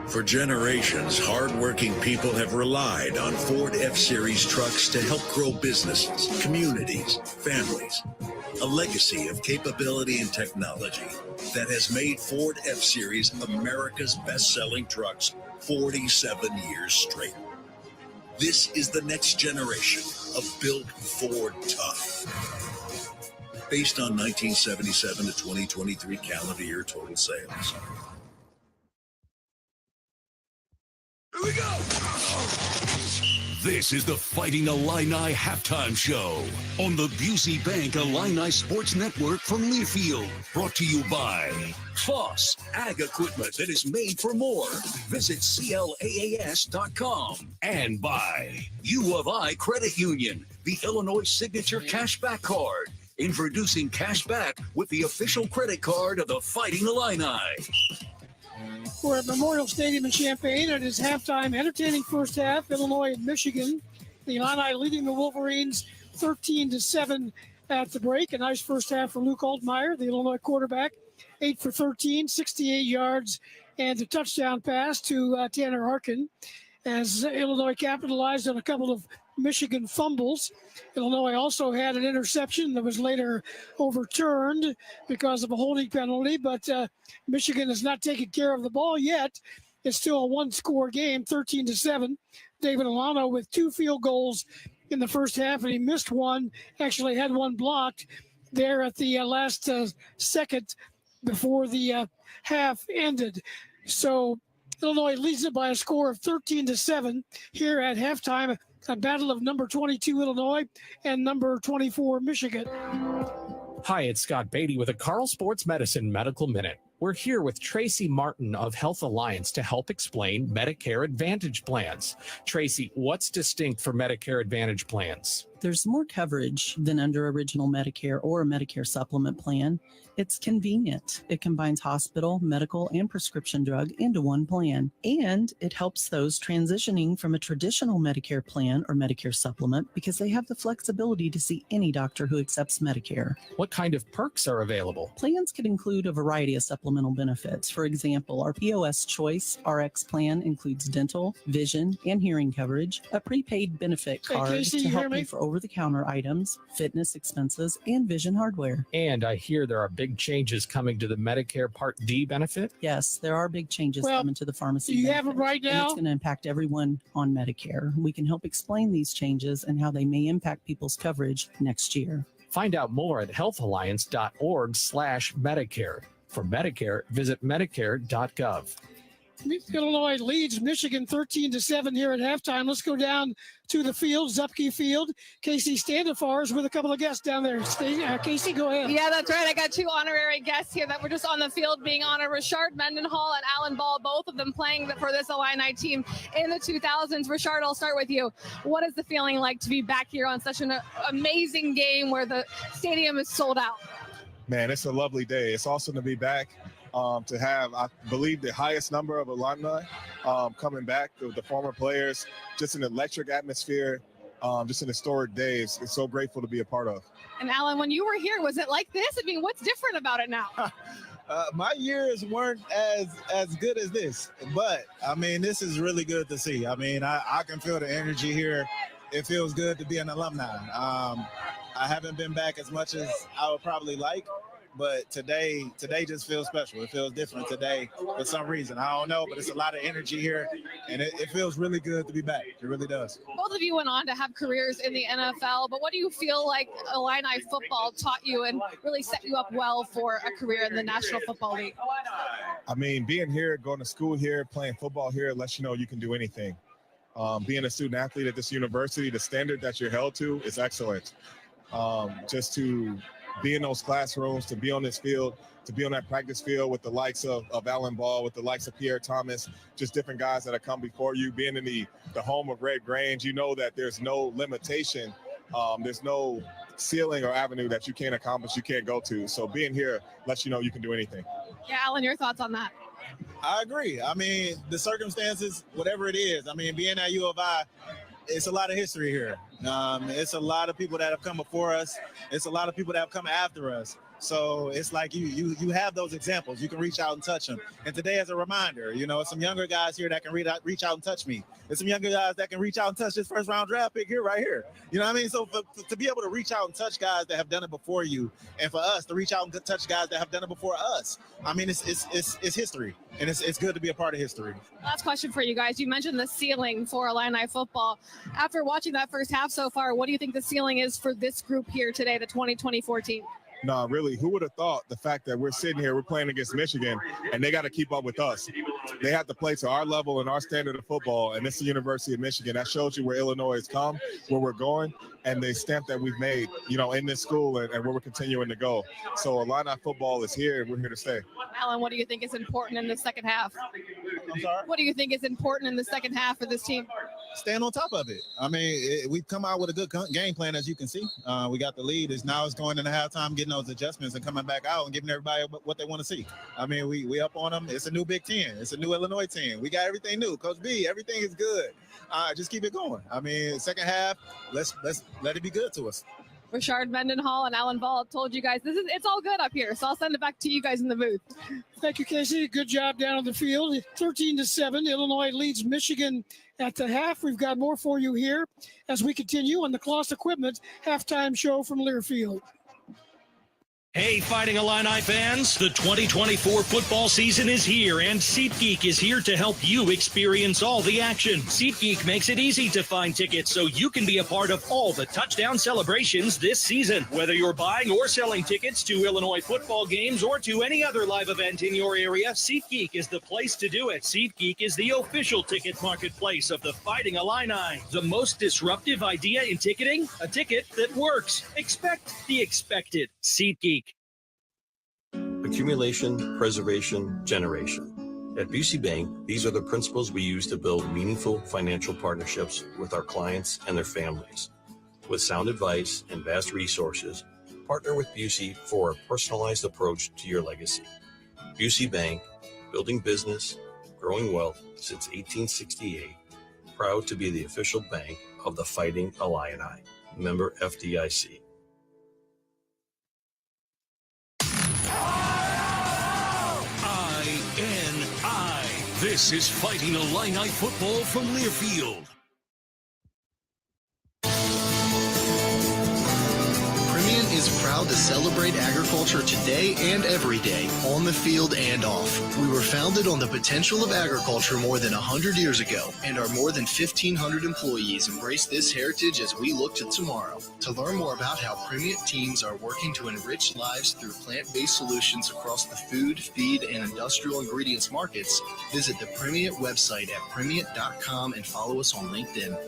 For generations, hardworking people have relied on Ford F-Series trucks to help grow businesses, communities, families. A legacy of capability and technology that has made Ford F-Series America's best-selling trucks 47 years straight. This is the next generation of Built Ford Tough. Based on 1977 to 2023 calendar year total sales. Here we go! This is the Fighting Illini halftime show on the Busey Bank Illini Sports Network from Learfield. Brought to you by Kloss, ag equipment that is made for more. Visit CLAAS.com. And by U of I Credit Union, the Illinois Signature Cashback Card. Introducing cashback with the official credit card of the Fighting Illini. We're at Memorial Stadium in Champaign. It is halftime, entertaining first half. Illinois and Michigan. The Illini leading the Wolverines 13-7 at the break. A nice first half for Luke Altmaier, the Illinois quarterback. 8 for 13, 68 yards, and a touchdown pass to Tanner Harkin as Illinois capitalized on a couple of Michigan fumbles. Illinois also had an interception that was later overturned because of a holding penalty, but Michigan has not taken care of the ball yet. It's still a one-score game, 13-7. David Alano with 2 field goals in the first half, and he missed one, actually had one blocked there at the last second before the half ended. So Illinois leads it by a score of 13-7 here at halftime. A battle of number 22 Illinois and number 24 Michigan. Hi, it's Scott Beatty with a Carl Sports Medicine Medical Minute. We're here with Tracy Martin of Health Alliance to help explain Medicare Advantage plans. Tracy, what's distinct for Medicare Advantage plans? There's more coverage than under original Medicare or a Medicare supplement plan. It's convenient. It combines hospital, medical, and prescription drug into one plan. And it helps those transitioning from a traditional Medicare plan or Medicare supplement because they have the flexibility to see any doctor who accepts Medicare. What kind of perks are available? Plans could include a variety of supplemental benefits. For example, our POS Choice RX plan includes dental, vision, and hearing coverage, a prepaid benefit card Casey, to you help hear me? pay for over-the-counter items, fitness expenses, and vision hardware. And I hear there are big changes coming to the Medicare Part D benefit. Yes, there are big changes Well, coming to the pharmacy. do you have benefit, them right and now? it's going to impact everyone on Medicare. We can help explain these changes and how they may impact people's coverage next year. Find out more at healthalliance.org/Medicare. For Medicare, visit medicare.gov. Illinois leads Michigan 13-7 here at halftime. Let's go down to the field, Zupke Field. Casey Standifar is with a couple of guests down there. Casey, go ahead. Yeah, that's right. I got 2 honorary guests here that were just on the field being honored. Rashard Mendenhall and Alan Ball, both of them playing for this Illini team in the 2000s. Rashard, I'll start with you. What is the feeling like to be back here on such an amazing game where the stadium is sold out? Man, it's a lovely day. It's awesome to be back. To have, I believe, the highest number of alumni coming back, the former players, just an electric atmosphere, just an historic day. It's so grateful to be a part of. And Alan, when you were here, was it like this? I mean, what's different about it now? My years weren't as good as this, but I mean, this is really good to see. I mean, I can feel the energy here. It feels good to be an alumni. I haven't been back as much as I would probably like, but today just feels special. It feels different today for some reason. I don't know, but it's a lot of energy here, and it feels really good to be back. It really does. Both of you went on to have careers in the NFL, but what do you feel like Illini football taught you and really set you up well for a career in the National Football League? I mean, being here, going to school here, playing football here lets you know you can do anything. Being a student athlete at this university, the standard that you're held to is excellent. Just to be in those classrooms, to be on this field, to be on that practice field with the likes of Alan Ball, with the likes of Pierre Thomas, just different guys that have come before you, being in the home of Red Grange, you know that there's no limitation. There's no ceiling or avenue that you can't accomplish, you can't go to. So being here lets you know you can do anything. Yeah, Alan, your thoughts on that? I agree. I mean, the circumstances, whatever it is, I mean, being at U of I, it's a lot of history here. It's a lot of people that have come before us. It's a lot of people that have come after us. So it's like you have those examples. You can reach out and touch them. And today, as a reminder, you know, some younger guys here that can reach out and touch me. There's some younger guys that can reach out and touch this first round draft pick here, right here. You know what I mean? So to be able to reach out and touch guys that have done it before you, and for us to reach out and touch guys that have done it before us, I mean, it's history, and it's good to be a part of history. Last question for you guys. You mentioned the ceiling for Illini football. After watching that first half so far, what do you think the ceiling is for this group here today, the 2024 team? No, really, who would have thought the fact that we're sitting here, we're playing against Michigan, and they got to keep up with us. They have to play to our level and our standard of football, and this is the University of Michigan. That shows you where Illinois has come, where we're going, and the stamp that we've made, you know, in this school and where we're continuing to go. So Illini football is here, and we're here to stay. Alan, what do you think is important in the second half? I'm sorry? What do you think is important in the second half for this team? Staying on top of it. I mean, we've come out with a good game plan, as you can see. We got the lead. Now it's going into halftime, getting those adjustments and coming back out and giving everybody what they want to see. I mean, we up on them. It's a new Big Ten. It's a new Illinois team. We got everything new. Coach B, everything is good. Just keep it going. I mean, second half, let's let it be good to us. Rashard Mendenhall and Alan Ball told you guys it's all good up here, so I'll send it back to you guys in the booth. Thank you, Casey. Good job down on the field. 13-7, Illinois leads Michigan at the half. We've got more for you here as we continue on the Kloss Equipment halftime show from Learfield. Hey, Fighting Illini fans, the 2024 football season is here, and SeatGeek is here to help you experience all the action. SeatGeek makes it easy to find tickets so you can be a part of all the touchdown celebrations this season. Whether you're buying or selling tickets to Illinois football games or to any other live event in your area, SeatGeek is the place to do it. SeatGeek is the official ticket marketplace of the Fighting Illini. The most disruptive idea in ticketing? A ticket that works. Expect the expected. SeatGeek. Accumulation, preservation, generation. At Busey Bank, these are the principles we use to build meaningful financial partnerships with our clients and their families. With sound advice and vast resources, partner with Busey for a personalized approach to your legacy. Busey Bank, building business, growing wealth since 1868. Proud to be the official bank of the Fighting Illini. Member FDIC. INI. This is Fighting Illini football from Learfield. Primient is proud to celebrate agriculture today and every day, on the field and off. We were founded on the potential of agriculture more than 100 years ago, and our more than 1,500 employees embrace this heritage as we look to tomorrow. To learn more about how Primient teams are working to enrich lives through plant-based solutions across the food, feed, and industrial ingredients markets, visit the Primient website at primient.com and follow us on LinkedIn.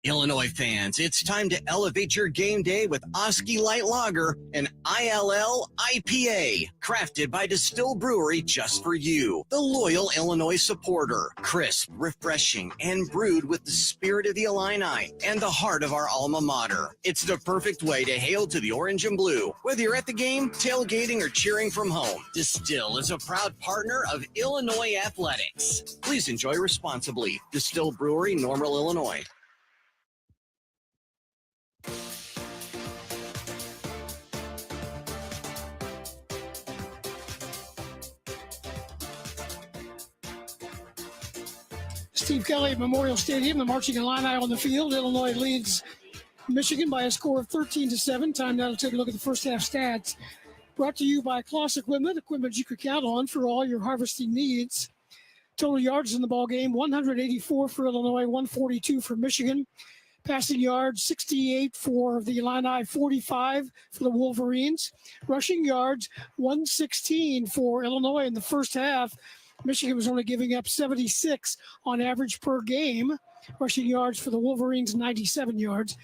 Illinois fans, it's time to elevate your game day with Oski Light Lager, an ILL IPA, crafted by Distill Brewery just for you, the loyal Illinois supporter. Crisp, refreshing, and brewed with the spirit of the Illini and the heart of our alma mater. It's the perfect way to hail to the orange and blue, whether you're at the game, tailgating, or cheering from home. Distill is a proud partner of Illinois Athletics. Please enjoy responsibly. Distill Brewery, Normal, Illinois. Steve Kelly at Memorial Stadium. The Marching Illini on the field. Illinois leads Michigan by a score of 13-7. Time now to take a look at the first half stats. Brought to you by Kloss Equipment you could count on for all your harvesting needs. Total yards in the ball game, 184 for Illinois, 142 for Michigan. Passing yards, 68 for the Illini, 45 for the Wolverines. Rushing yards, 116 for Illinois in the first half. Michigan was only giving up 76 on average per game. Rushing yards for the Wolverines, 97 yards.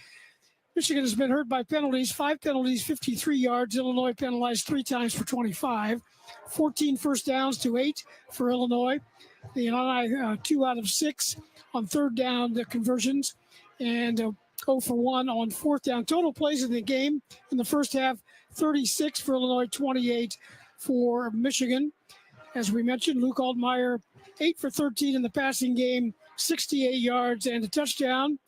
Michigan has been hurt by penalties, 5 penalties, 53 yards. Illinois penalized 3 times for 25. 14 first downs to 8 for Illinois. The Illini 2 out of 6 on third down conversions and 0 for 1 on fourth down. Total plays in the game in the first half, 36 for Illinois, 28 for Michigan. As we mentioned, Luke Altmaier, 8 for 13 in the passing game, 68 yards and a touchdown.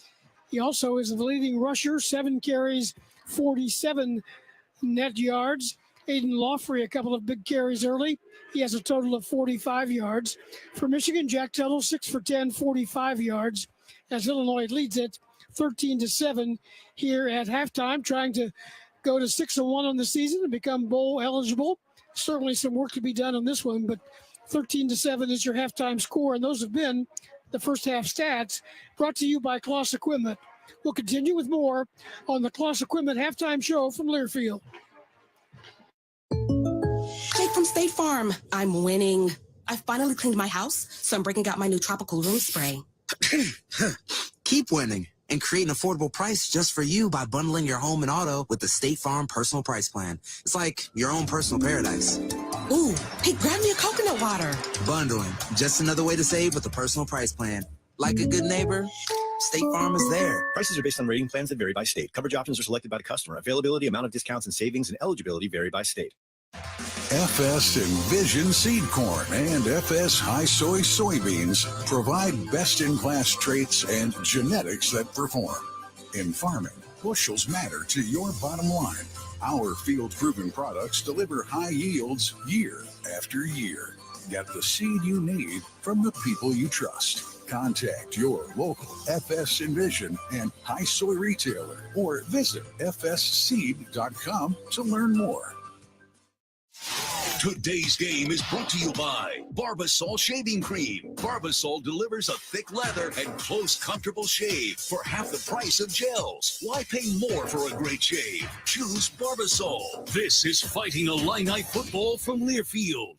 He also is the leading rusher, 7 carries, 47 net yards. Aiden Lawfrey, a couple of big carries early. He has a total of 45 yards. For Michigan, Jack Tuttle, 6 for 10, 45 yards, as Illinois leads it 13-7 here at halftime, trying to go to 6-1 on the season and become bowl eligible. Certainly some work to be done on this one, but 13-7 is your halftime score, and those have been the first half stats brought to you by Kloss Equipment. We'll continue with more on the Kloss Equipment halftime show from Learfield. Jake from State Farm. I'm winning. I finally cleaned my house, so I'm breaking out my new tropical room spray. Keep winning and create an affordable price just for you by bundling your home and auto with the State Farm Personal Price Plan. It's like your own personal paradise. Ooh, hey, grab me a coconut water. Bundling, just another way to save with the Personal Price Plan. Like a good neighbor, State Farm is there. Prices are based on rating plans that vary by state. Coverage options are selected by the customer. Availability, amount of discounts and savings, and eligibility vary by state. FS Envision Seed Corn and FS High Soy Soybeans provide best-in-class traits and genetics that perform. In farming, bushels matter to your bottom line. Our field-proven products deliver high yields year after year. Get the seed you need from the people you trust. Contact your local FS Envision and High Soy retailer or visit fsseed.com to learn more. Today's game is brought to you by Barbasol Shaving Cream. Barbasol delivers a thick lather and close, comfortable shave for half the price of gels. Why pay more for a great shave? Choose Barbasol. This is Fighting Illini football from Learfield.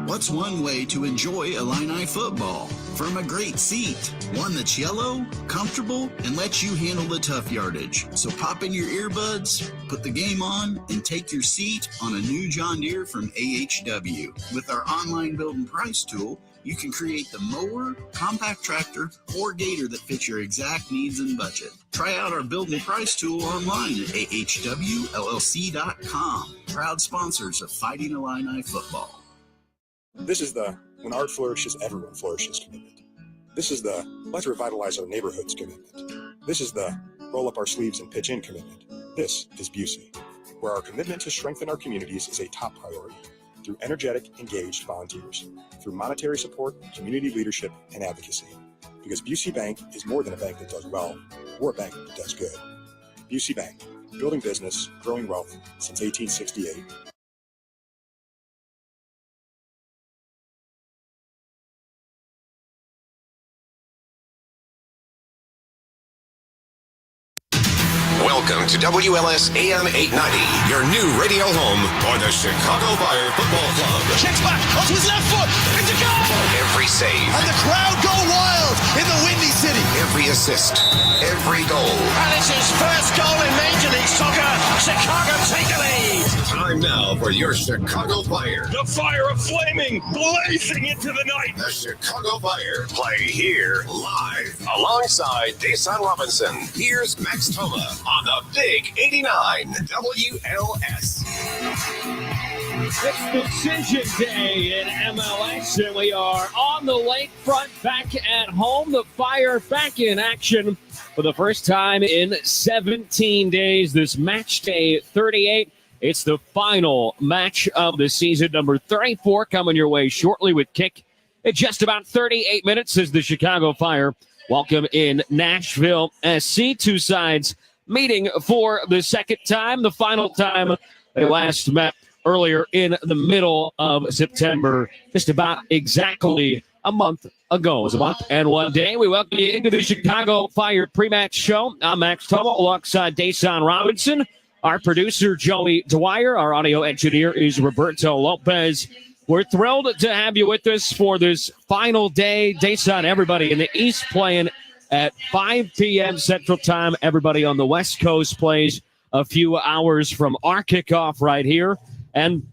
What's one way to enjoy Illini football? From a great seat. One that's yellow, comfortable, and lets you handle the tough yardage. So pop in your earbuds, put the game on, and take your seat on a new John Deere from AHW. With our online build and price tool, you can create the mower, compact tractor, or gator that fits your exact needs and budget. Try out our build and price tool online at ahwllc.com. Proud sponsors of Fighting Illini football. This is the when art flourishes, everyone flourishes commitment. This is the let's revitalize our neighborhoods commitment. This is the roll up our sleeves and pitch in commitment. This is Busey, where our commitment to strengthen our communities is a top priority through energetic, engaged volunteers, through monetary support, community leadership, and advocacy. Because Busey Bank is more than a bank that does well, we're a bank that does good. Busey Bank, building business, growing wealth since 1868. Welcome to WLS AM 890, your new radio home for the Chicago Fire Football Club. Checks back onto his left foot. It's a goal! Every save. And the crowd go wild in the Windy City. Every assist. Every goal. And it's his first goal in Major League Soccer. Chicago take the lead. Time now for your Chicago Fire. The fire of flaming, blazing into the night. The Chicago Fire play here live alongside Desan Robinson. Here's Max Toma on the Big 89 WLS. It's decision day in MLS, and we are on the lakefront back at home. The Fire back in action for the first time in 17 days. This match day 38. It's the final match of the season, number 34, coming your way shortly with kick in just about 38 minutes as the Chicago Fire welcome in Nashville SC. Two sides meeting for the second time, the final time they last met earlier in the middle of September, just about exactly a month ago. It was a month and 1 day. We welcome you into the Chicago Fire pre-match show. I'm Max Tummel alongside Dason Robinson, our producer Joey Dwyer, our audio engineer is Roberto Lopez. We're thrilled to have you with us for this final day. Dason, everybody in the East playing at 5 p.m. Central Time. Everybody on the West Coast plays a few hours from our kickoff right here. And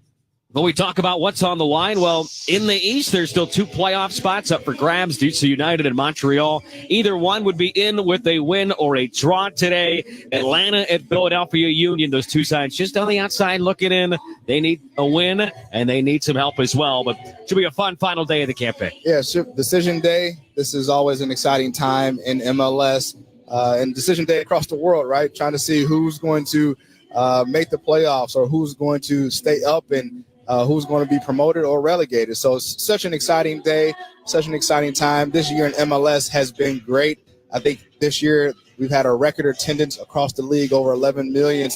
when we talk about what's on the line, well, in the East, there's still 2 playoff spots up for grabs. DC United and Montreal. Either one would be in with a win or a draw today. Atlanta at Philadelphia Union. Those 2 sides just on the outside looking in. They need a win, and they need some help as well. But it should be a fun final day of the campaign. Yeah, decision day. This is always an exciting time in MLS and decision day across the world, right? Trying to see who's going to make the playoffs or who's going to stay up and who's going to be promoted or relegated. So it's such an exciting day, such an exciting time. This year in MLS has been great. I think this year we've had a record attendance across the league. Over 11 million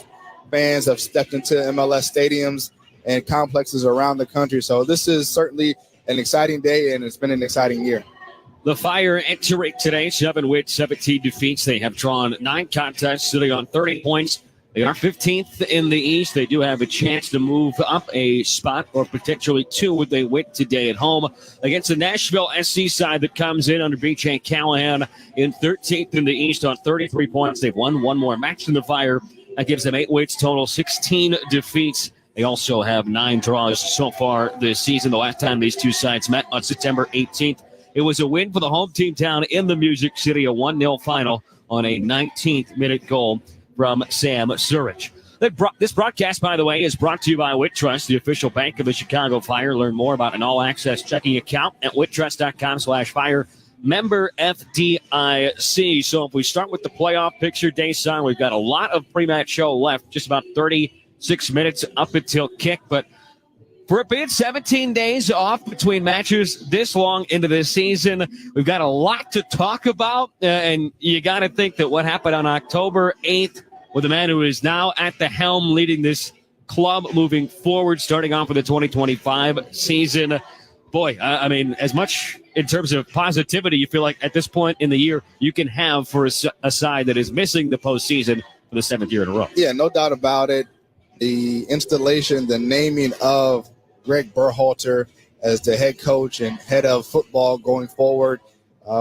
fans have stepped into MLS stadiums and complexes around the country. So this is certainly an exciting day, and it's been an exciting year. The Fire entering today, 7 wins, 17 defeats. They have drawn 9 contests, sitting on 30 points. They are 15th in the East. They do have a chance to move up a spot or potentially 2 would they win today at home against the Nashville SC side that comes in under B.J. Callahan in 13th in the East on 33 points. They've won 1 more match than the Fire. That gives them 8 wins total, 16 defeats. They also have 9 draws so far this season. The last time these 2 sides met on September 18th, it was a win for the home team down in the Music City, a 1-0 final on a 19th-minute goal from Sam Surridge. This broadcast, by the way, is brought to you by Wintrust, the official bank of the Chicago Fire. Learn more about an all-access checking account at wintrust.com/fire. Member FDIC. So if we start with the playoff picture, Dason, we've got a lot of pre-match show left, just about 36 minutes up until kick. But for it being 17 days off between matches this long into this season, we've got a lot to talk about. And you got to think that what happened on October 8th with the man who is now at the helm leading this club moving forward, starting off with the 2025 season. Boy, I mean, as much in terms of positivity you feel like at this point in the year you can have for a side that is missing the postseason for the 7th year in a row. Yeah, no doubt about it. The installation, the naming of Greg Berhalter as the head coach and head of football going forward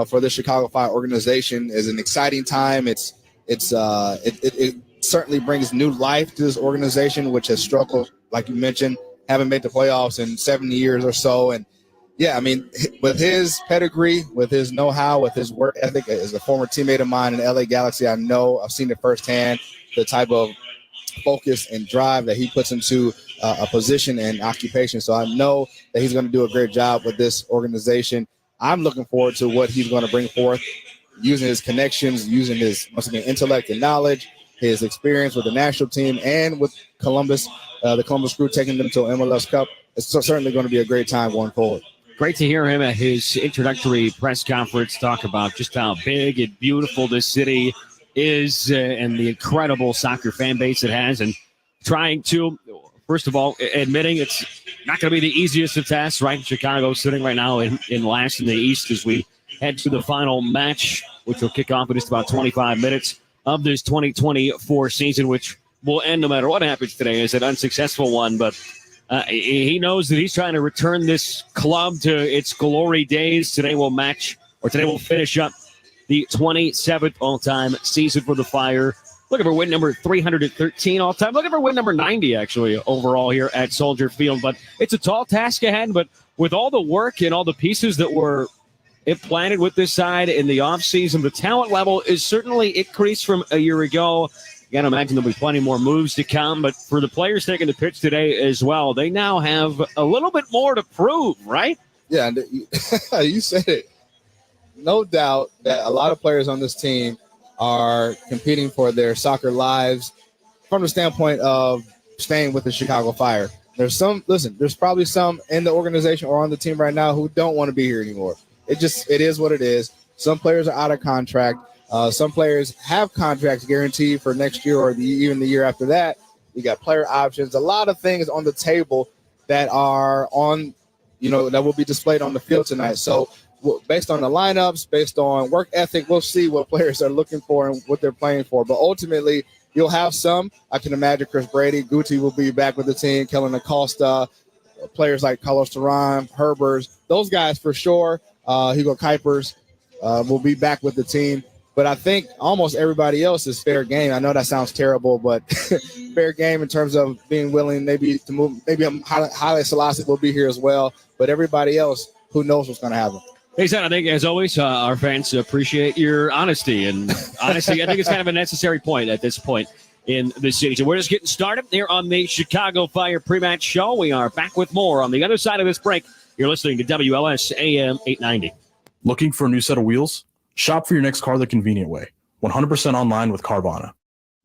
for the Chicago Fire organization is an exciting time. It certainly brings new life to this organization, which has struggled, like you mentioned, haven't made the playoffs in 7 years or so. And yeah, I mean, with his pedigree, with his know-how, with his work ethic, as a former teammate of mine in LA Galaxy, I know I've seen it firsthand, the type of focus and drive that he puts into a position and occupation. So I know that he's going to do a great job with this organization. I'm looking forward to what he's going to bring forth, using his connections, using his, once again, intellect and knowledge, his experience with the national team and with Columbus, the Columbus Crew taking them to MLS Cup. It's certainly going to be a great time going forward. Great to hear him at his introductory press conference talk about just how big and beautiful this city is and the incredible soccer fan base it has, and trying to, first of all, admitting it's not going to be the easiest of tasks, right? Chicago sitting right now in last in the East as we head to the final match, which will kick off in just about 25 minutes of this 2024 season, which will end no matter what happens today. Is an unsuccessful one, but he knows that he's trying to return this club to its glory days. Today will finish up the 27th all-time season for the Fire. Looking for win number 313 all-time. Looking for win number 90, actually, overall here at Soldier Field. But it's a tall task ahead. But with all the work and all the pieces that were implanted with this side in the offseason, the talent level is certainly increased from a year ago. You got to imagine there'll be plenty more moves to come. But for the players taking the pitch today as well, they now have a little bit more to prove, right? Yeah, you said it. No doubt that a lot of players on this team are competing for their soccer lives from the standpoint of staying with the Chicago Fire. There's probably some in the organization or on the team right now who don't want to be here anymore. It is what it is. Some players are out of contract. Some players have contracts guaranteed for next year or even the year after that. You got player options, a lot of things on the table that are on, that will be displayed on the field tonight. So based on the lineups, based on work ethic, we'll see what players are looking for and what they're playing for. But ultimately, you'll have some. I can imagine Chris Brady, Guti will be back with the team, Kellen Acosta, players like Carlos Duran, Herbers, those guys for sure. Hugo Kuipers will be back with the team. But I think almost everybody else is fair game. I know that sounds terrible, but fair game in terms of being willing maybe to move. Maybe Haile Selassie will be here as well. But everybody else, who knows what's going to happen. Hey, Son, I think, as always, our fans appreciate your honesty. And honestly, I think it's kind of a necessary point at this point in the season. We're just getting started here on the Chicago Fire pre-match show. We are back with more on the other side of this break. You're listening to WLS AM 890. Looking for a new set of wheels? Shop for your next car the convenient way. 100% online with Carvana.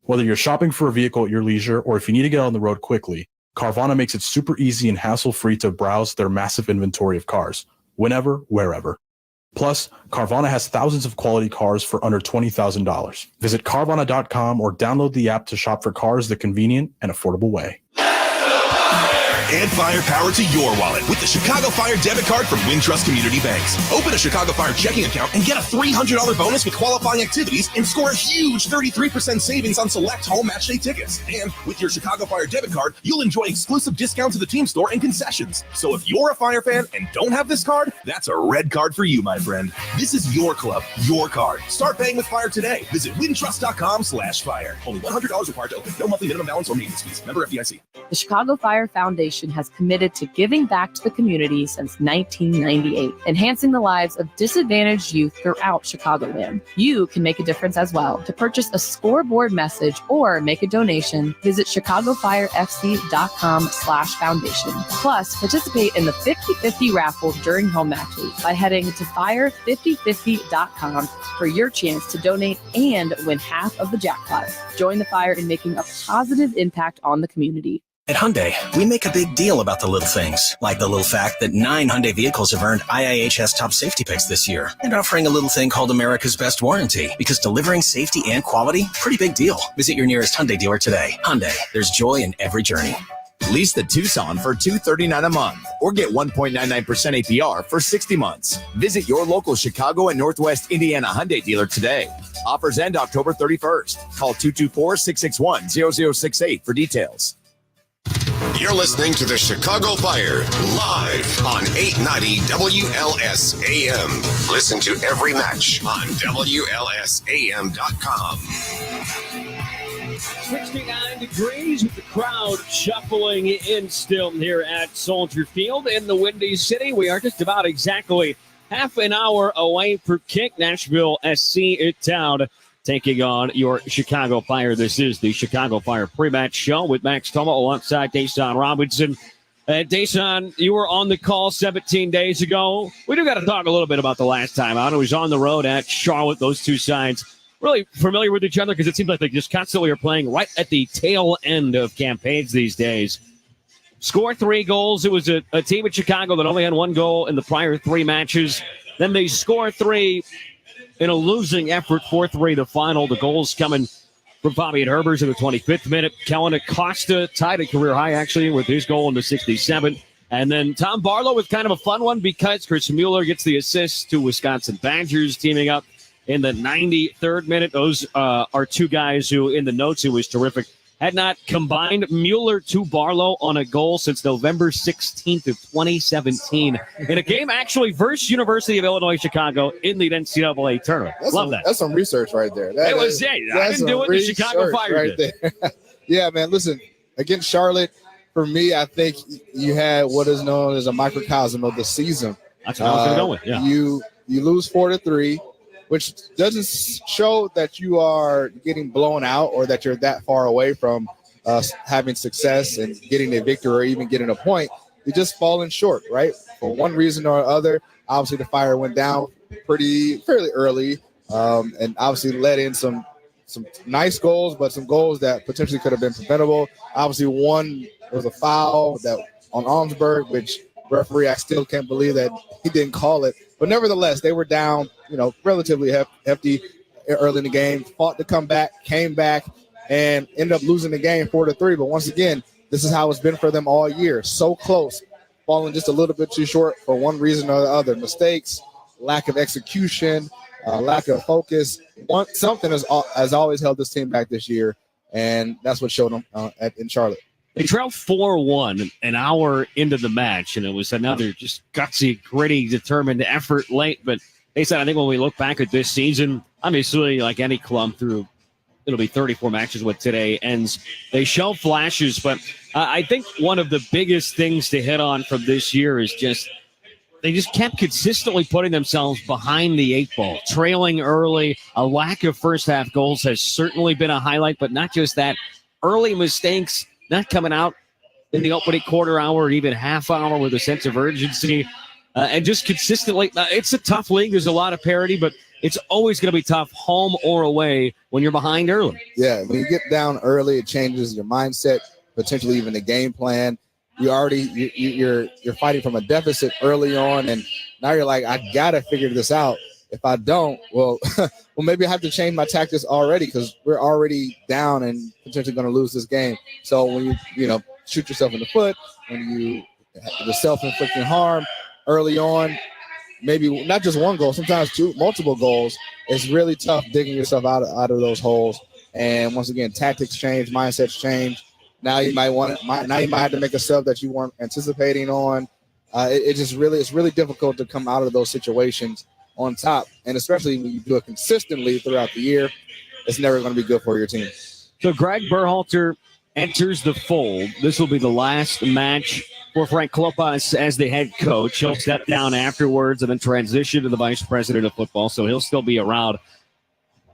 Whether you're shopping for a vehicle at your leisure or if you need to get on the road quickly, Carvana makes it super easy and hassle-free to browse their massive inventory of cars, whenever, wherever. Plus, Carvana has thousands of quality cars for under $20,000. Visit Carvana.com or download the app to shop for cars the convenient and affordable way. Add firepower to your wallet with the Chicago Fire debit card from Wintrust Community Banks. Open a Chicago Fire checking account and get a $300 bonus with qualifying activities and score a huge 33% savings on select home match day tickets. And with your Chicago Fire debit card, you'll enjoy exclusive discounts at the team store and concessions. So if you're a Fire fan and don't have this card, that's a red card for you, my friend. This is your club, your card. Start paying with Fire today. Visit wintrust.com/fire. Only $100 required to open. No monthly minimum balance or maintenance fees. Member FDIC. The Chicago Fire Foundation has committed to giving back to the community since 1998, enhancing the lives of disadvantaged youth throughout Chicagoland. You can make a difference as well. To purchase a scoreboard message or make a donation, visit ChicagoFireFC.com/foundation. Plus, participate in the 50-50 raffle during home matches by heading to Fire5050.com for your chance to donate and win half of the jackpot. Join the Fire in making a positive impact on the community. At Hyundai, we make a big deal about the little things, like the little fact that 9 Hyundai vehicles have earned IIHS top safety picks this year, and offering a little thing called America's Best Warranty, because delivering safety and quality, pretty big deal. Visit your nearest Hyundai dealer today. Hyundai, there's joy in every journey. Lease the Tucson for $239 a month or get 1.99% APR for 60 months. Visit your local Chicago and Northwest Indiana Hyundai dealer today. Offers end October 31st. Call 224-661-0068 for details. You're listening to the Chicago Fire live on 890 WLS AM. Listen to every match on WLSAM.com. 69 degrees with the crowd shuffling in still here at Soldier Field in the Windy City. We are just about exactly half an hour away from kick. Nashville SC in town, taking on your Chicago Fire. This is the Chicago Fire pre-match show with Max Toma alongside Dason Robinson. Dason, you were on the call 17 days ago. We do got to talk a little bit about the last time out. It was on the road at Charlotte. Those two sides really familiar with each other because it seems like they just constantly are playing right at the tail end of campaigns these days. Score 3 goals. It was a team in Chicago that only had 1 goal in the prior 3 matches. Then they score 3 in a losing effort, 4-3 the final. The goals coming from Fabian Herbers in the 25th minute. Kellen Acosta tied a career high, actually, with his goal in the 67th. And then Tom Barlow with kind of a fun one because Chris Mueller gets the assist to Wisconsin Badgers, teaming up in the 93rd minute. Those are two guys who, in the notes, it was terrific, had not combined Mueller to Barlow on a goal since November 16th of 2017 in a game actually versus University of Illinois Chicago in the NCAA tournament. Love that. That's some research right there. I didn't do it. The Chicago Fire did. Yeah, man. Listen, against Charlotte, for me, I think you had what is known as a microcosm of the season. That's what I was going to go with. Yeah. You lose 4-3. Which doesn't show that you are getting blown out or that you're that far away from having success and getting a victory or even getting a point. You're just falling short, right? For one reason or other. Obviously, the Fire went down fairly early and obviously let in some some nice goals, but some goals that potentially could have been preventable. Obviously, one was a foul that on Armsburg, which referee, I still can't believe that he didn't call it. But nevertheless, they were down, relatively hefty early in the game, fought to come back, came back, and ended up losing the game 4-3. But once again, this is how it's been for them all year. So close, falling just a little bit too short for one reason or the other. Mistakes, lack of execution, lack of focus. Something has always held this team back this year, and that's what showed them in Charlotte. They trailed 4-1 an hour into the match, and it was another just gutsy, gritty, determined effort late. But they said, I think when we look back at this season, obviously, like any club through, it'll be 34 matches when today ends. They show flashes, but I think one of the biggest things to hit on from this year is they just kept consistently putting themselves behind the 8 ball, trailing early. A lack of first half goals has certainly been a highlight, but not just that. Early mistakes not coming out in the opening quarter hour or even half hour with a sense of urgency. And just consistently, it's a tough league. There's a lot of parity, but it's always going to be tough, home or away, when you're behind early. Yeah, when you get down early, it changes your mindset, potentially even the game plan. You're fighting from a deficit early on, and now you're like, I gotta figure this out. If I don't, well, maybe I have to change my tactics already because we're already down and potentially going to lose this game. So when you shoot yourself in the foot, when the self-inflicting harm early on, maybe not just one goal, sometimes multiple goals, it's really tough digging yourself out of those holes. And once again, tactics change, mindsets change. Now you might have to make a sub that you weren't anticipating on. It's really difficult to come out of those situations on top, and especially when you do it consistently throughout the year, it's never going to be good for your team. So Greg Berhalter enters the fold. This will be the last match for Frank Klopas as the head coach. He'll step down afterwards and then transition to the vice president of football, so he'll still be around.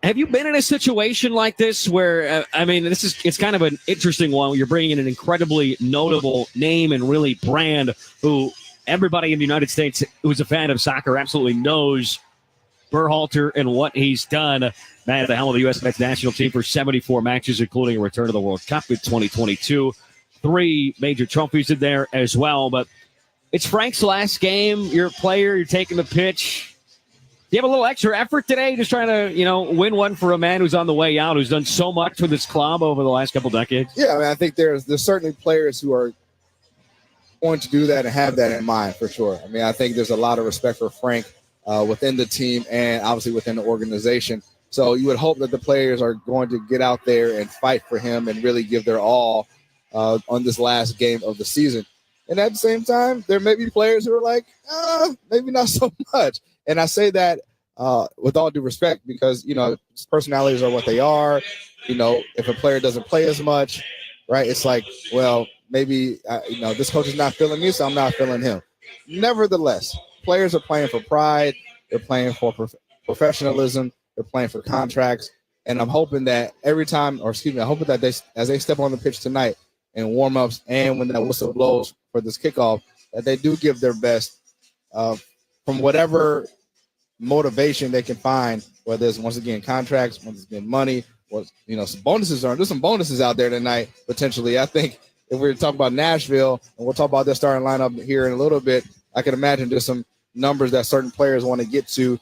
Have you been in a situation like this where, it's kind of an interesting one where you're bringing in an incredibly notable name and really brand who everybody in the United States who's a fan of soccer absolutely knows Berhalter and what he's done. Man at the helm of the U.S. men's national team for 74 matches, including a return to the World Cup in 2022. 3 major trophies in there as well. But it's Frank's last game. You're a player. You're taking the pitch. Do you have a little extra effort today, just trying to, win one for a man who's on the way out, who's done so much for this club over the last couple decades? Yeah, I think there's certainly players who are going to do that and have that in mind for sure. I think there's a lot of respect for Frank within the team and obviously within the organization. So you would hope that the players are going to get out there and fight for him and really give their all on this last game of the season. And at the same time, there may be players who are like, maybe not so much. And I say that with all due respect because, personalities are what they are. If a player doesn't play as much, right, it's like, well, maybe, this coach is not feeling me, so I'm not feeling him. Nevertheless, players are playing for pride. They're playing for professionalism. They're playing for contracts. And I'm hoping that that as they step on the pitch tonight in warm-ups and when that whistle blows for this kickoff, that they do give their best from whatever motivation they can find, whether it's, once again, contracts, whether it's money, or, some bonuses. There's some bonuses out there tonight, potentially. I think if we're talking about Nashville, and we'll talk about their starting lineup here in a little bit, I can imagine there's some numbers that certain players want to get to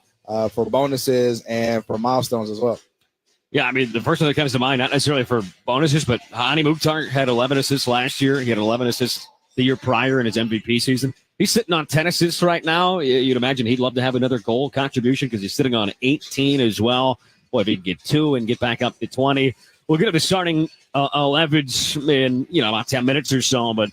for bonuses and for milestones as well. Yeah, the first one that comes to mind, not necessarily for bonuses, but Hani Mukhtar had 11 assists last year. He had 11 assists the year prior in his MVP season. He's sitting on 10 assists right now. You'd imagine he'd love to have another goal contribution because he's sitting on 18 as well. Boy, if he could get 2 and get back up to 20. We'll get to the starting 11s in, about 10 minutes or so. But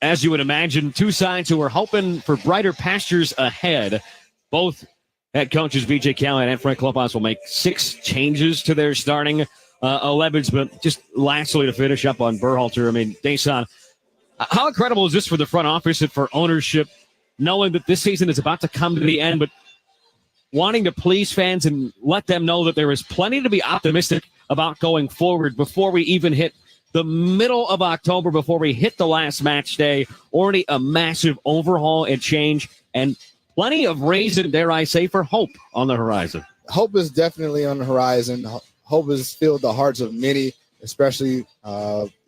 as you would imagine, 2 sides who are hoping for brighter pastures ahead. Both head coaches, BJ Callahan and Frank Klopas, will make 6 changes to their starting 11s. But just lastly, to finish up on Berhalter, Dason, how incredible is this for the front office and for ownership, knowing that this season is about to come to the end, but wanting to please fans and let them know that there is plenty to be optimistic about going forward before we even hit the middle of October, before we hit the last match day? Already a massive overhaul and change, and plenty of reason, dare I say, for hope on the horizon. Hope is definitely on the horizon. hope has filled the hearts of many, especially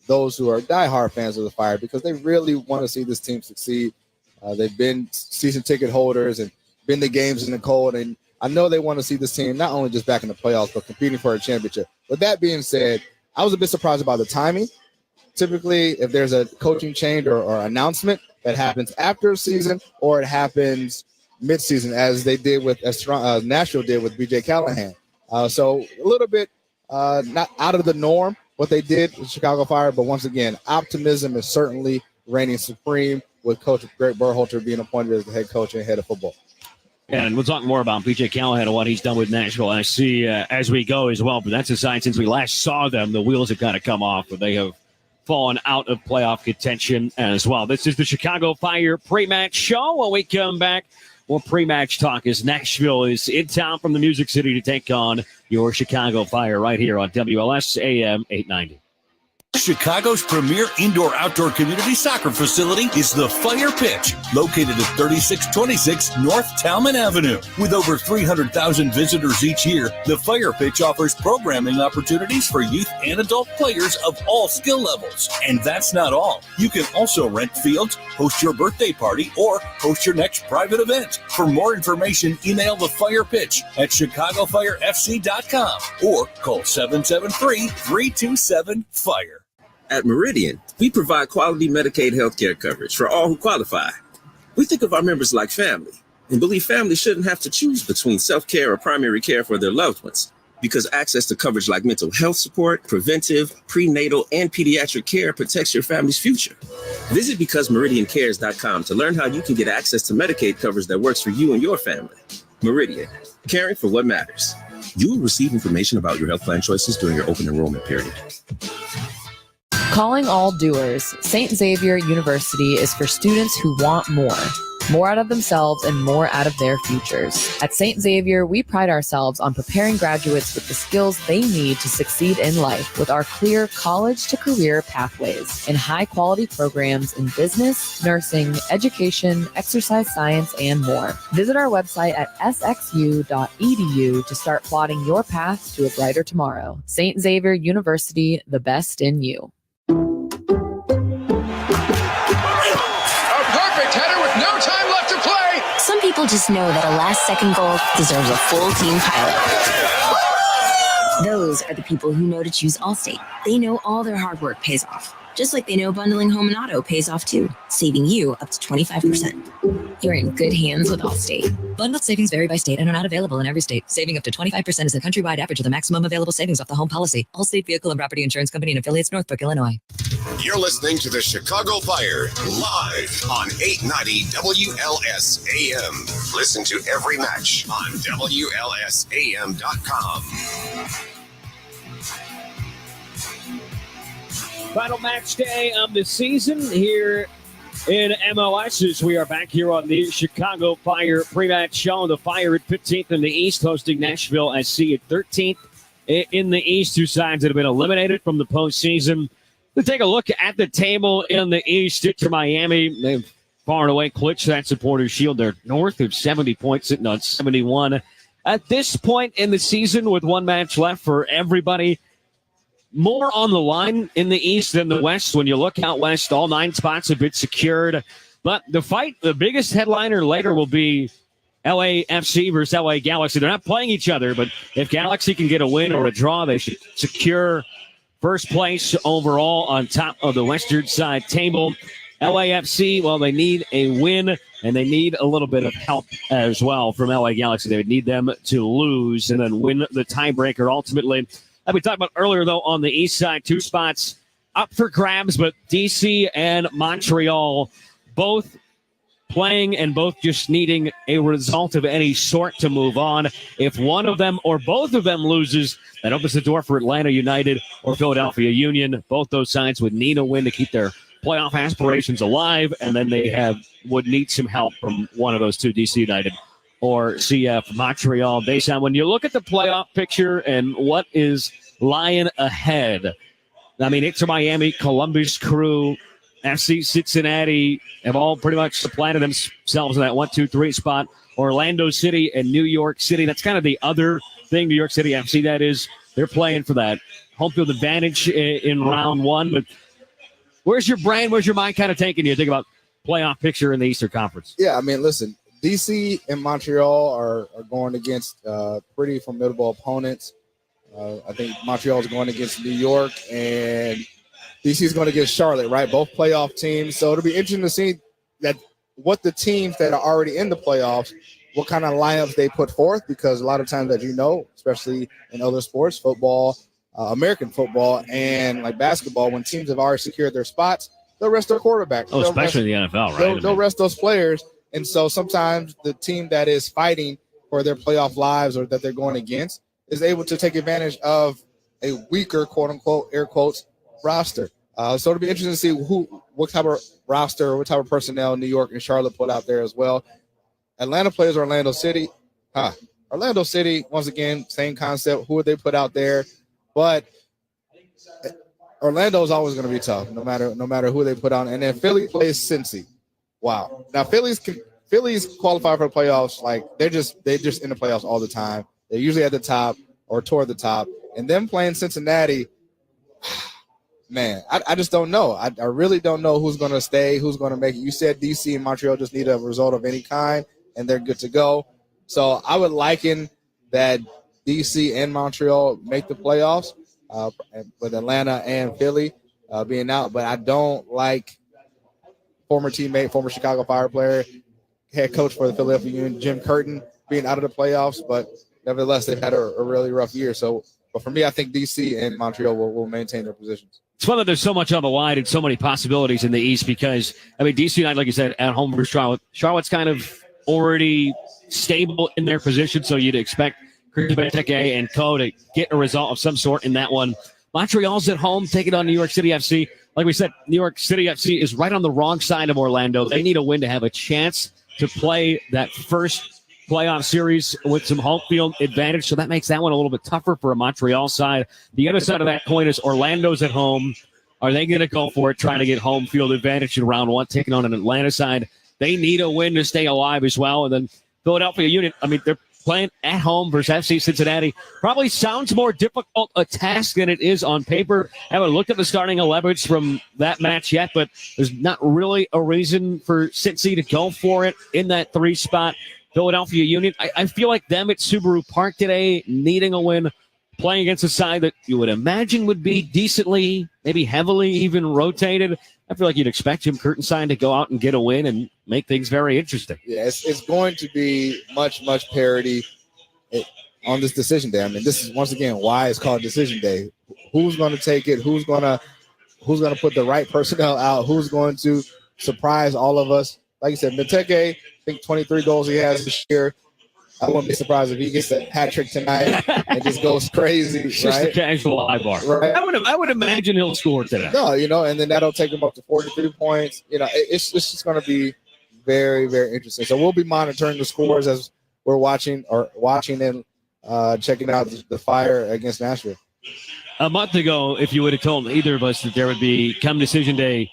those who are diehard fans of the Fire, because they really want to see this team succeed. They've been season ticket holders and been to games in the cold, and I know they want to see this team not only just back in the playoffs, but competing for a championship. With that being said, I was a bit surprised about the timing. Typically, if there's a coaching change or announcement, that happens after a season or it happens mid-season, as they did with Nashville did with BJ Callahan. So a little bit not out of the norm what they did with Chicago Fire, but once again, optimism is certainly reigning supreme with Coach Greg Berhalter being appointed as the head coach and head of football. And we'll talk more about BJ Callahan and what he's done with Nashville as we go as well. But that's a sign since we last saw them, the wheels have kind of come off, but they have fallen out of playoff contention as well. This is the Chicago Fire pre-match show. When we come back, more pre-match talk as Nashville is in town from the Music City to take on your Chicago Fire right here on WLS AM 890. Chicago's premier indoor-outdoor community soccer facility is the Fire Pitch, located at 3626 North Talman Avenue. With over 300,000 visitors each year, the Fire Pitch offers programming opportunities for youth and adult players of all skill levels. And that's not all. You can also rent fields, host your birthday party, or host your next private event. For more information, email the Fire Pitch at chicagofirefc.com or call 773-327-FIRE. At Meridian, we provide quality Medicaid health care coverage for all who qualify. We think of our members like family and believe families shouldn't have to choose between self-care or primary care for their loved ones, because access to coverage like mental health support, preventive, prenatal, and pediatric care protects your family's future. Visit BecauseMeridianCares.com to learn how you can get access to Medicaid coverage that works for you and your family. Meridian, caring for what matters. You will receive information about your health plan choices during your open enrollment period. Calling all doers, St. Xavier University is for students who want more out of themselves and more out of their futures. At St. Xavier, we pride ourselves on preparing graduates with the skills they need to succeed in life with our clear college-to-career pathways and high-quality programs in business, nursing, education, exercise science, and more. Visit our website at sxu.edu to start plotting your path to a brighter tomorrow. St. Xavier University, the best in you. Some people just know that a last-second goal deserves a full team pilot. Those are the people who know to choose Allstate. They know all their hard work pays off, just like they know bundling home and auto pays off too, saving you up to 25%. You're in good hands with Allstate. Bundled savings vary by state and are not available in every state. Saving up to 25% is the countrywide average of the maximum available savings off the home policy. Allstate Vehicle and Property Insurance Company and affiliates, Northbrook, Illinois. You're listening to the Chicago Fire live on 890 WLS AM. Listen to every match on WLSAM.com. Final match day of the season here in MLS as we are back here on the Chicago Fire pre-match show. The Fire at 15th in the East, hosting Nashville SC at 13th in the East. Two sides that have been eliminated from the postseason. We'll take a look at the table in the East. Inter Miami, they've far and away clinched that Supporters Shield. They're north of 70 points, sitting on 71. At this point in the season, with one match left for everybody, more on the line in the East than the West. When you look out West, all 9 spots have been secured. But the biggest headliner later will be LAFC versus LA Galaxy. They're not playing each other, but if Galaxy can get a win or a draw, they should secure first place overall on top of the Western side table. LAFC, well, they need a win, and they need a little bit of help as well from LA Galaxy. They would need them to lose and then win the tiebreaker ultimately. Like we talked about earlier, though, on the East side, 2 spots up for grabs, but DC and Montreal both playing and both just needing a result of any sort to move on. If one of them or both of them loses, that opens the door for Atlanta United or Philadelphia Union. Both those sides would need a win to keep their playoff aspirations alive, and then they would need some help from one of those two, DC United or CF Montreal. Desan, when you look at the playoff picture and what is lying ahead, I mean, Inter Miami, Columbus Crew, FC Cincinnati have all pretty much supplanted themselves in that 1, 2, 3 spot. Orlando City and New York City, that's kind of the other thing, New York City FC, that is. they're playing for that home field advantage in round one. But where's your brain, where's your mind kind of taking you? Think about playoff picture in the Eastern Conference. Yeah, I mean, listen, DC and Montreal are going against pretty formidable opponents. I think Montreal is going against New York, and DC is going against Charlotte, right? Both playoff teams. So it'll be interesting to see that what the teams that are already in the playoffs, what kind of lineups they put forth, because a lot of times, as you know, especially in other sports, football, American football, and like basketball, when teams have already secured their spots, they'll rest their quarterback. Oh, especially in the NFL, right? They'll rest those players. And so sometimes the team that is fighting for their playoff lives or that they're going against is able to take advantage of a weaker, quote unquote, air quotes, roster. So it'll be interesting to see what type of roster or what type of personnel New York and Charlotte put out there as well. Atlanta plays Orlando City. Orlando City, once again, same concept. Who would they put out there? But Orlando is always going to be tough, no matter who they put on. And then Philly plays Cincy. Wow. Now Philly's qualify for the playoffs. Like they're just in the playoffs all the time. They're usually at the top or toward the top. And them playing Cincinnati, man, I just don't know. I really don't know who's going to stay, who's going to make it. You said DC and Montreal just need a result of any kind, and they're good to go. So I would liken that DC and Montreal make the playoffs, with Atlanta and Philly being out. But I don't like former teammate, former Chicago Fire player, head coach for the Philadelphia Union, Jim Curtin, being out of the playoffs. But nevertheless, they've had a really rough year. So, but for me, I think DC and Montreal will maintain their positions. It's fun that there's so much on the line and so many possibilities in the East because, I mean, DC United, like you said, at home for Charlotte. Charlotte's kind of already stable in their position, so you'd expect Chris Benteke and co to get a result of some sort in that one. Montreal's at home, taking on New York City FC. Like we said, New York City FC is right on the wrong side of Orlando. They need a win to have a chance to play that first playoff series with some home field advantage. So that makes that one a little bit tougher for a Montreal side. The other side of that coin is Orlando's at home. Are they going to go for it, trying to get home field advantage in round one, taking on an Atlanta side? They need a win to stay alive as well. And then Philadelphia Union, I mean, they're playing at home versus FC Cincinnati. Probably sounds more difficult a task than it is on paper. Haven't looked at the starting 11s from that match yet, but there's not really a reason for Cincy to go for it in that 3 spot. Philadelphia Union, I feel like them at Subaru Park today, needing a win, playing against a side that you would imagine would be decently, maybe heavily even rotated. I feel like you'd expect Jim Curtin to go out and get a win and make things very interesting. Yeah, it's going to be much parity on this decision day. I mean, this is once again why it's called decision day. Who's going to take it? Who's going to put the right personnel out? Who's going to surprise all of us? Like you said, Benteke, I think 23 goals he has this year. I wouldn't be surprised if he gets a hat trick tonight and just goes crazy. It's just a casual eyeball. Right? I would imagine he'll score today. No, and then that'll take him up to 43 points. It's just going to be very, very interesting. So we'll be monitoring the scores as we're watching and checking out the Fire against Nashville. A month ago, if you would have told either of us that there would be, come decision day,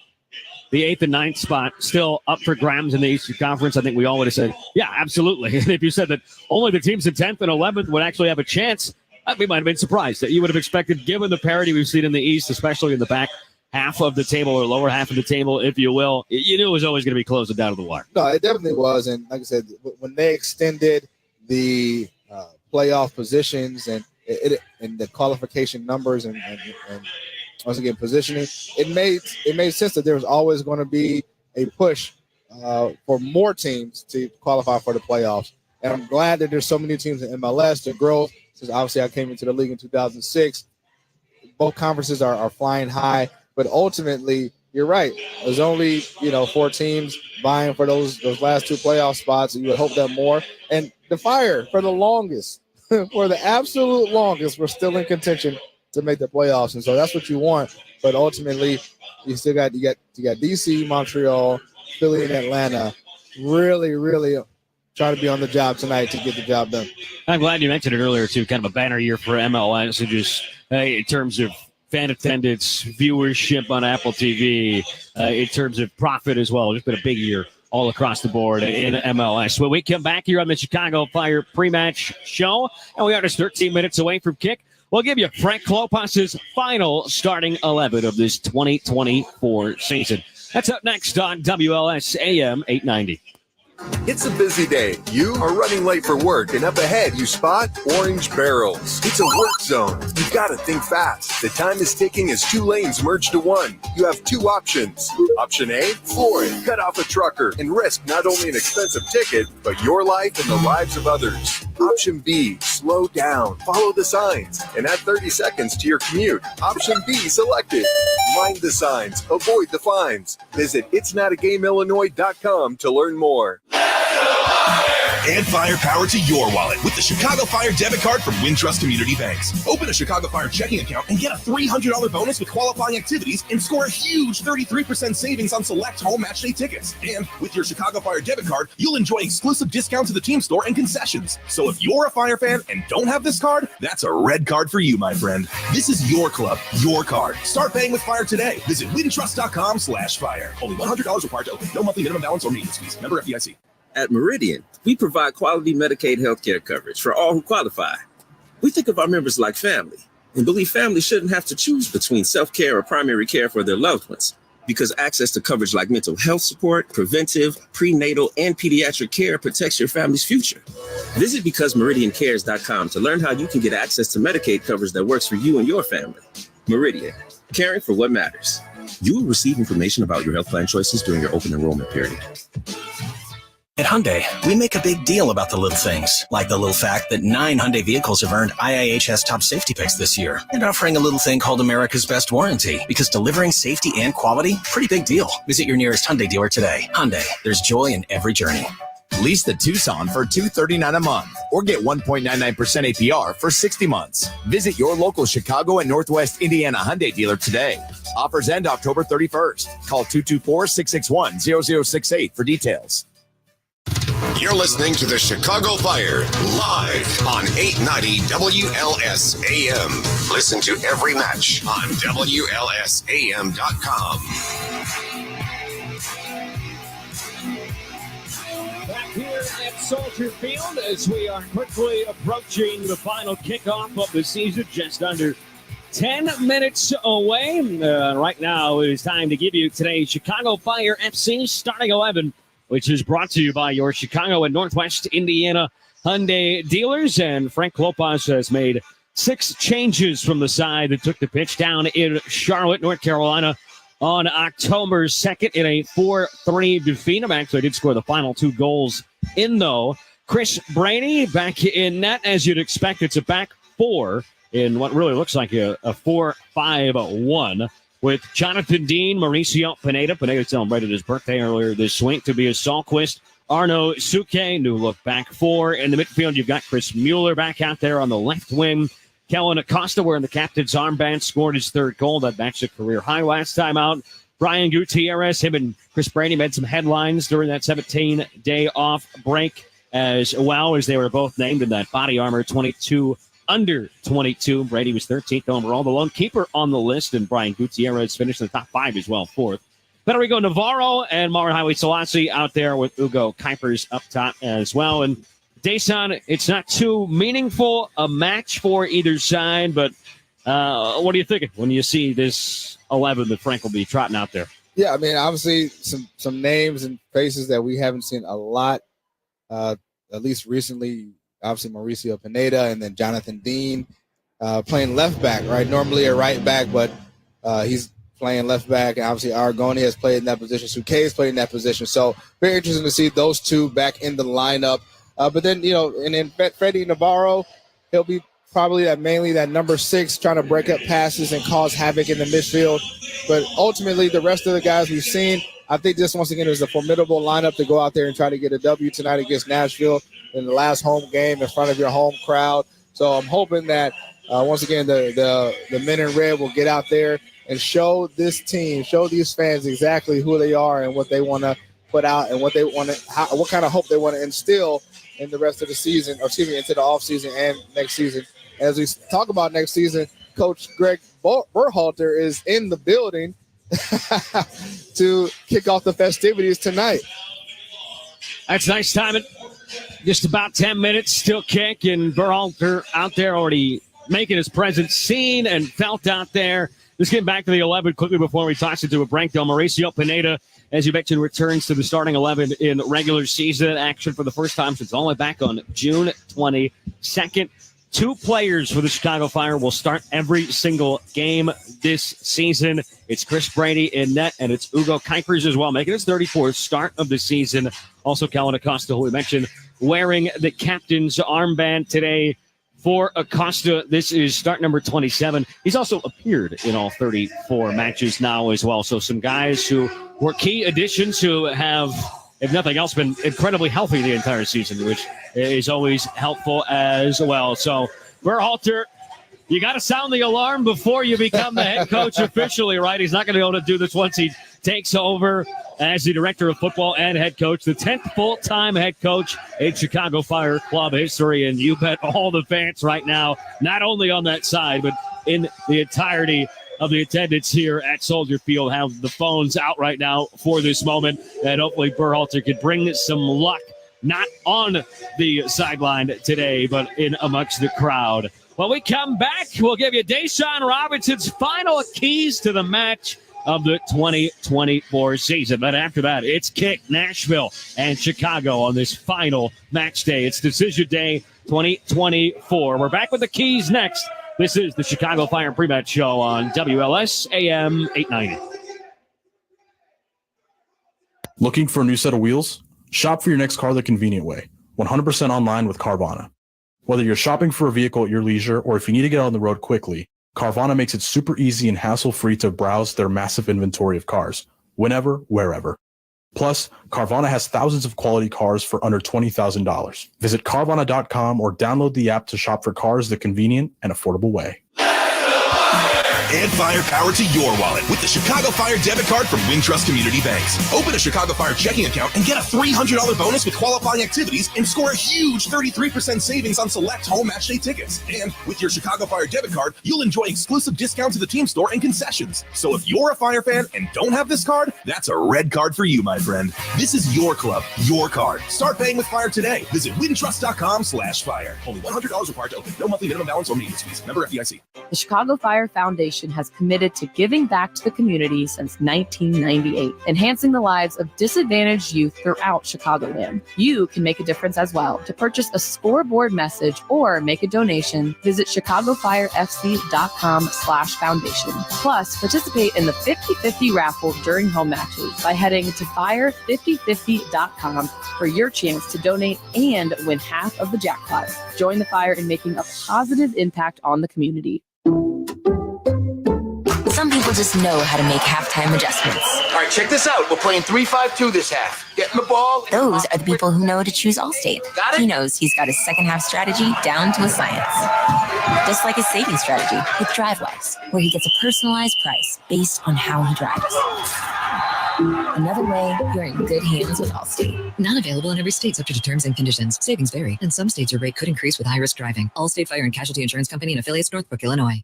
the 8th and 9th spot still up for grabs in the Eastern Conference, I think we all would have said, yeah, absolutely. And if you said that only the teams in 10th and 11th would actually have a chance, we might have been surprised. That you would have expected, given the parity we've seen in the East, especially in the back half of the table or lower half of the table, if you will, you knew it was always going to be closing down to the wire. No, it definitely was. And like I said, when they extended the playoff positions and the qualification numbers and once again positioning, it made sense that there was always going to be a push for more teams to qualify for the playoffs. And I'm glad that there's so many teams in MLS. The growth, since obviously I came into the league in 2006, both conferences are flying high. But ultimately, you're right. There's only 4 teams vying for those last 2 playoff spots. And you would hope that more. And the Fire, for the longest, for the absolute longest, we're still in contention to make the playoffs, and so that's what you want. But ultimately, you got DC, Montreal, Philly, and Atlanta really, really trying to be on the job tonight to get the job done. I'm glad you mentioned it earlier too. Kind of a banner year for MLS, and just in terms of fan attendance, viewership on Apple TV, in terms of profit as well. It's been a big year all across the board in MLS. When we come back here on the Chicago Fire pre-match show, and we are just 13 minutes away from kick, we'll give you Frank Klopas' final starting 11 of this 2024 season. That's up next on WLS AM 890. It's a busy day. You are running late for work, and up ahead you spot orange barrels. It's a work zone. You've got to think fast. The time is ticking as 2 lanes merge to 1. You have 2 options. Option A, floor it, cut off a trucker, and risk not only an expensive ticket, but your life and the lives of others. Option B, slow down, follow the signs, and add 30 seconds to your commute. Option B selected. Mind the signs, avoid the fines. Visit itsnotagameillinois.com to learn more. Add firepower to your wallet with the Chicago Fire debit card from Wintrust Community Banks. Open a Chicago Fire checking account and get a $300 bonus with qualifying activities and score a huge 33% savings on select home match day tickets. And with your Chicago Fire debit card, you'll enjoy exclusive discounts at the team store and concessions. So if you're a Fire fan and don't have this card, that's a red card for you, my friend. This is your club, your card. Start paying with Fire today. Visit wintrust.com/fire. Only $100 required to open. No monthly minimum balance or maintenance fees. Member FDIC. At Meridian, we provide quality Medicaid healthcare coverage for all who qualify. We think of our members like family and believe families shouldn't have to choose between self-care or primary care for their loved ones, because access to coverage like mental health support, preventive, prenatal, and pediatric care protects your family's future. Visit BecauseMeridianCares.com to learn how you can get access to Medicaid coverage that works for you and your family. Meridian, caring for what matters. You will receive information about your health plan choices during your open enrollment period. At Hyundai, we make a big deal about the little things, like the little fact that 9 Hyundai vehicles have earned IIHS top safety picks this year, and offering a little thing called America's Best Warranty, because delivering safety and quality, pretty big deal. Visit your nearest Hyundai dealer today. Hyundai, there's joy in every journey. Lease the Tucson for $239 a month or get 1.99% APR for 60 months. Visit your local Chicago and Northwest Indiana Hyundai dealer today. Offers end October 31st. Call 224-661-0068 for details. You're listening to the Chicago Fire live on 890 WLS AM. Listen to every match on WLSAM.com. Back here at Soldier Field as we are quickly approaching the final kickoff of the season, just under 10 minutes away. Right now it is time to give you today's Chicago Fire FC starting 11, which is brought to you by your Chicago and Northwest Indiana Hyundai dealers. And Frank Klopas has made 6 changes from the side that took the pitch down in Charlotte, North Carolina on October 2nd in a 4-3 defeat. Actually did score the final 2 goals in, though. Chris Brady back in net, as you'd expect. It's a back 4 in what really looks like a 4-5-1. With Jonathan Dean, Mauricio Pineda. Pineda celebrated his birthday earlier this week. Tobias Sahlquist, Arno Suke, new look back 4. In the midfield, you've got Chris Mueller back out there on the left wing. Kellen Acosta wearing the captain's armband, scored his 3rd goal. That matched a career high last time out. Brian Gutierrez, him and Chris Brady made some headlines during that 17-day off break, as well as they were both named in that body armor 22 under 22. Brady was 13th overall. The lone keeper on the list, and Brian Gutierrez finished in the top 5 as well, 4th. Federico Navarro and Marin Highway Selassie out there with Ugo Kuipers up top as well. And Dason, it's not too meaningful a match for either side, but what are you thinking when you see this 11 that Frank will be trotting out there? Yeah, I mean, obviously some names and faces that we haven't seen a lot, at least recently. Obviously, Mauricio Pineda and then Jonathan Dean playing left back, right? Normally a right back, but he's playing left back. And obviously, Aragoni has played in that position. Suke has played in that position. So very interesting to see those 2 back in the lineup. But then, and then Freddie Navarro, he'll be probably mainly that number 6, trying to break up passes and cause havoc in the midfield. But ultimately, the rest of the guys we've seen, I think this, once again, is a formidable lineup to go out there and try to get a W tonight against Nashville in the last home game in front of your home crowd. So I'm hoping that, once again, the men in red will get out there and show this team, show these fans exactly who they are and what they want to put out and what they want to, what kind of hope they want to instill in the rest of the season, or excuse me, into the offseason and next season. As we talk about next season, Coach Greg Berhalter is in the building to kick off the festivities tonight. That's nice timing. Just about 10 minutes, still kick, and Berhalter out there already making his presence seen and felt out there. Let's get back to the 11 quickly before we toss it to a break, though. Mauricio Pineda, as you mentioned, returns to the starting 11 in regular season action for the first time since all the way back on June 22nd. 2 players for the Chicago Fire will start every single game this season. It's Chris Brady in net, and it's Ugo Kuipers as well, making his 34th start of the season. Also, Kellen Acosta, who we mentioned, wearing the captain's armband today for Acosta. This is start number 27. He's also appeared in all 34 matches now as well. So some guys who were key additions who have, if nothing else, been incredibly healthy the entire season, which is always helpful as well. So Berhalter, you got to sound the alarm before you become the head coach officially, right? He's not going to be able to do this once he takes over as the director of football and head coach, the 10th full-time head coach in Chicago Fire club history. And you bet all the fans right now, not only on that side, but in the entirety of the attendance here at Soldier Field, have the phones out right now for this moment. And hopefully Berhalter could bring some luck, not on the sideline today, but in amongst the crowd. When we come back, we'll give you Deshaun Robinson's final keys to the match of the 2024 season. But after that, it's kick Nashville and Chicago on this final match day. It's Decision Day 2024. We're back with the keys next. This is the Chicago Fire pre-match show on WLS AM 890. Looking for a new set of wheels? Shop for your next car the convenient way. 100% online with Carvana. Whether you're shopping for a vehicle at your leisure or if you need to get on the road quickly, Carvana makes it super easy and hassle-free to browse their massive inventory of cars, whenever, wherever. Plus, Carvana has thousands of quality cars for under $20,000. Visit Carvana.com or download the app to shop for cars the convenient and affordable way. Add firepower to your wallet with the Chicago Fire debit card from Wintrust Community Banks. Open a Chicago Fire checking account and get a $300 bonus with qualifying activities and score a huge 33% savings on select home match day tickets. And with your Chicago Fire debit card, you'll enjoy exclusive discounts at the team store and concessions. So if you're a Fire fan and don't have this card, that's a red card for you, my friend. This is your club, your card. Start paying with Fire today. Visit wintrust.com/fire. Only $100 required to open. No monthly minimum balance or maintenance fees. Member FDIC. The Chicago Fire Foundation has committed to giving back to the community since 1998, enhancing the lives of disadvantaged youth throughout Chicagoland. You can make a difference as well. To purchase a scoreboard message or make a donation, visit ChicagoFireFC.com/foundation. Plus, participate in the 50-50 raffle during home matches by heading to Fire5050.com for your chance to donate and win half of the jackpot. Join the Fire in making a positive impact on the community. Some people just know how to make halftime adjustments. All right, check this out. We're playing 3-5-2 this half. Getting the ball. Those are the people who know to choose Allstate. Got it? He knows he's got his second half strategy down to a science. Just like his savings strategy with DriveWise, where he gets a personalized price based on how he drives. Another way, you're in good hands with Allstate. Not available in every state, subject to terms and conditions. Savings vary. In some states, your rate could increase with high-risk driving. Allstate Fire and Casualty Insurance Company and affiliates, Northbrook, Illinois.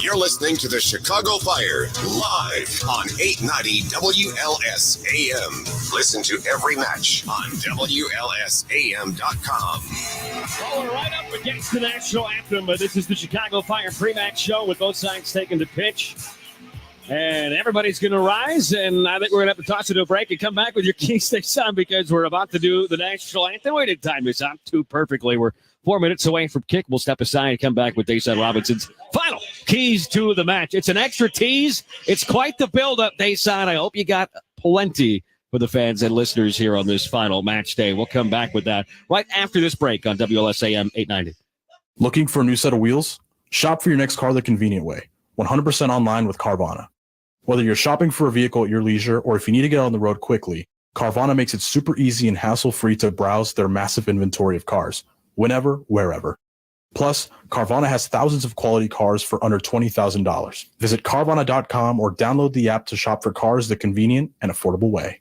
You're listening to the Chicago Fire live on 890 WLS AM. Listen to every match on WLSAM.com. Well, we're right up against the national anthem, but this is the Chicago Fire pre-match show with both sides taking the pitch. And everybody's going to rise, and I think we're going to have to toss it to a break and come back with your key station because we're about to do the national anthem. We didn't time this out too perfectly. We're 4 minutes away from kick. We'll step aside and come back with Deshaun Robinson's final keys to the match. It's an extra tease. It's quite the build-up, Deshaun. I hope you got plenty for the fans and listeners here on this final match day. We'll come back with that right after this break on WLSAM 890. Looking for a new set of wheels? Shop for your next car the convenient way. 100% online with Carvana. Whether you're shopping for a vehicle at your leisure or if you need to get on the road quickly, Carvana makes it super easy and hassle-free to browse their massive inventory of cars, whenever, wherever. Plus, Carvana has thousands of quality cars for under $20,000. Visit Carvana.com or download the app to shop for cars the convenient and affordable way.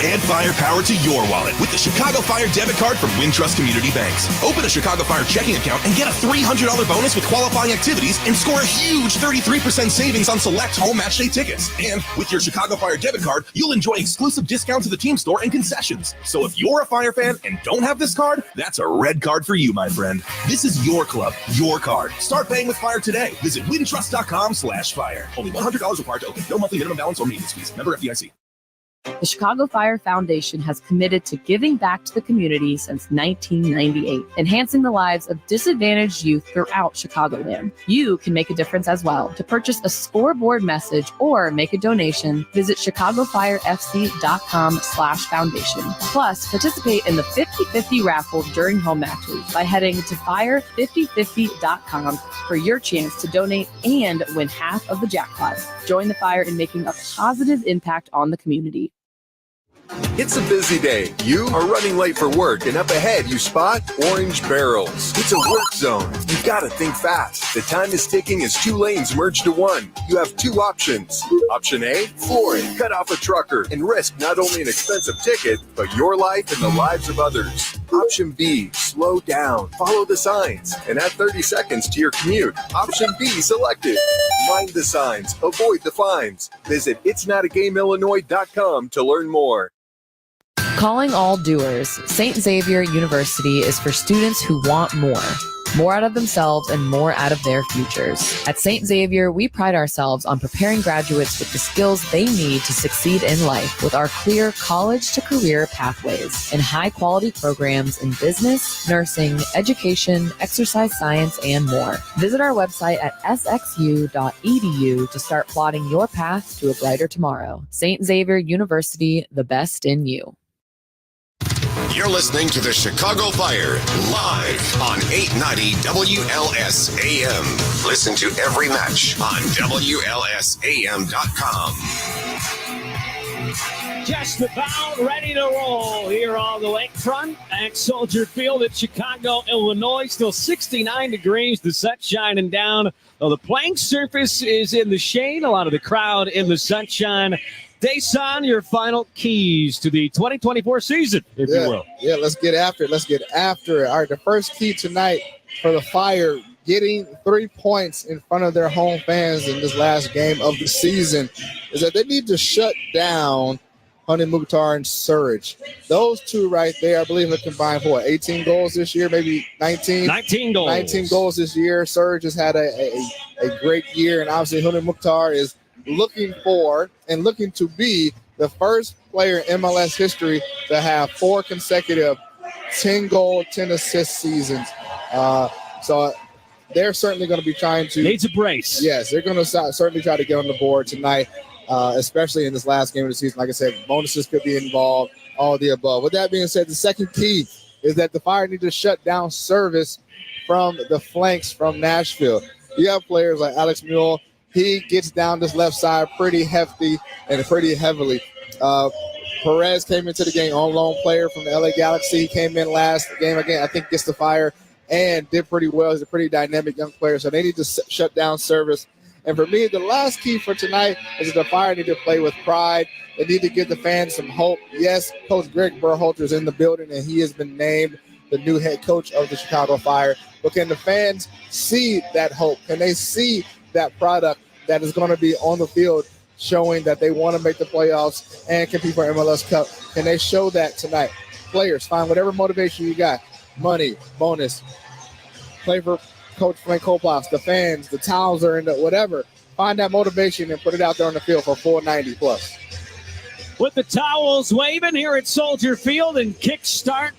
Add firepower to your wallet with the Chicago Fire debit card from Wintrust Community Banks. Open a Chicago Fire checking account and get a $300 bonus with qualifying activities and score a huge 33% savings on select home match day tickets. And with your Chicago Fire debit card, you'll enjoy exclusive discounts at the team store and concessions. So if you're a Fire fan and don't have this card, that's a red card for you, my friend. This is your club, your card. Start paying with Fire today. Visit wintrust.com/fire. Only $100 required to open. No monthly minimum balance or maintenance fees. Member FDIC. The Chicago Fire Foundation has committed to giving back to the community since 1998, enhancing the lives of disadvantaged youth throughout Chicagoland. You can make a difference as well. To purchase a scoreboard message or make a donation, visit chicagofirefc.com/foundation. Plus, participate in the 50/50 raffle during home matches by heading to fire5050.com for your chance to donate and win half of the jackpot. Join the Fire in making a positive impact on the community. It's a busy day. You are running late for work, and up ahead you spot orange barrels. It's a work zone. You've got to think fast. The time is ticking as 2 lanes merge to 1. You have 2 options. Option A, floor it, cut off a trucker, and risk not only an expensive ticket, but your life and the lives of others. Option B, slow down, follow the signs, and add 30 seconds to your commute. Option B selected. Mind the signs, avoid the fines. Visit itsnotagameillinois.com to learn more. Calling all doers, St. Xavier University is for students who want more out of themselves and more out of their futures. At St. Xavier, we pride ourselves on preparing graduates with the skills they need to succeed in life with our clear college-to-career pathways and high-quality programs in business, nursing, education, exercise science, and more. Visit our website at sxu.edu to start plotting your path to a brighter tomorrow. St. Xavier University, the best in you. You're listening to the Chicago Fire live on 890 WLS AM. Listen to every match on WLSAM.com. Just about ready to roll here on the lakefront at Soldier Field at Chicago, Illinois. Still 69 degrees, the sun shining down. Though the playing surface is in the shade, a lot of the crowd in the sunshine. Dason, your final keys to the 2024 season, if you will. Yeah, let's get after it. All right, the first key tonight for the Fire, getting 3 points in front of their home fans in this last game of the season, is that they need to shut down Hani Mukhtar and Surridge. Those two right there, I believe, have combined for 18 goals this year, maybe 19? 19 goals. 19 goals this year. Surridge has had a great year, and obviously Hani Mukhtar is looking to be the first player in MLS history to have 4 consecutive 10-goal, 10-assist seasons. So they're certainly going to be trying to... Needs a brace. Yes, they're going to certainly try to get on the board tonight, especially in this last game of the season. Like I said, bonuses could be involved, all of the above. With that being said, the second key is that the Fire need to shut down service from the flanks from Nashville. You have players like Alex Mule. He gets down this left side pretty hefty and pretty heavily. Perez came into the game on loan player from the LA Galaxy. He came in last game again, I think, against the Fire, and did pretty well. He's a pretty dynamic young player, so they need to shut down service. And for me, the last key for tonight is that the Fire need to play with pride. They need to give the fans some hope. Yes, Coach Greg Berhalter is in the building, and he has been named the new head coach of the Chicago Fire. But can the fans see that hope? Can they see that product that is going to be on the field showing that they want to make the playoffs and compete for MLS Cup? Can they show that tonight? Players, find whatever motivation you got. Money, bonus, play for Coach Frank Koplops, the fans, the towels are in the whatever. Find that motivation and put it out there on the field for 490 plus. With the towels waving here at Soldier Field and kickstart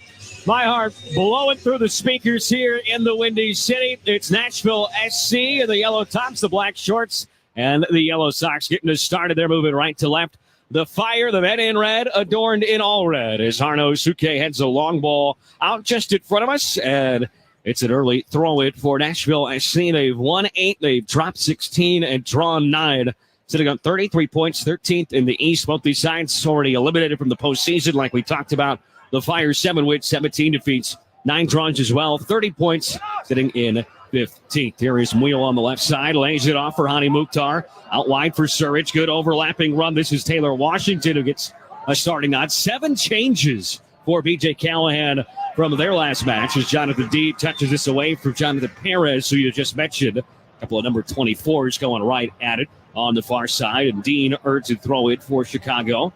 my heart blowing through the speakers here in the Windy City. It's Nashville SC and the yellow tops, the black shorts, and the yellow socks getting us started. They're moving right to left. The Fire, the men in red, adorned in all red as Harno Suke heads a long ball out just in front of us. And it's an early throw-in for Nashville SC. They've won 8, they've dropped 16, and drawn 9. Sitting on 33 points, 13th in the East. Both these sides already eliminated from the postseason, like we talked about. The Fire 7 wins, 17 defeats, 9 draws as well, 30 points, sitting in 15th. Here is Wheel on the left side, lays it off for Hani Mukhtar. Out wide for Surridge, good overlapping run. This is Taylor Washington who gets a starting nod. 7 changes for B.J. Callahan from their last match as Jonathan D touches this away from Jonathan Perez, who you just mentioned. A couple of number 24s going right at it on the far side, and Dean urged to throw it for Chicago.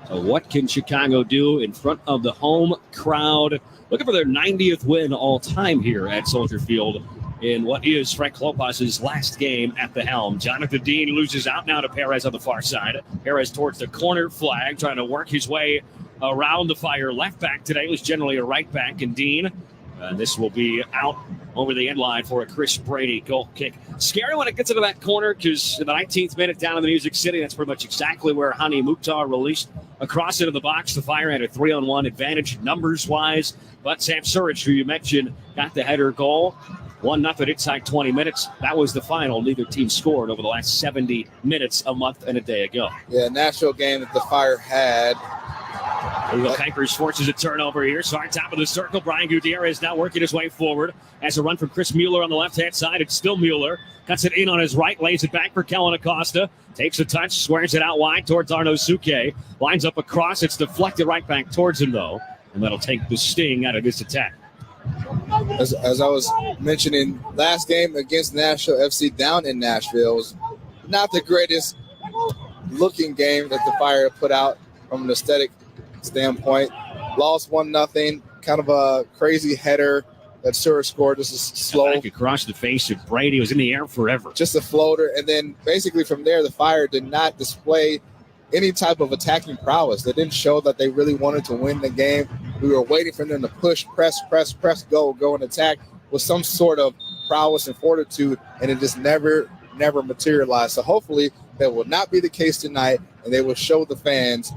So what can Chicago do in front of the home crowd? Looking for their 90th win all time here at Soldier Field in what is Frank Lopez's last game at the helm. Jonathan Dean loses out now to Perez on the far side. Perez towards the corner flag, trying to work his way around the Fire. Left back today was generally a right back, and Dean. This will be out over the end line for a Chris Brady goal kick. Scary when it gets into that corner because in the 19th minute down in the Music City, that's pretty much exactly where Hani Mukhtar released across into the box. The Fire had a 3-on-1 advantage numbers-wise, but Sam Surridge, who you mentioned, got the header goal. 1-0 inside 20 minutes. That was the final. Neither team scored over the last 70 minutes a month and a day ago. Yeah, Nashville game that the Fire had. Ugo Kuipers forces a turnover here. So on top of the circle, Brian Gutierrez now working his way forward. Has a run from Chris Mueller on the left-hand side. It's still Mueller. Cuts it in on his right, lays it back for Kellen Acosta. Takes a touch, squares it out wide towards Arno Suke. Lines up across. It's deflected right back towards him, though. And that'll take the sting out of this attack. As I was mentioning, last game against Nashville FC down in Nashville was not the greatest looking game that the Fire put out from an aesthetic standpoint. Lost 1-0, kind of a crazy header that Surridge scored. Just a slow back across the face of Brady. It was in the air forever. Just a floater. And then basically from there, the Fire did not display any type of attacking prowess. They didn't show that they really wanted to win the game. We were waiting for them to push, press, go and attack with some sort of prowess and fortitude, and it just never materialized. So hopefully that will not be the case tonight, and they will show the fans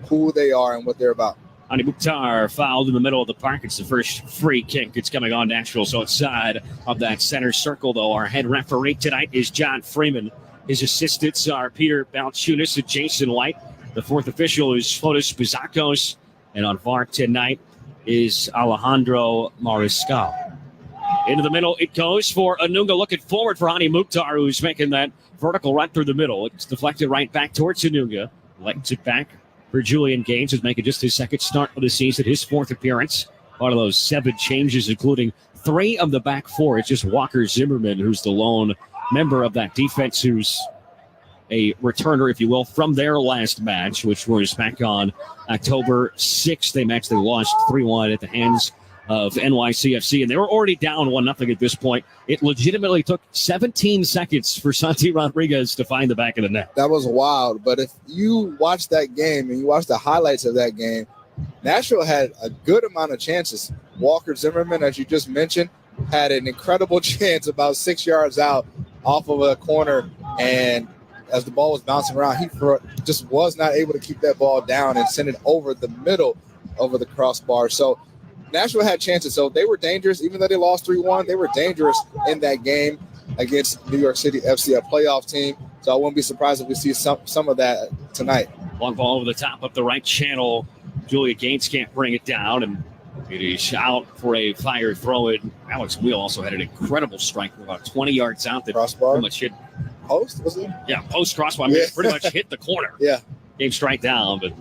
who they are and what they're about. Hani Mukhtar fouled in the middle of the park. It's the first free kick. It's coming on Nashville, so outside of that center circle, though. Our head referee tonight is John Freeman. His assistants are Peter Balchunas and Jason White. The fourth official is Fotis Bizakos. And on VAR tonight is Alejandro Mariscal. Into the middle it goes for Anunga, looking forward for Hani Mukhtar, who's making that vertical run through the middle. It's deflected right back towards Anunga. Lets it back for Julian Gaines, who's making just his second start of the season, his 4th appearance. Part of those 7 changes, including 3 of the back 4. It's just Walker Zimmerman, who's the lone member of that defense, who's a returner, if you will, from their last match, which was back on October 6th. They lost 3-1 at the hands of NYCFC, and they were already down 1-0 at this point. It legitimately took 17 seconds for Santi Rodriguez to find the back of the net. That was wild, but if you watch that game and you watch the highlights of that game, Nashville had a good amount of chances. Walker Zimmerman, as you just mentioned, had an incredible chance about 6 yards out off of a corner, and as the ball was bouncing around, he just was not able to keep that ball down and send it over the middle, over the crossbar. So Nashville had chances. So they were dangerous. Even though they lost 3-1, they were dangerous in that game against New York City FC, a playoff team. So I wouldn't be surprised if we see some of that tonight. Long ball over the top of the right channel. Julia Gaines can't bring it down, and it is out for a Fire throw-in. Alex Wheel also had an incredible strike from about 20 yards out that crossbar. Pretty much hit. Post, was it? Yeah, post crossbar. I mean, it pretty much hit the corner. Yeah. Game strike down, but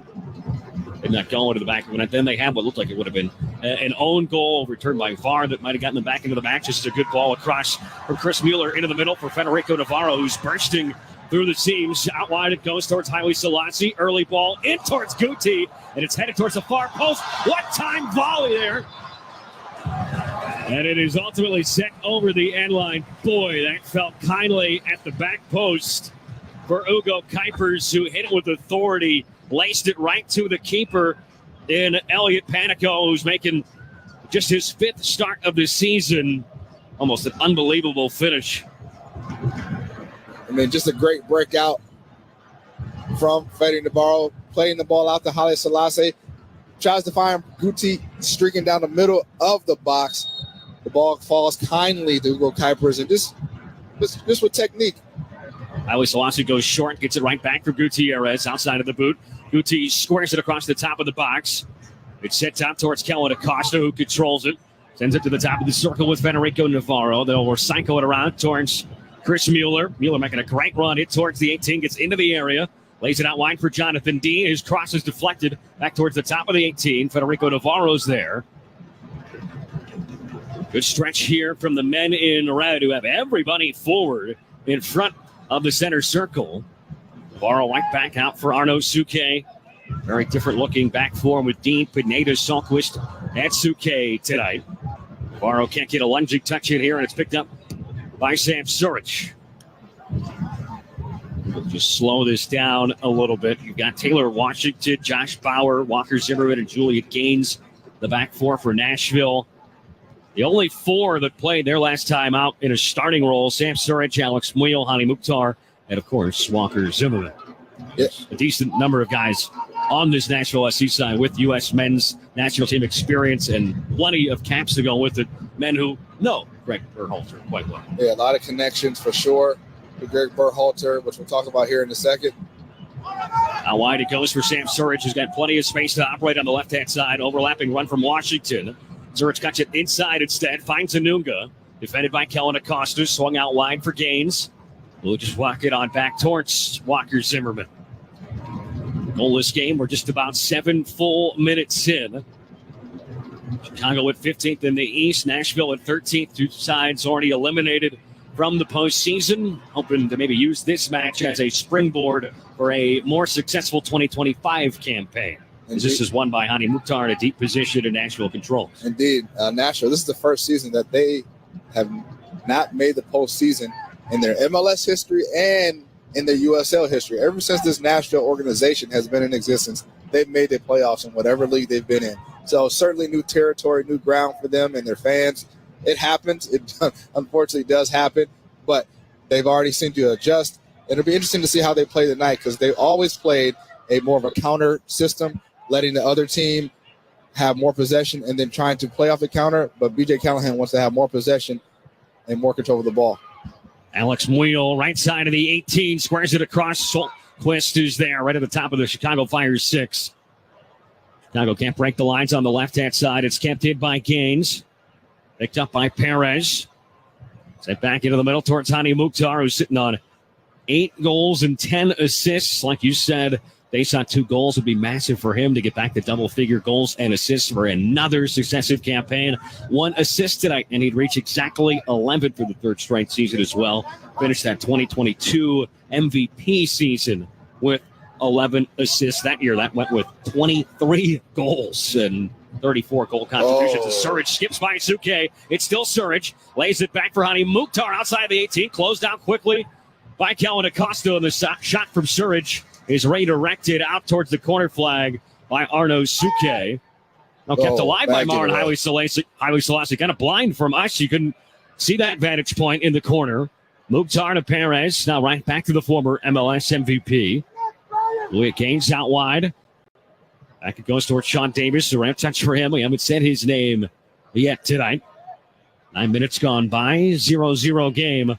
did not go into the back of it. Then they had what looked like it would have been an own goal returned by VAR that might have gotten them back into the match. This is a good ball across from Chris Mueller into the middle for Federico Navarro, who's bursting through the seams. Out wide it goes towards Haile Selassie. Early ball in towards Guti, and it's headed towards the far post. What time volley there. And it is ultimately sent over the end line. Boy, that felt kindly at the back post for Ugo Kuipers, who hit it with authority, laced it right to the keeper in Elliot Panico, who's making just his 5th start of the season. Almost an unbelievable finish. I mean, just a great breakout from Fede Navarro, playing the ball out to Haile Selassie. Tries to find Guti streaking down the middle of the box. The ball falls kindly to Ugo Kuipers, and just with technique. Haile Selassie goes short, gets it right back for Gutierrez outside of the boot. Guti squares it across the top of the box. It's sent out towards Kellen Acosta, who controls it. Sends it to the top of the circle with Federico Navarro. They'll cycle it around towards Chris Mueller. Mueller making a great run. It towards the 18, gets into the area. Lays it out wide for Jonathan Dean. His cross is deflected back towards the top of the 18. Federico Navarro's there. Good stretch here from the men in red who have everybody forward in front of the center circle. Navarro right back out for Arno Suke. Very different looking back four with Dean, Pineda, Salquist, and Suke tonight. Navarro can't get a lunging touch in here, and it's picked up by Sam Surich. We'll just slow this down a little bit. You've got Taylor Washington, Josh Bauer, Walker Zimmerman, and Julian Gaines, the back four for Nashville. The only four that played their last time out in a starting role, Sam Surich, Alex Muil, Hani Mukhtar, and, of course, Walker Zimmerman. Yes. A decent number of guys on this Nashville SC side with U.S. men's national team experience and plenty of caps to go with it. Men who know Greg Berhalter quite well. Yeah, a lot of connections for sure with Greg Berhalter, which we'll talk about here in a second. How wide it goes for Sam Surich, who's got plenty of space to operate on the left-hand side. Overlapping run from Washington. Surich got it inside instead. Finds Anunga. Defended by Kellen Acosta. Swung out wide for Gaines. We'll just walk it on back towards Walker Zimmerman. Goalless game. We're just about 7 full minutes in. Chicago at 15th in the East. Nashville at 13th. Two sides already eliminated from the postseason. Hoping to maybe use this match as a springboard for a more successful 2025 campaign. Indeed. This is won by Hani Mukhtar in a deep position in Nashville controls. Indeed. Nashville, this is the first season that they have not made the postseason in their MLS history and in their USL history. Ever since this Nashville organization has been in existence, they've made the playoffs in whatever league they've been in. So certainly new territory, new ground for them and their fans. It happens. It unfortunately does happen, but they've already seemed to adjust. It'll be interesting to see how they play tonight because they always played a more of a counter system, letting the other team have more possession and then trying to play off the counter. But B.J. Callahan wants to have more possession and more control of the ball. Alex Muil, right side of the 18, squares it across. Salquist is there, right at the top of the Chicago Fire 6. Chicago can't break the lines on the left-hand side. It's kept in by Gaines. Picked up by Perez. Set back into the middle towards Hani Mukhtar, who's sitting on 8 goals and 10 assists. Like you said, based on 2 goals would be massive for him to get back to double-figure goals and assists for another successive campaign. 1 assist tonight, and he'd reach exactly 11 for the 3rd straight season as well. Finished that 2022 MVP season with 11 assists. That year, that went with 23 goals and 34 goal contributions. Surich skips by Suke. It's still Surich. Lays it back for Hani Mukhtar outside the 18. Closed out quickly by Kellen Acosta. And the shot from Surich is redirected out towards the corner flag by Arno Suke. Now kept alive by Marin Haile Selassie. Kind of blind from us. You couldn't see that vantage point in the corner. Mukhtar to Perez. Now right back to the former MLS MVP. Louis Gaines out wide. Back it goes towards Sean Davis. The ramp touch for him. We haven't said his name yet tonight. 9 minutes gone by. 0-0 game.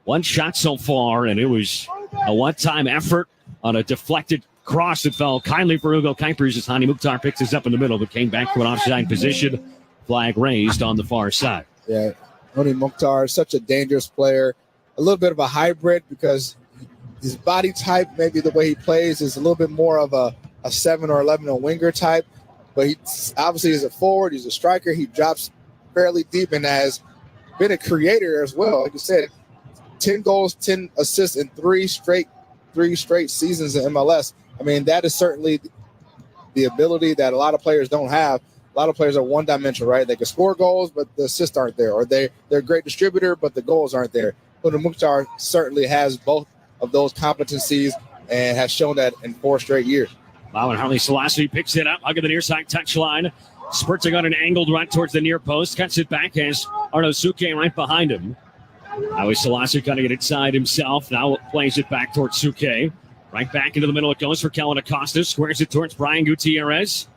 1 shot so far, and it was a one-time effort on a deflected cross that fell kindly for Hugo Kuipers as Hani Mukhtar picks us up in the middle, but came back to an offside position. Flag raised on the far side. Yeah, Hani Mukhtar is such a dangerous player. A little bit of a hybrid because his body type, maybe the way he plays, is a little bit more of a 7 or 11 a winger type. But he obviously is a forward. He's a striker. He drops fairly deep and has been a creator as well. Like you said, 10 goals, 10 assists in 3 straight seasons in MLS. I mean, that is certainly the ability that a lot of players don't have. A lot of players are one-dimensional, right? They can score goals, but the assists aren't there. Or they're a great distributor, but the goals aren't there. But Mukhtar certainly has both of those competencies and has shown that in 4 straight years. Wow, and Haile Selassie picks it up, hugging the near side touchline. Spurting on an angled run towards the near post. Cuts it back as Arno Suke right behind him. Haile Selassie cutting it inside himself. Now plays it back towards Suke. Right back into the middle it goes for Kellen Acosta. Squares it towards Brian Gutierrez.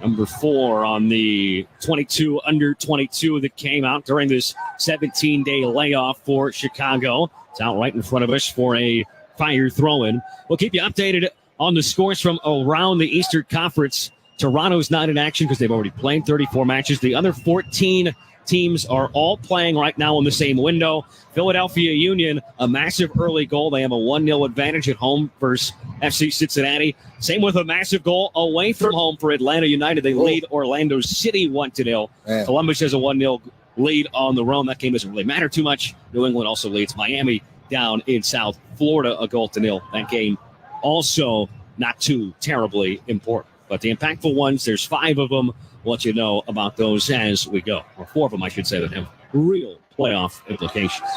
Number 4 on the 22 under 22 that came out during this 17-day layoff for Chicago. It's out right in front of us for a Fire throw-in. We'll keep you updated on the scores from around the Eastern Conference. Toronto's not in action because they've already played 34 matches. The other 14 teams are all playing right now in the same window. Philadelphia Union, a massive early goal. They have a 1-0 advantage at home versus FC Cincinnati. Same with a massive goal away from home for Atlanta United. They lead Orlando City 1-0. Columbus has a 1-0 lead on the road. That game doesn't really matter too much. New England also leads Miami down in South Florida 1-0. That game also not too terribly important. But the impactful ones, there's 5 of them. We'll let you know about those as we go. Or 4 of them, I should say, that have real playoff implications.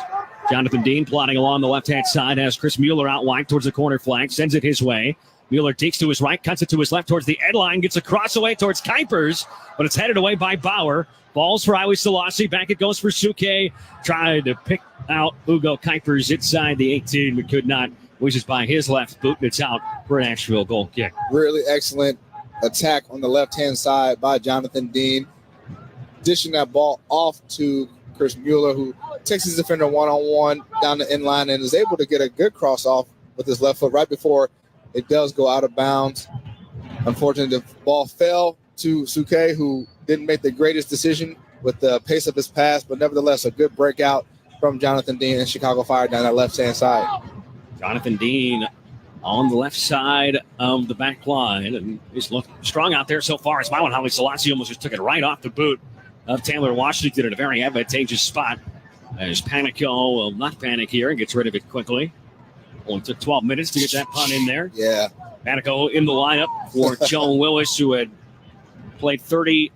Jonathan Dean plotting along the left-hand side has Chris Mueller out wide towards the corner flag, sends it his way. Mueller takes to his right, cuts it to his left towards the end line, gets a cross away towards Kuipers, but it's headed away by Bauer. Balls for Haile Selassie. Back it goes for Suke. Tried to pick out Ugo Kuipers inside the 18, but could not. Whizzes by his left boot, and it's out for an Asheville goal kick. Really excellent attack on the left-hand side by Jonathan Dean. Dishing that ball off to Chris Mueller, who takes his defender one-on-one down the end line and is able to get a good cross off with his left foot right before it does go out of bounds. Unfortunately, the ball fell to Suke, who didn't make the greatest decision with the pace of his pass, but nevertheless, a good breakout from Jonathan Dean and Chicago Fire down that left-hand side. Jonathan Dean on the left side of the back line, and he's looking strong out there so far. It's Mylan Haile Selassie almost just took it right off the boot of Taylor Washington in a very advantageous spot. As Panico will not panic here and gets rid of it quickly. Only took 12 minutes to get that punt in there. Yeah. Panico in the lineup for Joe Willis, who had played 30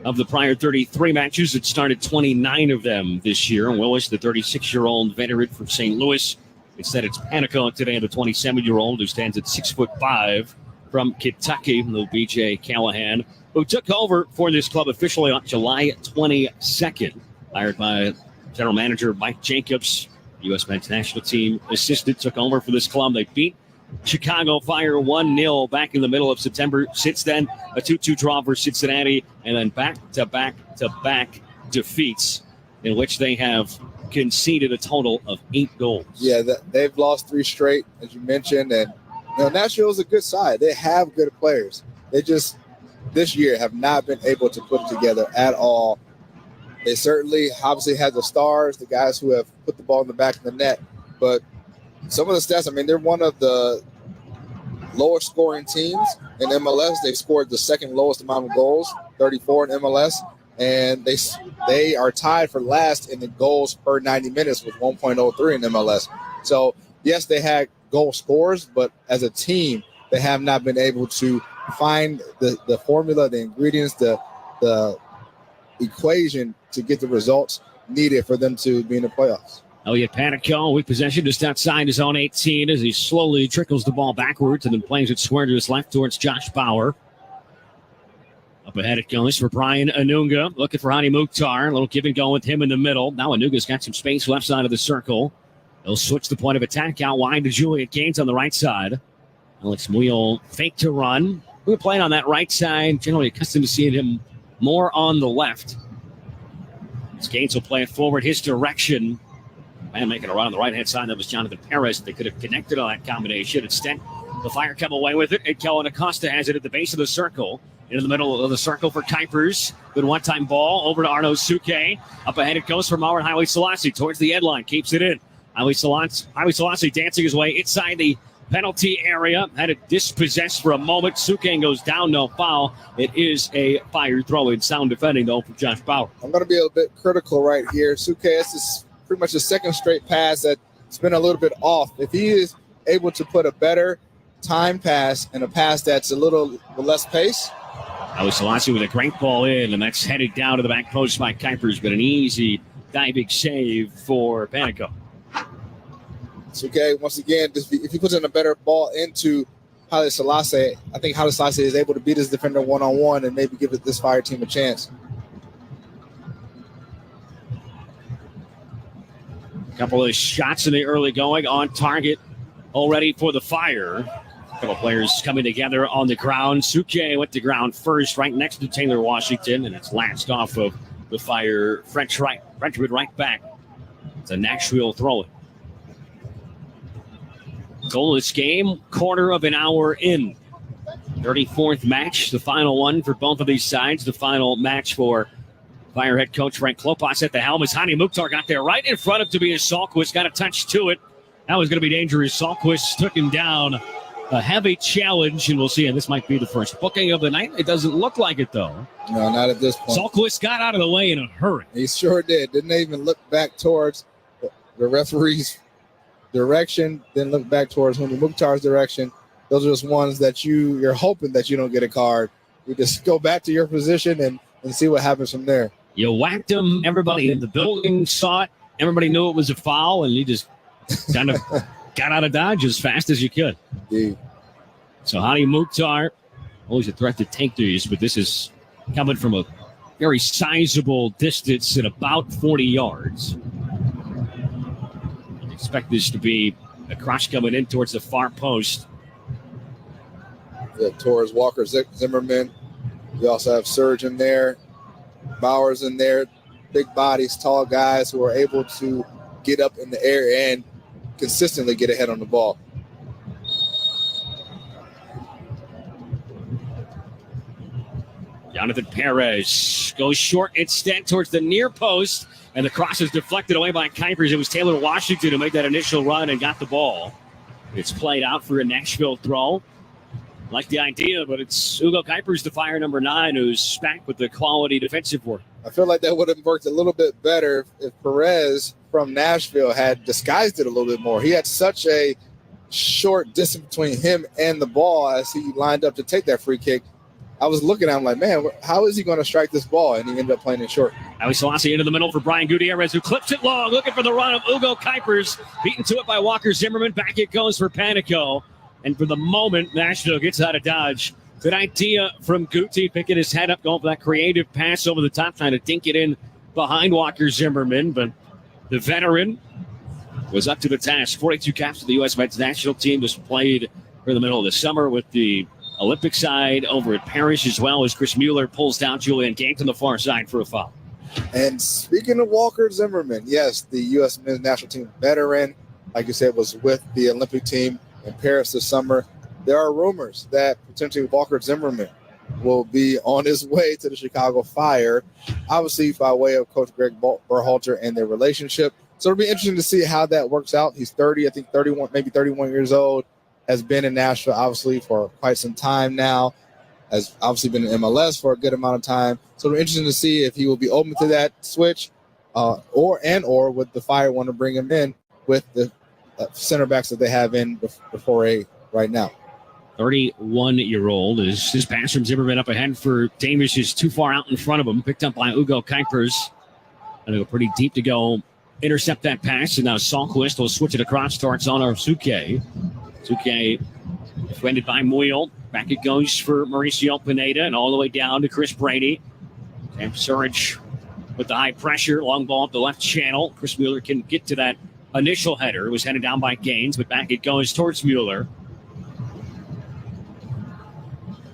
of the prior 33 matches. It started 29 of them this year. And Willis, the 36-year-old veteran from St. Louis. Instead, it's Panico today, the 27-year-old who stands at 6'5" from Kentucky, the BJ Callahan, who took over for this club officially on July 22nd. Hired by general manager Mike Jacobs, U.S. men's national team assistant, took over for this club. They beat Chicago Fire 1-0 back in the middle of September. Since then, a 2-2 draw for Cincinnati, and then back-to-back defeats in which they have conceded a total of 8 goals. Yeah, they've lost 3 straight, as you mentioned, and Nashville's a good side. They have good players. They just, this year, have not been able to put it together at all. They certainly, obviously, have the stars, the guys who have put the ball in the back of the net, but some of the stats, I mean, they're one of the lower scoring teams in MLS. They've scored the second lowest amount of goals, 34 in MLS. And they are tied for last in the goals per 90 minutes with 1.03 in MLS. So, yes, they had goal scorers, but as a team, they have not been able to find the formula, the ingredients, the equation to get the results needed for them to be in the playoffs. Elliot Panico with possession just outside his own 18 as he slowly trickles the ball backwards and then plays it square to his left towards Josh Bauer. Up ahead it goes for Brian Anunga, looking for Hani Mukhtar. A little give and go with him in the middle. Now Anunga's got some space left side of the circle. He'll switch the point of attack out wide to Julian Gaines on the right side. Alex Muyl fake to run. We're playing on that right side. Generally accustomed to seeing him more on the left. As Gaines will play it forward his direction. Man making a run on the right-hand side. That was Jonathan Perez. They could have connected on that combination. Instead, the Fire come away with it. And Kellen Acosta has it at the base of the circle. Into the middle of the circle for Kuipers. Good one-time ball over to Arno Suke. Up ahead it goes for Mylan Haile Selassie towards the end line. Keeps it in. Haile Selassie dancing his way inside the penalty area. Had it dispossessed for a moment. Suke goes down, no foul. It is a Fire throw-in. Sound defending, though, from Josh Bauer. I'm going to be a bit critical right here. Suke, this is pretty much the second straight pass that's been a little bit off. If he is able to put a better time pass and a pass that's a little less pace. Haile Selassie with a great ball in, and that's headed down to the back post by Kuipers, but an easy diving save for Panico. It's okay. Once again, if he puts in a better ball into Haile Selassie, I think Haile Selassie is able to beat his defender one-on-one and maybe give this Fire team a chance. A couple of shots in the early going on target already for the Fire. A couple players coming together on the ground. Suke went to ground first, right next to Taylor Washington, and it's latched off of the Fire Frenchman right back. It's a Nashville throw-in. Goalless game, quarter of an hour in. 34th match, the final one for both of these sides. The final match for Fire head coach Frank Klopas at the helm as Hani Mukhtar got there right in front of Tobias Salquist, got a touch to it. That was going to be dangerous. Salquist took him down. A heavy challenge, and we'll see. And this might be the first booking of the night. It doesn't look like it, though. No, not at this point. Salquist got out of the way in a hurry. He sure did. Didn't even look back towards the referee's direction. Then look back towards Hani Mukhtar's direction. Those are just ones that you're hoping that you don't get a card. You just go back to your position and see what happens from there. You whacked him. Everybody in the building saw it. Everybody knew it was a foul, and you just kind of got out of Dodge as fast as you could. Indeed. So Hani Mukhtar, always a threat to take these, but this is coming from a very sizable distance at about 40 yards. You'd expect this to be a cross coming in towards the far post. Yeah, towards Walker Zimmerman. You also have Surge in there, Bowers in there, big bodies, tall guys who are able to get up in the air and consistently get ahead on the ball. Jonathan Perez goes short instead towards the near post, and the cross is deflected away by Kuipers. It was Taylor Washington who made that initial run and got the ball. It's played out for a Nashville throw. Like the idea, but it's Ugo Kuipers, the Fire number 9, who's back with the quality defensive work. I feel like that would have worked a little bit better if Perez from Nashville had disguised it a little bit more. He had such a short distance between him and the ball as he lined up to take that free kick. I was looking at him like, man, how is he going to strike this ball? And he ended up playing it short. Howie Selassie into the middle for Brian Gutierrez, who clips it long, looking for the run of Ugo Kuipers. Beaten to it by Walker Zimmerman. Back it goes for Panico. And for the moment, Nashville gets out of Dodge. Good idea from Guti, picking his head up, going for that creative pass over the top, trying to dink it in behind Walker Zimmerman. But the veteran was up to the task. 42 caps for the U.S. men's national team, was played for the middle of the summer with the Olympic side over at Paris, as well as Chris Mueller pulls down Julian Gant on the far side for a foul. And speaking of Walker Zimmerman, yes, the U.S. men's national team veteran, like you said, was with the Olympic team in Paris this summer. There are rumors that potentially Walker Zimmerman will be on his way to the Chicago Fire, obviously by way of Coach Greg Berhalter and their relationship. So it'll be interesting to see how that works out. He's 30, I think 31, maybe 31 years old, has been in Nashville, obviously, for quite some time now, has obviously been in MLS for a good amount of time. So it'll be interesting to see if he will be open to that switch or would the Fire want to bring him in with the center backs that they have in before right now. 31-year-old is his pass from Zimmerman up ahead for Davis is too far out in front of him. Picked up by Ugo Kuipers. And go pretty deep to go intercept that pass. And now Salquist will switch it across towards Honor Suke. Suke defended by Muyl. Back it goes for Mauricio Pineda and all the way down to Chris Brady. And Surge with the high pressure. Long ball up the left channel. Chris Mueller can get to that initial header. It was headed down by Gaines, but back it goes towards Mueller.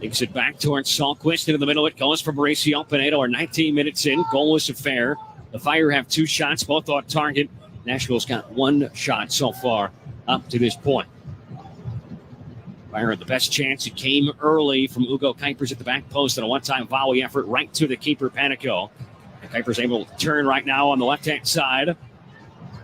Takes it back towards Salquist into the middle. It goes for Mauricio Pineda. We're 19 minutes in. Goalless affair. The Fire have 2 shots, both on target. Nashville's got 1 shot so far up to this point. Fire had the best chance. It came early from Ugo Kuipers at the back post and a one-time volley effort right to the keeper, Panico. And Kuipers able to turn right now on the left-hand side.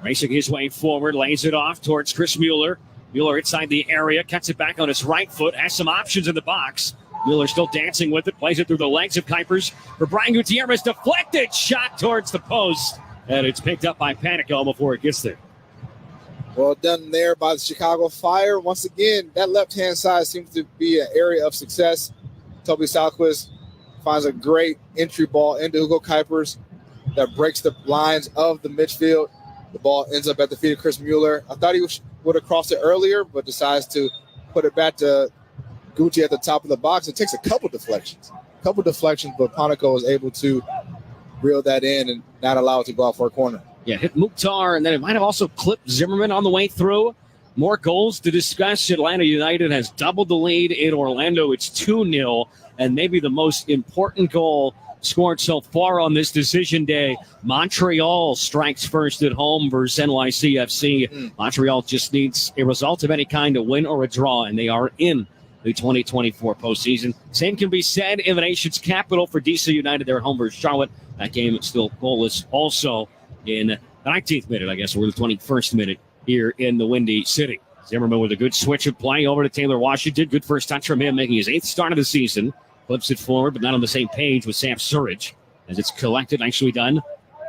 Racing his way forward, lays it off towards Chris Mueller. Mueller inside the area, cuts it back on his right foot, has some options in the box. Mueller still dancing with it, plays it through the legs of Kuipers for Brian Gutierrez. Deflected shot towards the post, and it's picked up by Panico before it gets there. Well done there by the Chicago Fire. Once again, that left-hand side seems to be an area of success. Toby Salquist finds a great entry ball into Ugo Kuipers that breaks the lines of the midfield. The ball ends up at the feet of Chris Mueller. I thought he would have crossed it earlier, but decides to put it back to Gucci at the top of the box. It takes a couple deflections, but Panico was able to reel that in and not allow it to go out for a corner. Yeah, hit Mukhtar, and then it might have also clipped Zimmerman on the way through. More goals to discuss. Atlanta United has doubled the lead in Orlando. It's 2-0, and maybe the most important goal scored so far on this decision day. Montreal strikes first at home versus NYCFC. Montreal just needs a result of any kind, a win or a draw, and they are in the 2024 postseason. Same can be said in the nation's capital for DC United. They're at home versus Charlotte. That game is still goalless also in the 19th minute, I guess, or the 21st minute here in the Windy City. Zimmerman with a good switch of play over to Taylor Washington. Good first touch from him, making his 8th start of the season. Flips it forward, but not on the same page with Sam Surridge. As it's collected, nicely done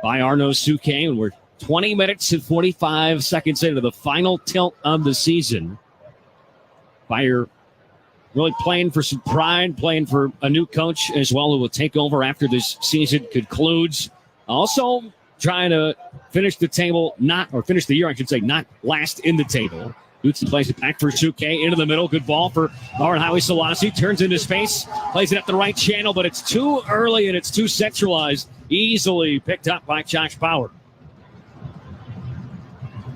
by Arno Suke. And we're 20 minutes and 45 seconds into the final tilt of the season. Fire really playing for some pride, playing for a new coach as well who will take over after this season concludes. Also trying to finish the year, I should say, not last in the table. Gootson plays it back for Suke into the middle. Good ball for Lauren Howie Selassie. Turns into space, plays it up the right channel, but it's too early and it's too centralized. Easily picked up by Josh Power.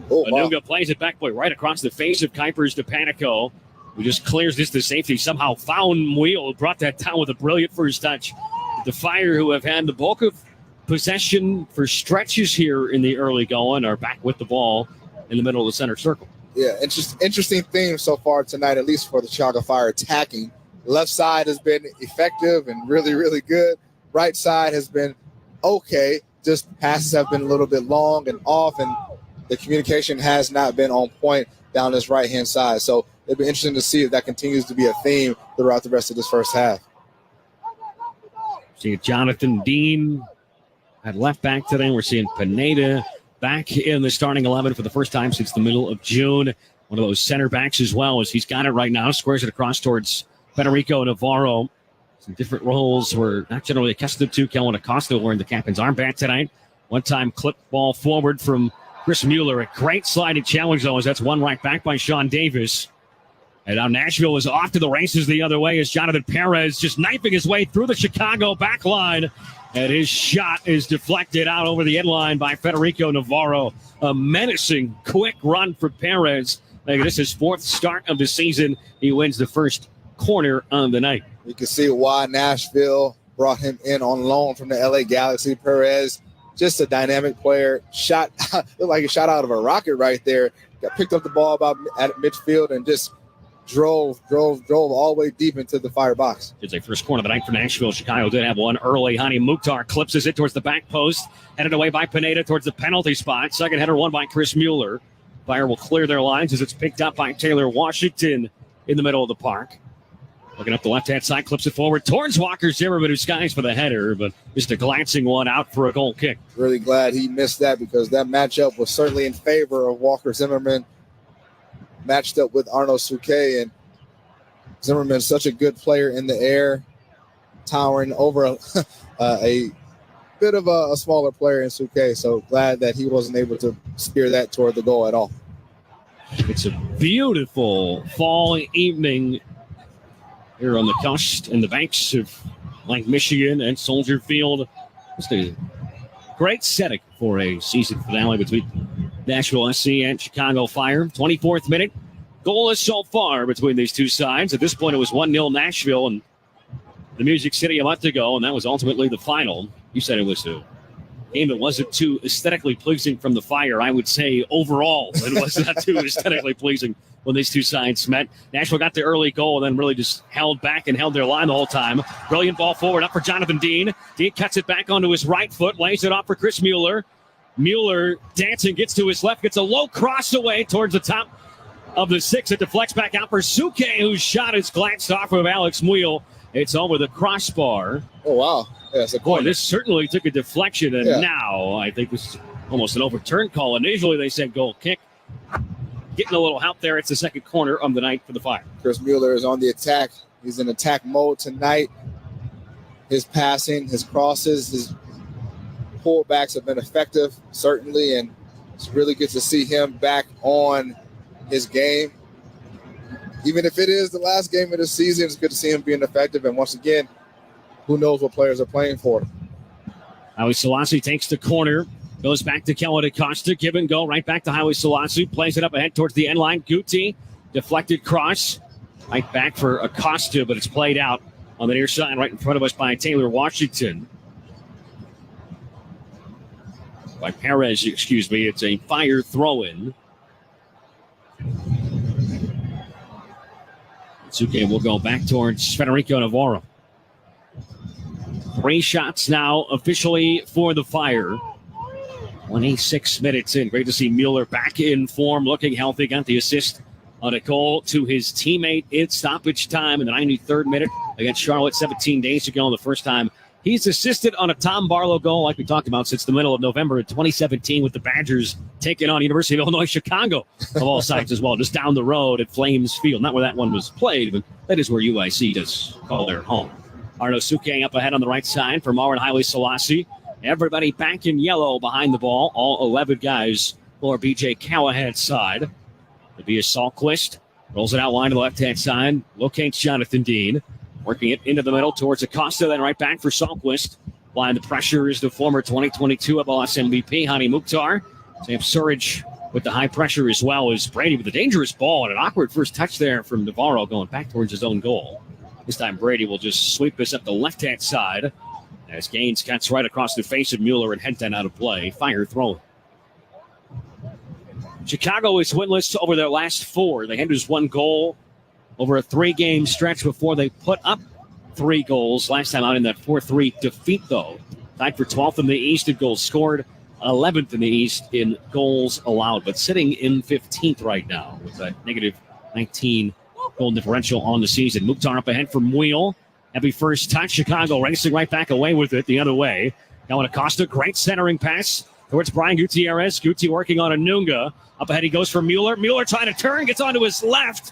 Anuga plays it back, right across the face of Kuipers to Panico, who just clears this to safety. Somehow found Wheel, brought that down with a brilliant first touch. The Fire, who have had the bulk of possession for stretches here in the early going, are back with the ball in the middle of the center circle. Yeah, interesting theme so far tonight, at least for the Chicago Fire attacking. Left side has been effective and really, really good. Right side has been okay. Just passes have been a little bit long and off, and the communication has not been on point down this right-hand side. So it'll be interesting to see if that continues to be a theme throughout the rest of this first half. See Jonathan Dean at left back today. We're seeing Pineda back in the starting 11 for the first time since the middle of June. One of those center backs as well, as he's got it right now. Squares it across towards Federico Navarro. Some different roles we're not generally accustomed to. Kellen Acosta wearing the captain's armband tonight. One-time clip ball forward from Chris Mueller. A great sliding challenge, though, as that's one right back by Sean Davis. And now Nashville is off to the races the other way as Jonathan Perez just knifing his way through the Chicago back line. And his shot is deflected out over the end line by Federico Navarro. A menacing, quick run for Perez. This is his 4th start of the season. He wins the first corner of the night. You can see why Nashville brought him in on loan from the LA Galaxy. Perez, just a dynamic player. Shot, looked like a shot out of a rocket right there. Got picked up the ball about at midfield and just drove all the way deep into the Fire box. It's a first corner of the night for Nashville. Chicago did have one early. Hani Mukhtar clips it towards the back post. Headed away by Pineda towards the penalty spot. Second header won by Chris Mueller. Fire will clear their lines as it's picked up by Taylor Washington in the middle of the park. Looking up the left-hand side, clips it forward towards Walker Zimmerman, who skies for the header, but just a glancing one out for a goal kick. Really glad he missed that because that matchup was certainly in favor of Walker Zimmerman. Matched up with Arno Suke, and Zimmerman's such a good player in the air, towering over a bit of a smaller player in Suke. So glad that he wasn't able to spear that toward the goal at all. It's a beautiful fall evening here on the coast and the banks of Lake Michigan and Soldier Field. Just a great setting for a season finale between Nashville SC and Chicago Fire. 24th minute. Goalless so far between these two sides. At this point, it was 1-0 Nashville and the Music City a month ago, and that was ultimately the final. You said it was a game that wasn't too aesthetically pleasing from the Fire. I would say overall it was not too aesthetically pleasing when these two sides met. Nashville got the early goal and then really just held back and held their line the whole time. Brilliant ball forward up for Jonathan Dean. Dean cuts it back onto his right foot, lays it off for Chris Mueller. Mueller dancing, gets to his left, gets a low cross away towards the top of the 6. It deflects back out for Suke, whose shot is glanced off of Alex Muehl. It's over the crossbar. Oh, wow. Yeah, that's a boy, this certainly took a deflection, and now I think this is almost an overturned call. Initially, they said goal kick. Getting a little help there. It's the second corner of the night for the Fire. Chris Mueller is on the attack. He's in attack mode tonight. His passing, his crosses, his pullbacks have been effective, certainly, and it's really good to see him back on his game. Even if it is the last game of the season, it's good to see him being effective. And once again, who knows what players are playing for. Howie Selassie takes the corner, goes back to Kellen Acosta, give and go, right back to Howie Selassie, plays it up ahead towards the end line. Guti, deflected cross, right back for Acosta, but it's played out on the near side right in front of us by Taylor Washington. By Perez, excuse me. It's a Fire throw-in. Suke will go back towards Federico Navarro. 3 shots now officially for the Fire. 26 minutes in. Great to see Mueller back in form, looking healthy. Got the assist on a goal to his teammate in stoppage time in the 93rd minute against Charlotte 17 days ago. The first time he's assisted on a Tom Barlow goal, like we talked about, since the middle of November of 2017 with the Badgers taking on University of Illinois Chicago, of all sites as well, just down the road at Flames Field. Not where that one was played, but that is where UIC does call their home. Arno Suke up ahead on the right side for Marwan Haile Selassie. Everybody back in yellow behind the ball. All 11 guys for BJ Callahan's side. Tobias Salquist rolls it out wide to the left-hand side. Locates Jonathan Dean. Working it into the middle towards Acosta, then right back for Salquist. Applying the pressure is the former 2022 MLS MVP, Hani Mukhtar. Sam Surridge with the high pressure as well as Brady with a dangerous ball and an awkward first touch there from Navarro going back towards his own goal. This time Brady will just sweep this up the left-hand side as Gaines cuts right across the face of Mueller and Henton out of play. Fire throw. Chicago is winless over their last 4. They had just 1 goal over a 3-game stretch before they put up 3 goals. Last time out in that 4-3 defeat, though. Tied for 12th in the East in goals scored, 11th in the East in goals allowed, but sitting in 15th right now with a negative 19 goal differential on the season. Mukhtar up ahead from Wheel. Heavy first touch. Chicago racing right back away with it the other way. Now in Acosta, great centering pass towards Brian Gutierrez. Guti working on Anunga. Up ahead he goes for Mueller. Mueller trying to turn, gets onto his left.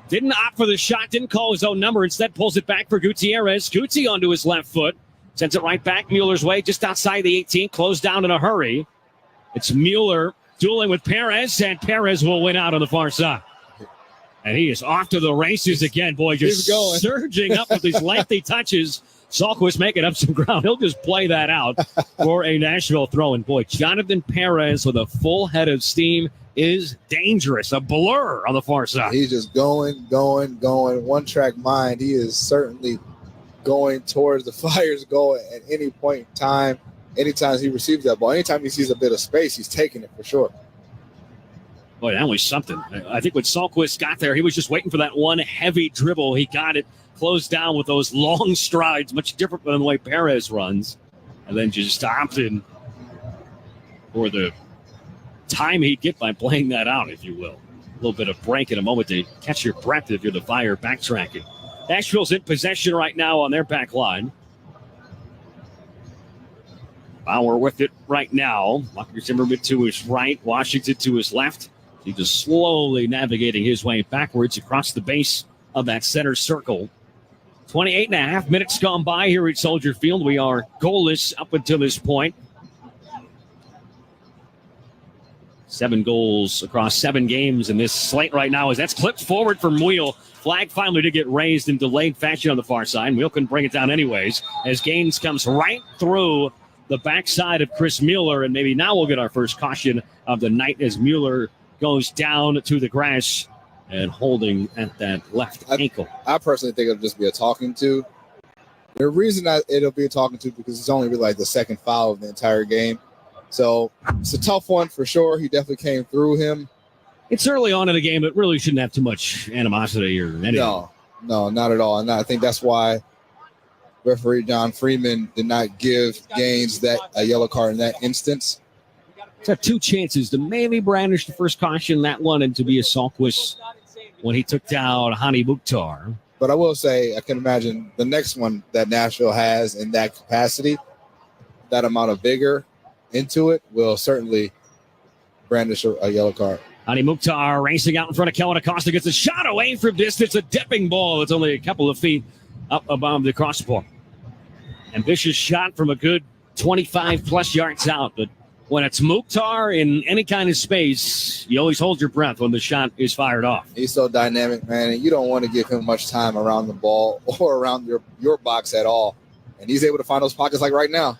Didn't opt for the shot, didn't call his own number. Instead pulls it back for Gutierrez. Guti onto his left foot. Sends it right back Mueller's way, just outside the 18. Closed down in a hurry. It's Mueller dueling with Perez, and Perez will win out on the far side. And he is off to the races again. Boy, just surging up with these lengthy touches. Salquist making up some ground. He'll just play that out for a Nashville throw. And boy, Jonathan Perez with a full head of steam is dangerous. A blur on the far side. He's just going. One-track mind. He is certainly going towards the Fire's goal at any point in time. Anytime he receives that ball, anytime he sees a bit of space, he's taking it for sure. Boy, that was something. I think when Salquist got there, he was just waiting for that one heavy dribble. He got it closed down with those long strides, much different than the way Perez runs. And then just stopped in for the time he'd get by playing that out, if you will. A little bit of break in a moment to catch your breath if you're the Fire backtracking. Nashville's in possession right now on their back line. Bauer with it right now. Walker Zimmerman to his right. Washington to his left. He's just slowly navigating his way backwards across the base of that center circle. 28 and a half minutes gone by here at Soldier Field. We are goalless up until this point. 7 goals across 7 games in this slate right now as that's clipped forward from Wheel. Flag finally did get raised in delayed fashion on the far side. Wheel couldn't bring it down anyways as Gaines comes right through the backside of Chris Mueller, and maybe now we'll get our first caution of the night as Mueller goes down to the grass and holding at that left ankle. I personally think it'll just be a talking to. The reason it'll be a talking to because it's only really like the second foul of the entire game. So it's a tough one for sure. He definitely came through him. It's early on in the game, but really shouldn't have too much animosity or anything. No, not at all. And I think that's why referee John Freeman did not give Gaines a yellow card in that instance. He's had 2 chances to maybe brandish the first caution, that one, and to be a Salquist when he took down Hani Mukhtar. But I will say, I can imagine the next one that Nashville has in that capacity, that amount of vigor into it, will certainly brandish a yellow card. Hani Mukhtar racing out in front of Kellen Acosta, gets a shot away from distance, a dipping ball. It's only a couple of feet up above the crossbar. Ambitious shot from a good 25-plus yards out, but when it's Mukhtar in any kind of space, you always hold your breath when the shot is fired off. He's so dynamic, man, and you don't want to give him much time around the ball or around your box at all. And he's able to find those pockets like right now.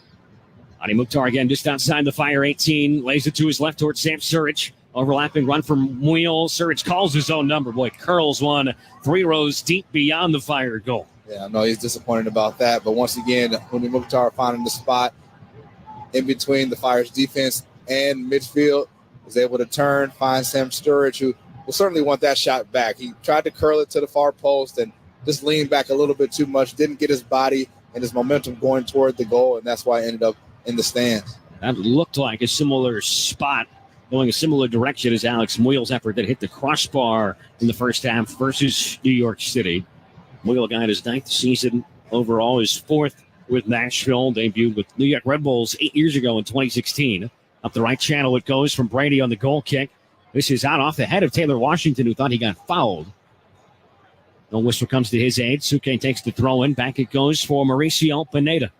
Hani Mukhtar again just outside the Fire 18, lays it to his left towards Sam Surridge. Overlapping run from Wheel. Surridge calls his own number. Boy, curls one 3 rows deep beyond the Fire goal. Yeah, I know he's disappointed about that. But once again, Hani Mukhtar finding the spot in between the Fire's defense and midfield, was able to turn, find Sam Sturridge, who will certainly want that shot back. He tried to curl it to the far post and just leaned back a little bit too much, didn't get his body and his momentum going toward the goal, and that's why it ended up in the stands. That looked like a similar spot, going a similar direction as Alex Muyle's effort that hit the crossbar in the first half versus New York City. Muyle got his 9th season overall, his 4th with Nashville, debuted with New York Red Bulls 8 years ago in 2016. Up the right channel it goes from Brady on the goal kick. This is out off the head of Taylor Washington, who thought he got fouled. No whistle comes to his aid. Suke takes the throw in. Back it goes for Mauricio Pineda.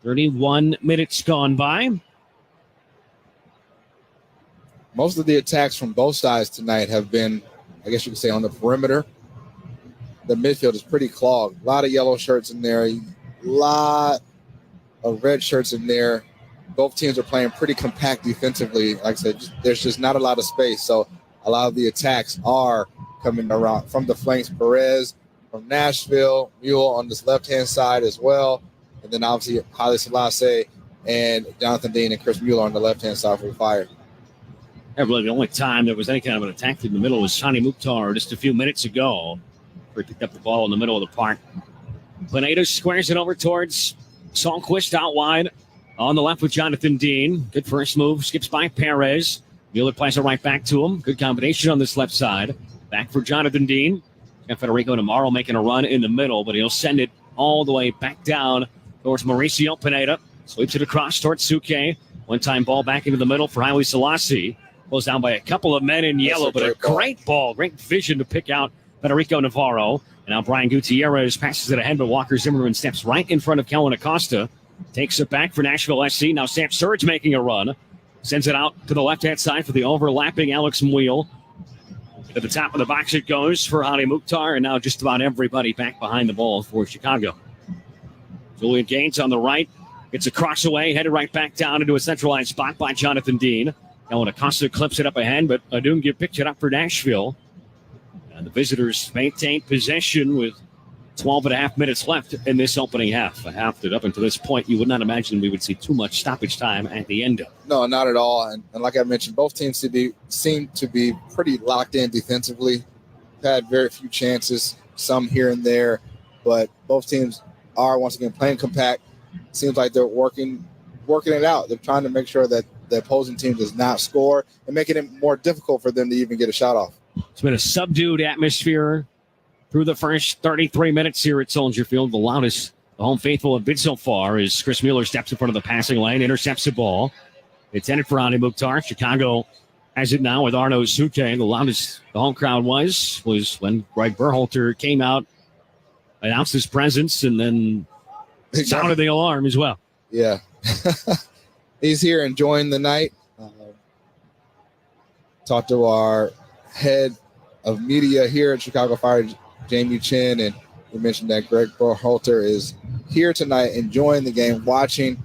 31 minutes gone by. Most of the attacks from both sides tonight have been, I guess you could say, on the perimeter. The midfield is pretty clogged. A lot of yellow shirts in there. A lot of red shirts in there. Both teams are playing pretty compact defensively. Like I said, there's just not a lot of space. So a lot of the attacks are coming around from the flanks. Perez from Nashville, Mule on this left-hand side as well. And then obviously Haile Selassie and Jonathan Dean and Chris Mueller on the left-hand side for the Fire. I believe the only time there was any kind of an attack in the middle was Hani Mukhtar just a few minutes ago, where he picked up the ball in the middle of the park. Pineda squares it over towards Songquist out wide on the left with Jonathan Dean. Good first move, skips by Perez. Mueller plays it right back to him. Good combination on this left side. Back for Jonathan Dean. And Federico Navarro making a run in the middle, but he'll send it all the way back down towards Mauricio Pineda. Sweeps it across towards Suke. One-time ball back into the middle for Haile Selassie. Goes down by a couple of men in yellow, but a great ball, great vision to pick out Federico Navarro. And now Brian Gutierrez passes it ahead, but Walker Zimmerman steps right in front of Kellen Acosta. Takes it back for Nashville SC. Now Sam Surge making a run. Sends it out to the left-hand side for the overlapping Alex Muyle. At the top of the box it goes for Hani Mukhtar, and now just about everybody back behind the ball for Chicago. Julian Gaines on the right. Gets a cross away, headed right back down into a centralized spot by Jonathan Dean. Ellen Acosta clips it up ahead, but Adungia picked it up for Nashville. And the visitors maintain possession with 12 and a half minutes left in this opening half. A half that up until this point, you would not imagine we would see too much stoppage time at the end of. No, not at all. And like I mentioned, both teams seem to be pretty locked in defensively. Had very few chances, some here and there, but both teams are once again playing compact. Seems like they're working it out. They're trying to make sure that the opposing team does not score and making it more difficult for them to even get a shot off. It's been a subdued atmosphere through the first 33 minutes here at Soldier Field. The loudest the home faithful have been so far as Chris Mueller steps in front of the passing lane, intercepts the ball. Intended for Hani Mukhtar. Chicago has it now with Arno Suke. The loudest the home crowd was when Greg Berhalter came out, announced his presence, and then sounded the alarm as well. Yeah. He's here enjoying the night. Talked to our head of media here at Chicago Fire, Jamie Chin, and we mentioned that Greg Berhalter is here tonight enjoying the game, watching,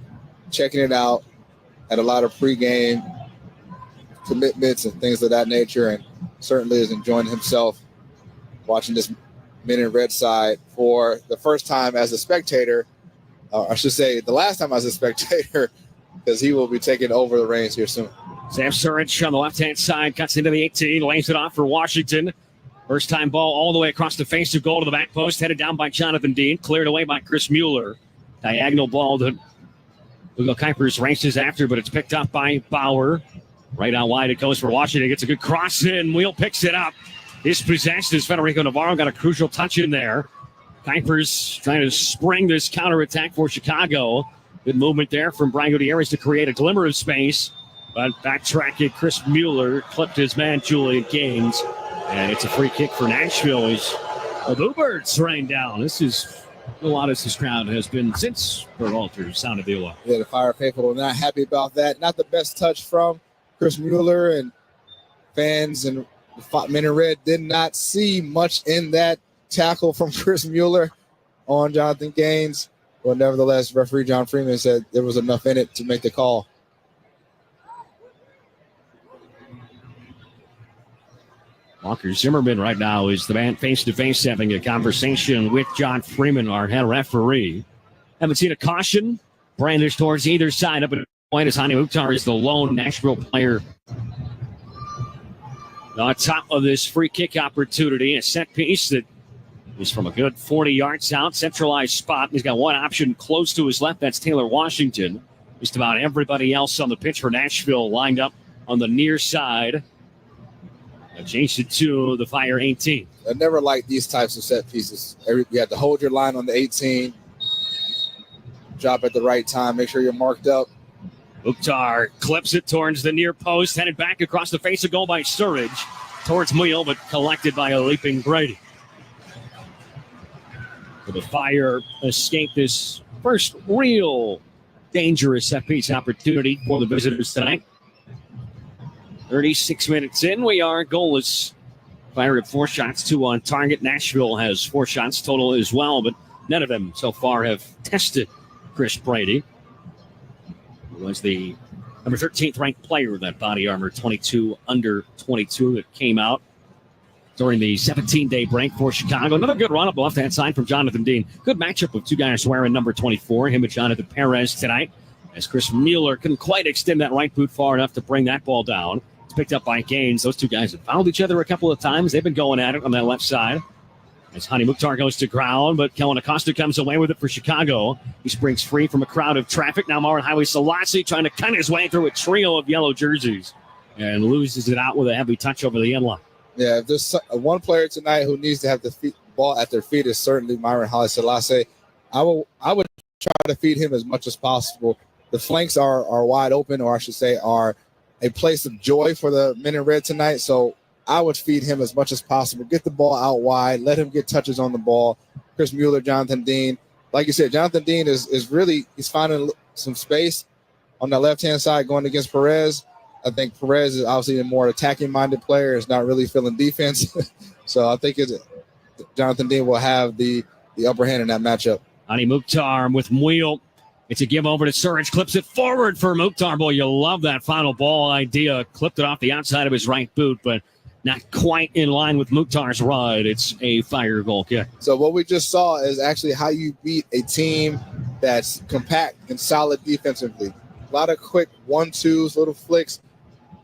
checking it out, had a lot of pregame commitments and things of that nature, and certainly is enjoying himself watching this Men in Red side for the first time as a spectator. I should say the last time as a spectator, because he will be taking over the reins here soon. Sam Surich on the left-hand side cuts into the 18, lays it off for Washington. First-time ball all the way across the face of goal to the back post, headed down by Jonathan Dean, cleared away by Chris Mueller. Diagonal ball that Hugo Kuipers races after, but it's picked up by Bauer. Right out wide it goes for Washington. Gets a good cross in. Wheel picks it up. Dispossessed as Federico Navarro got a crucial touch in there. Kuipers trying to spring this counterattack for Chicago. Good movement there from Brian Gutierrez to create a glimmer of space. But backtracking, Chris Mueller clipped his man, Julian Gaines. And it's a free kick for Nashville as the Bluebirds rain down. This is the loudest this crowd has been since Berhalter sounded the alarm. Yeah, the Fire faithful are not happy about that. Not the best touch from Chris Mueller, and fans and Men in Red did not see much in that tackle from Chris Mueller on Jonathan Gaines. But nevertheless, referee John Freeman said there was enough in it to make the call. Walker Zimmerman right now is the man face-to-face having a conversation with John Freeman, our head referee. Haven't seen a caution brandished towards either side. Up at the point as Hani Mukhtar is the lone Nashville player on top of this free kick opportunity. A set piece that is from a good 40 yards out, centralized spot. He's got one option close to his left. That's Taylor Washington. Just about everybody else on the pitch for Nashville lined up on the near side, adjacent to the Fire 18. I never liked these types of set pieces. You have to hold your line on the 18, drop at the right time, make sure you're marked up. Mukhtar clips it towards the near post, headed back across the face of goal by Sturridge, towards Muyl, but collected by a leaping Brady. So the Fire escape this first real dangerous set piece opportunity for the visitors tonight. 36 minutes in, we are goalless. Fire at 4 shots, 2 on target. Nashville has 4 shots total as well, but none of them so far have tested Chris Brady, who was the number 13th ranked player of that body armor 22 under 22 that came out during the 17-day break for Chicago. Another good run up the left-hand side from Jonathan Dean. Good matchup of 2 guys wearing number 24, him and Jonathan Perez tonight, as Chris Mueller couldn't quite extend that right boot far enough to bring that ball down. It's picked up by Gaines. Those 2 guys have fouled each other a couple of times. They've been going at it on that left side. As Hani Mukhtar goes to ground, but Kellen Acosta comes away with it for Chicago. He springs free from a crowd of traffic. Now Marwan Highway Selassie trying to cut his way through a trio of yellow jerseys and loses it out with a heavy touch over the end line. Yeah, if there's one player tonight who needs to have the ball at their feet, is certainly Myron Haile Selassie. I would try to feed him as much as possible. The flanks are wide open, or I should say are a place of joy for the men in red tonight. So I would feed him as much as possible. Get the ball out wide. Let him get touches on the ball. Chris Mueller, Jonathan Dean. Like you said, Jonathan Dean is really – he's finding some space on the left-hand side going against Perez. I think Perez is obviously a more attacking-minded player. Is not really feeling defense. So I think Jonathan Dean will have the upper hand in that matchup. Hani Mukhtar with Muyl. It's a give over to Sturridge. Clips it forward for Mukhtar. Boy, you love that final ball idea. Clipped it off the outside of his right boot, but not quite in line with Mukhtar's ride. It's a Fire goal kick. So what we just saw is actually how you beat a team that's compact and solid defensively. A lot of quick 1-2s, little flicks.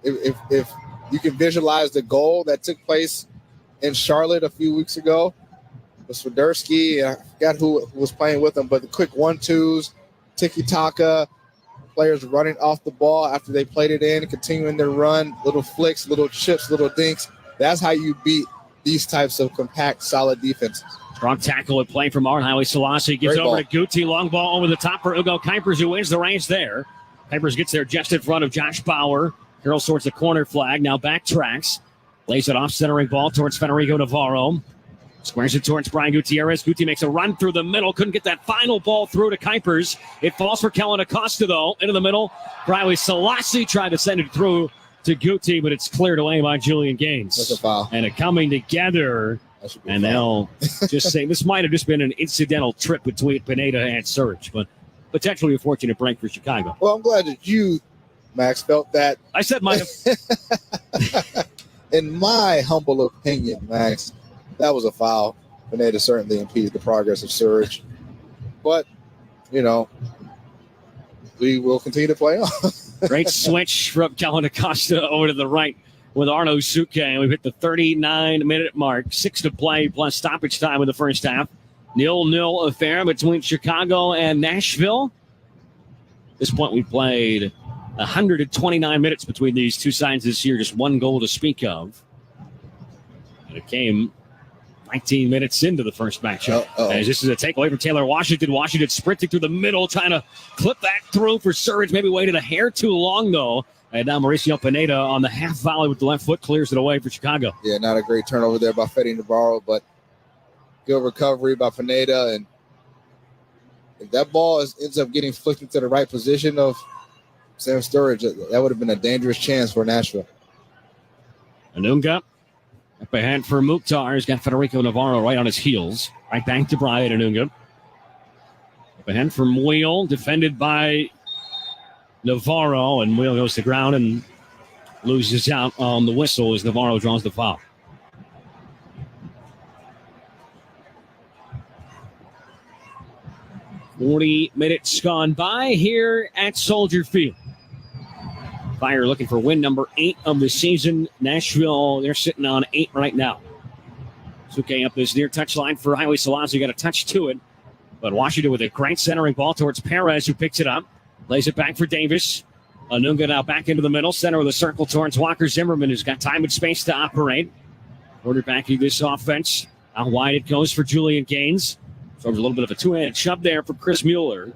If you can visualize the goal that took place in Charlotte a few weeks ago, it was Swiderski. I forgot who was playing with them, but the quick 1-2s, tiki-taka, players running off the ball after they played it in, continuing their run, little flicks, little chips, little dinks. That's how you beat these types of compact, solid defenses. Strong tackle at play from Marwan Highway Selassie. Gives over to Guti. Long ball over the top for Ugo Kuipers, who wins the race there. Kuipers gets there just in front of Josh Bauer. Carroll sorts the corner flag. Now backtracks. Lays it off, centering ball towards Federico Navarro. Squares it towards Brian Gutierrez. Guti makes a run through the middle. Couldn't get that final ball through to Kuipers. It falls for Kellen Acosta, though. Into the middle. Highway Selassie tried to send it through to Guti, but it's cleared away by Julian Gaines. That's a foul. And it coming together. And they'll just say this might have just been an incidental trip between Pineda and Sturridge, but potentially a fortunate break for Chicago. Well, I'm glad that you, Max, felt that. I said might have. In my humble opinion, Max, that was a foul. Pineda certainly impeded the progress of Sturridge. But, we will continue to play on. Great switch from Kellen Acosta over to the right with Arno Suke. We've hit the 39-minute mark. 6 to play plus stoppage time in the first half. 0-0 affair between Chicago and Nashville. At this point, we played 129 minutes between these two sides this year. Just 1 goal to speak of. And it came 19 minutes into the first matchup. As this is a takeaway from Taylor Washington. Washington sprinting through the middle, trying to clip that through for Sturridge. Maybe waited a hair too long, though. And now Mauricio Pineda on the half volley with the left foot clears it away for Chicago. Yeah, not a great turnover there by Fede Navarro, but good recovery by Pineda. And if that ball ends up getting flicked into the right position of Sam Sturridge, that would have been a dangerous chance for Nashville. Anunga up ahead for Mukhtar. He's got Federico Navarro right on his heels. Right back to Brian Anunga. Up ahead for Muyl, defended by Navarro, and Muyl goes to ground and loses out on the whistle as Navarro draws the foul. "40 minutes gone by here at Soldier Field. Fire looking for win number 8 of the season. Nashville, they're sitting on 8 right now. Suke up this near touchline for Haile Selassie. Got a touch to it. But Washington with a great centering ball towards Perez, who picks it up. Lays it back for Davis. Anunga now back into the middle. Center of the circle towards Walker Zimmerman, who's got time and space to operate. Quarterbacking this offense. Out wide it goes for Julian Gaines. So there's a little bit of a two-handed shove there for Chris Mueller.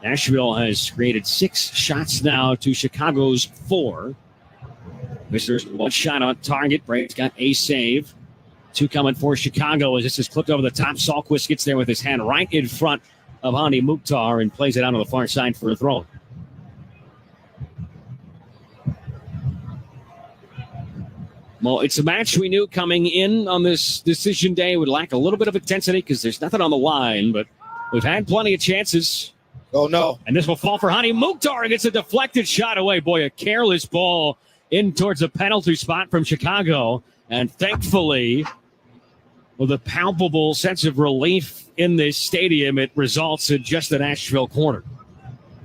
Nashville has created 6 shots now to Chicago's 4. Visitors 1 shot on target. Brady's got a save. 2 coming for Chicago as this is clipped over the top. Salquist gets there with his hand right in front of Hani Mukhtar and plays it out on the far side for a throw. Well, it's a match we knew coming in on this decision day would lack a little bit of intensity because there's nothing on the line, but we've had plenty of chances. Oh, no. And this will fall for Hani Mukhtar. Gets a deflected shot away. Boy, a careless ball in towards a penalty spot from Chicago. And thankfully, with a palpable sense of relief in this stadium, it results in just an Nashville corner.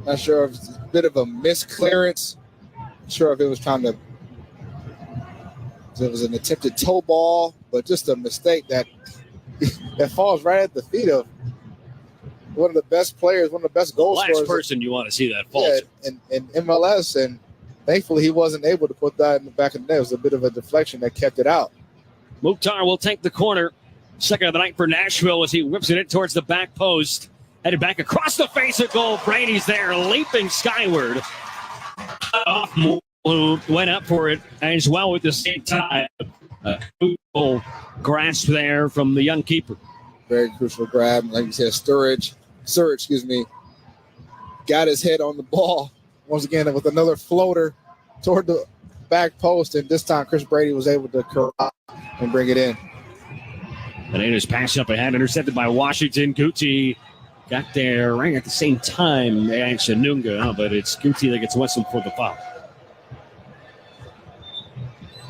Not sure if it's a bit of a misclearance. Not sure if it was trying to. It was an attempted toe ball, but just a mistake that falls right at the feet of one of the best players, one of the best goal scorers. Last person you want to see that fall. Yeah, in MLS, and thankfully he wasn't able to put that in the back of the net. It was a bit of a deflection that kept it out. Mukhtar will take the corner. Second of the night for Nashville as he whips it in towards the back post. Headed back across the face of goal. Brady's there, leaping skyward. Went up for it as well at the same time. Crucial grasp there from the young keeper. Very crucial grab. Like you said, Sturridge, got his head on the ball once again with another floater toward the back post, and this time Chris Brady was able to curl and bring it in. Bananas pass up ahead, intercepted by Washington. Guti got there right at the same time as Anunga, but it's Guti that gets whistled for the foul.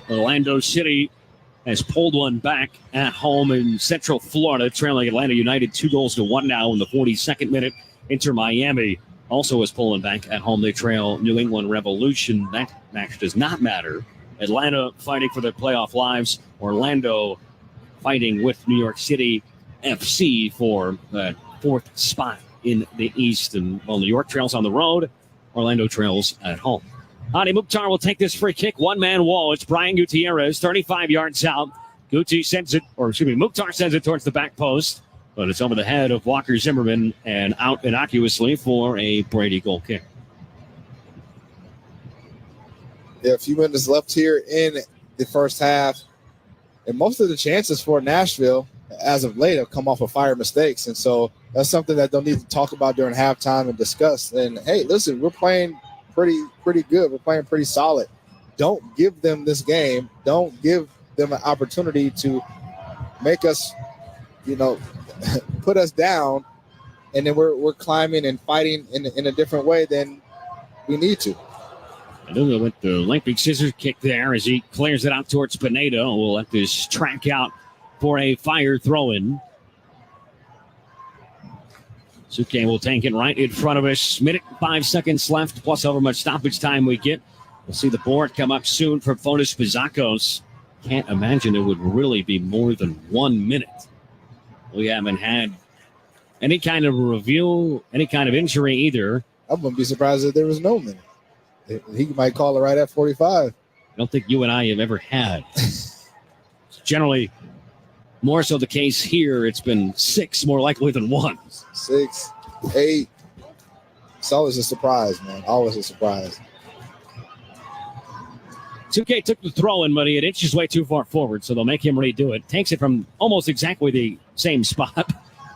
Orlando City has pulled one back at home in Central Florida, trailing Atlanta United 2-1 now in the 42nd minute. Inter Miami also is pulling back at home. They trail New England Revolution. That match does not matter. Atlanta fighting for their playoff lives. Orlando fighting with New York City FC for that 4th spot in the East. And while New York trails on the road, Orlando trails at home. Hani Mukhtar will take this free kick. One-man wall. It's Brian Gutierrez, 35 yards out. Mukhtar sends it towards the back post, but it's over the head of Walker Zimmerman and out innocuously for a Brady goal kick. Yeah, a few minutes left here in the first half, and most of the chances for Nashville as of late have come off of fire mistakes, and so that's something that they'll need to talk about during halftime and discuss. And hey, listen, we're playing pretty good. We're playing pretty solid. Don't give them this game. Don't give them an opportunity to make us, put us down, and then we're climbing and fighting in a different way than we need to. Anunga with the lengthy scissors kick there as he clears it out towards Pineda. We'll let this track out for a fire throw-in. Suke will tank it right in front of us. Minute 5 seconds left, plus however much stoppage time we get. We'll see the board come up soon from Fotis Pizakos. Can't imagine it would really be more than 1 minute. We haven't had any kind of review, any kind of injury either. I wouldn't be surprised if there was no minute. He might call it right at 45. I don't think you and I have ever had. Generally, more so the case here, it's been 6 more likely than 1. 6, 8. It's always a surprise, man. Always a surprise. 2K took the throw in, but he had inched his way too far forward, so they'll make him redo it. Takes it from almost exactly the same spot.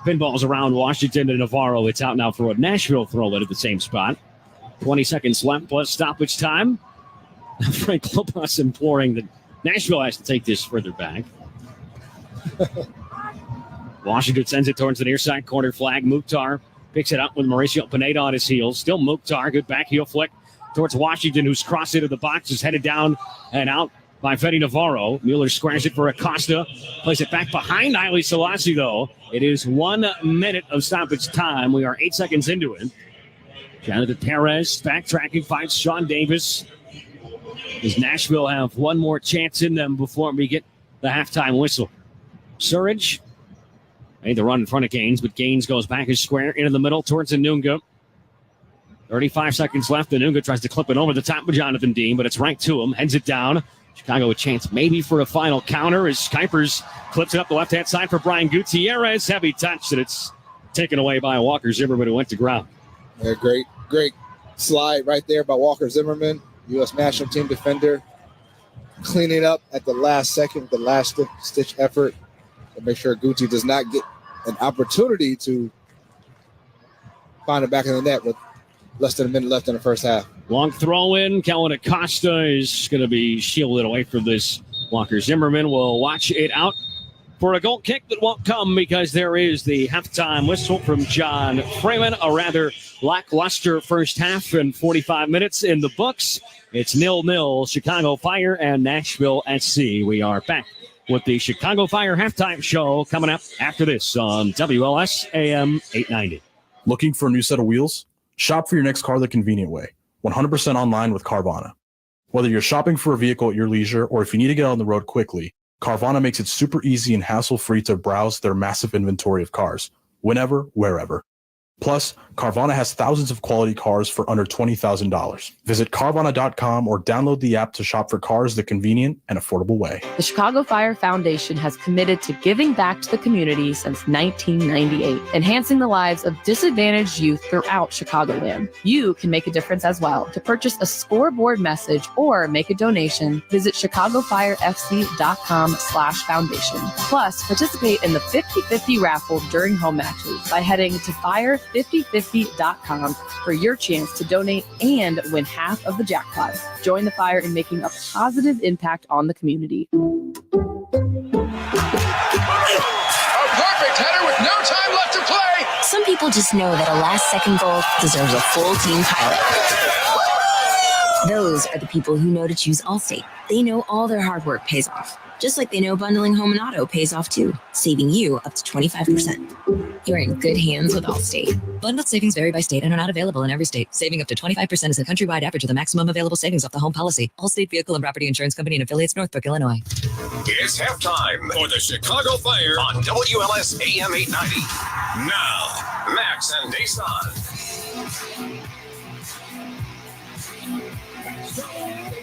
Pinballs around Washington and Navarro. It's out now for a Nashville throw in at the same spot. 20 seconds left plus stoppage time. Frank Lopez imploring that Nashville has to take this further back. Washington sends it towards the near side corner flag. Mukhtar picks it up with Mauricio Pineda on his heels. Still Mukhtar. Good back heel flick towards Washington, who's crossed into the box, is headed down and out by Fede Navarro. Mueller squares it for Acosta. Plays it back behind Haile Selassie, though. It is 1 minute of stoppage time. We are 8 seconds into it. Jonathan Perez backtracking, finds Sean Davis. Does Nashville have one more chance in them before we get the halftime whistle? Surridge made the run in front of Gaines, but Gaines goes back his square into the middle towards Anunga. 35 seconds left. Anunga tries to clip it over the top of Jonathan Dean, but it's right to him. Heads it down. Chicago a chance maybe for a final counter as Kuipers clips it up the left-hand side for Brian Gutierrez. Heavy touch, and it's taken away by Walker Zimmerman, who went to ground. Yeah, great slide right there by Walker Zimmerman, U.S. national team defender, cleaning up at the last second, the last-stitch effort to make sure Guti does not get an opportunity to find it back in the net with less than a minute left in the first half. Long throw in. Kellen Acosta is going to be shielded away from this. Walker Zimmerman will watch it out for a goal kick that won't come because there is the halftime whistle from John Freeman. A rather lackluster first half and 45 minutes in the books. It's 0-0, Chicago Fire and Nashville SC. We are back with the Chicago Fire halftime show coming up after this on WLS AM 890. Looking for a new set of wheels? Shop for your next car the convenient way. 100% online with Carvana. Whether you're shopping for a vehicle at your leisure or if you need to get on the road quickly, Carvana makes it super easy and hassle-free to browse their massive inventory of cars, whenever, wherever. Plus, Carvana has thousands of quality cars for under $20,000. Visit Carvana.com or download the app to shop for cars the convenient and affordable way. The Chicago Fire Foundation has committed to giving back to the community since 1998, enhancing the lives of disadvantaged youth throughout Chicagoland. You can make a difference as well. To purchase a scoreboard message or make a donation, visit ChicagoFireFC.com/foundation. Plus, participate in the 50-50 raffle during home matches by heading to Fire5050.com for your chance to donate and win half of the jackpot. Join the Fire in making a positive impact on the community. A perfect header with no time left to play. Some people just know that a last-second goal deserves a full team pilot. Those are the people who know to choose Allstate. They know all their hard work pays off. Just like they know bundling home and auto pays off too, saving you up to 25%. You're in good hands with Allstate. Bundled savings vary by state and are not available in every state. Saving up to 25% is the countrywide average of the maximum available savings off the home policy. Allstate Vehicle and Property Insurance Company and affiliates, Northbrook, Illinois. It's halftime for the Chicago Fire on WLS AM 890. Now, Max and Nason.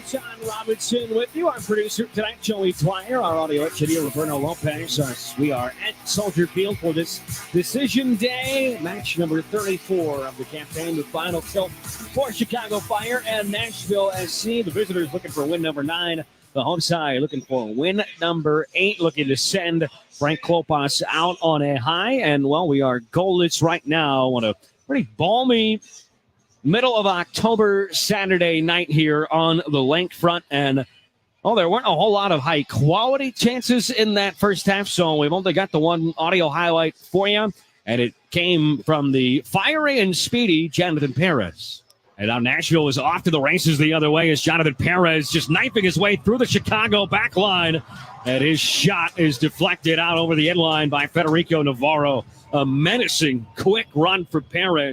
John Robinson with you, our producer tonight, Joey Dwyer, our audio engineer, Roberto Lopez. We are at Soldier Field for this decision day, match number 34 of the campaign, the final tilt for Chicago Fire and Nashville SC. The visitors looking for win number 9. The home side looking for win number 8, looking to send Frank Klopas out on a high. And, well, we are goalless right now on a pretty balmy middle of October Saturday night here on the lake front. And, there weren't a whole lot of high-quality chances in that first half, so we've only got the one audio highlight for you, and it came from the fiery and speedy Jonathan Perez. And now Nashville is off to the races the other way as Jonathan Perez just knifing his way through the Chicago back line, and his shot is deflected out over the end line by Federico Navarro. A menacing, quick run for Perez.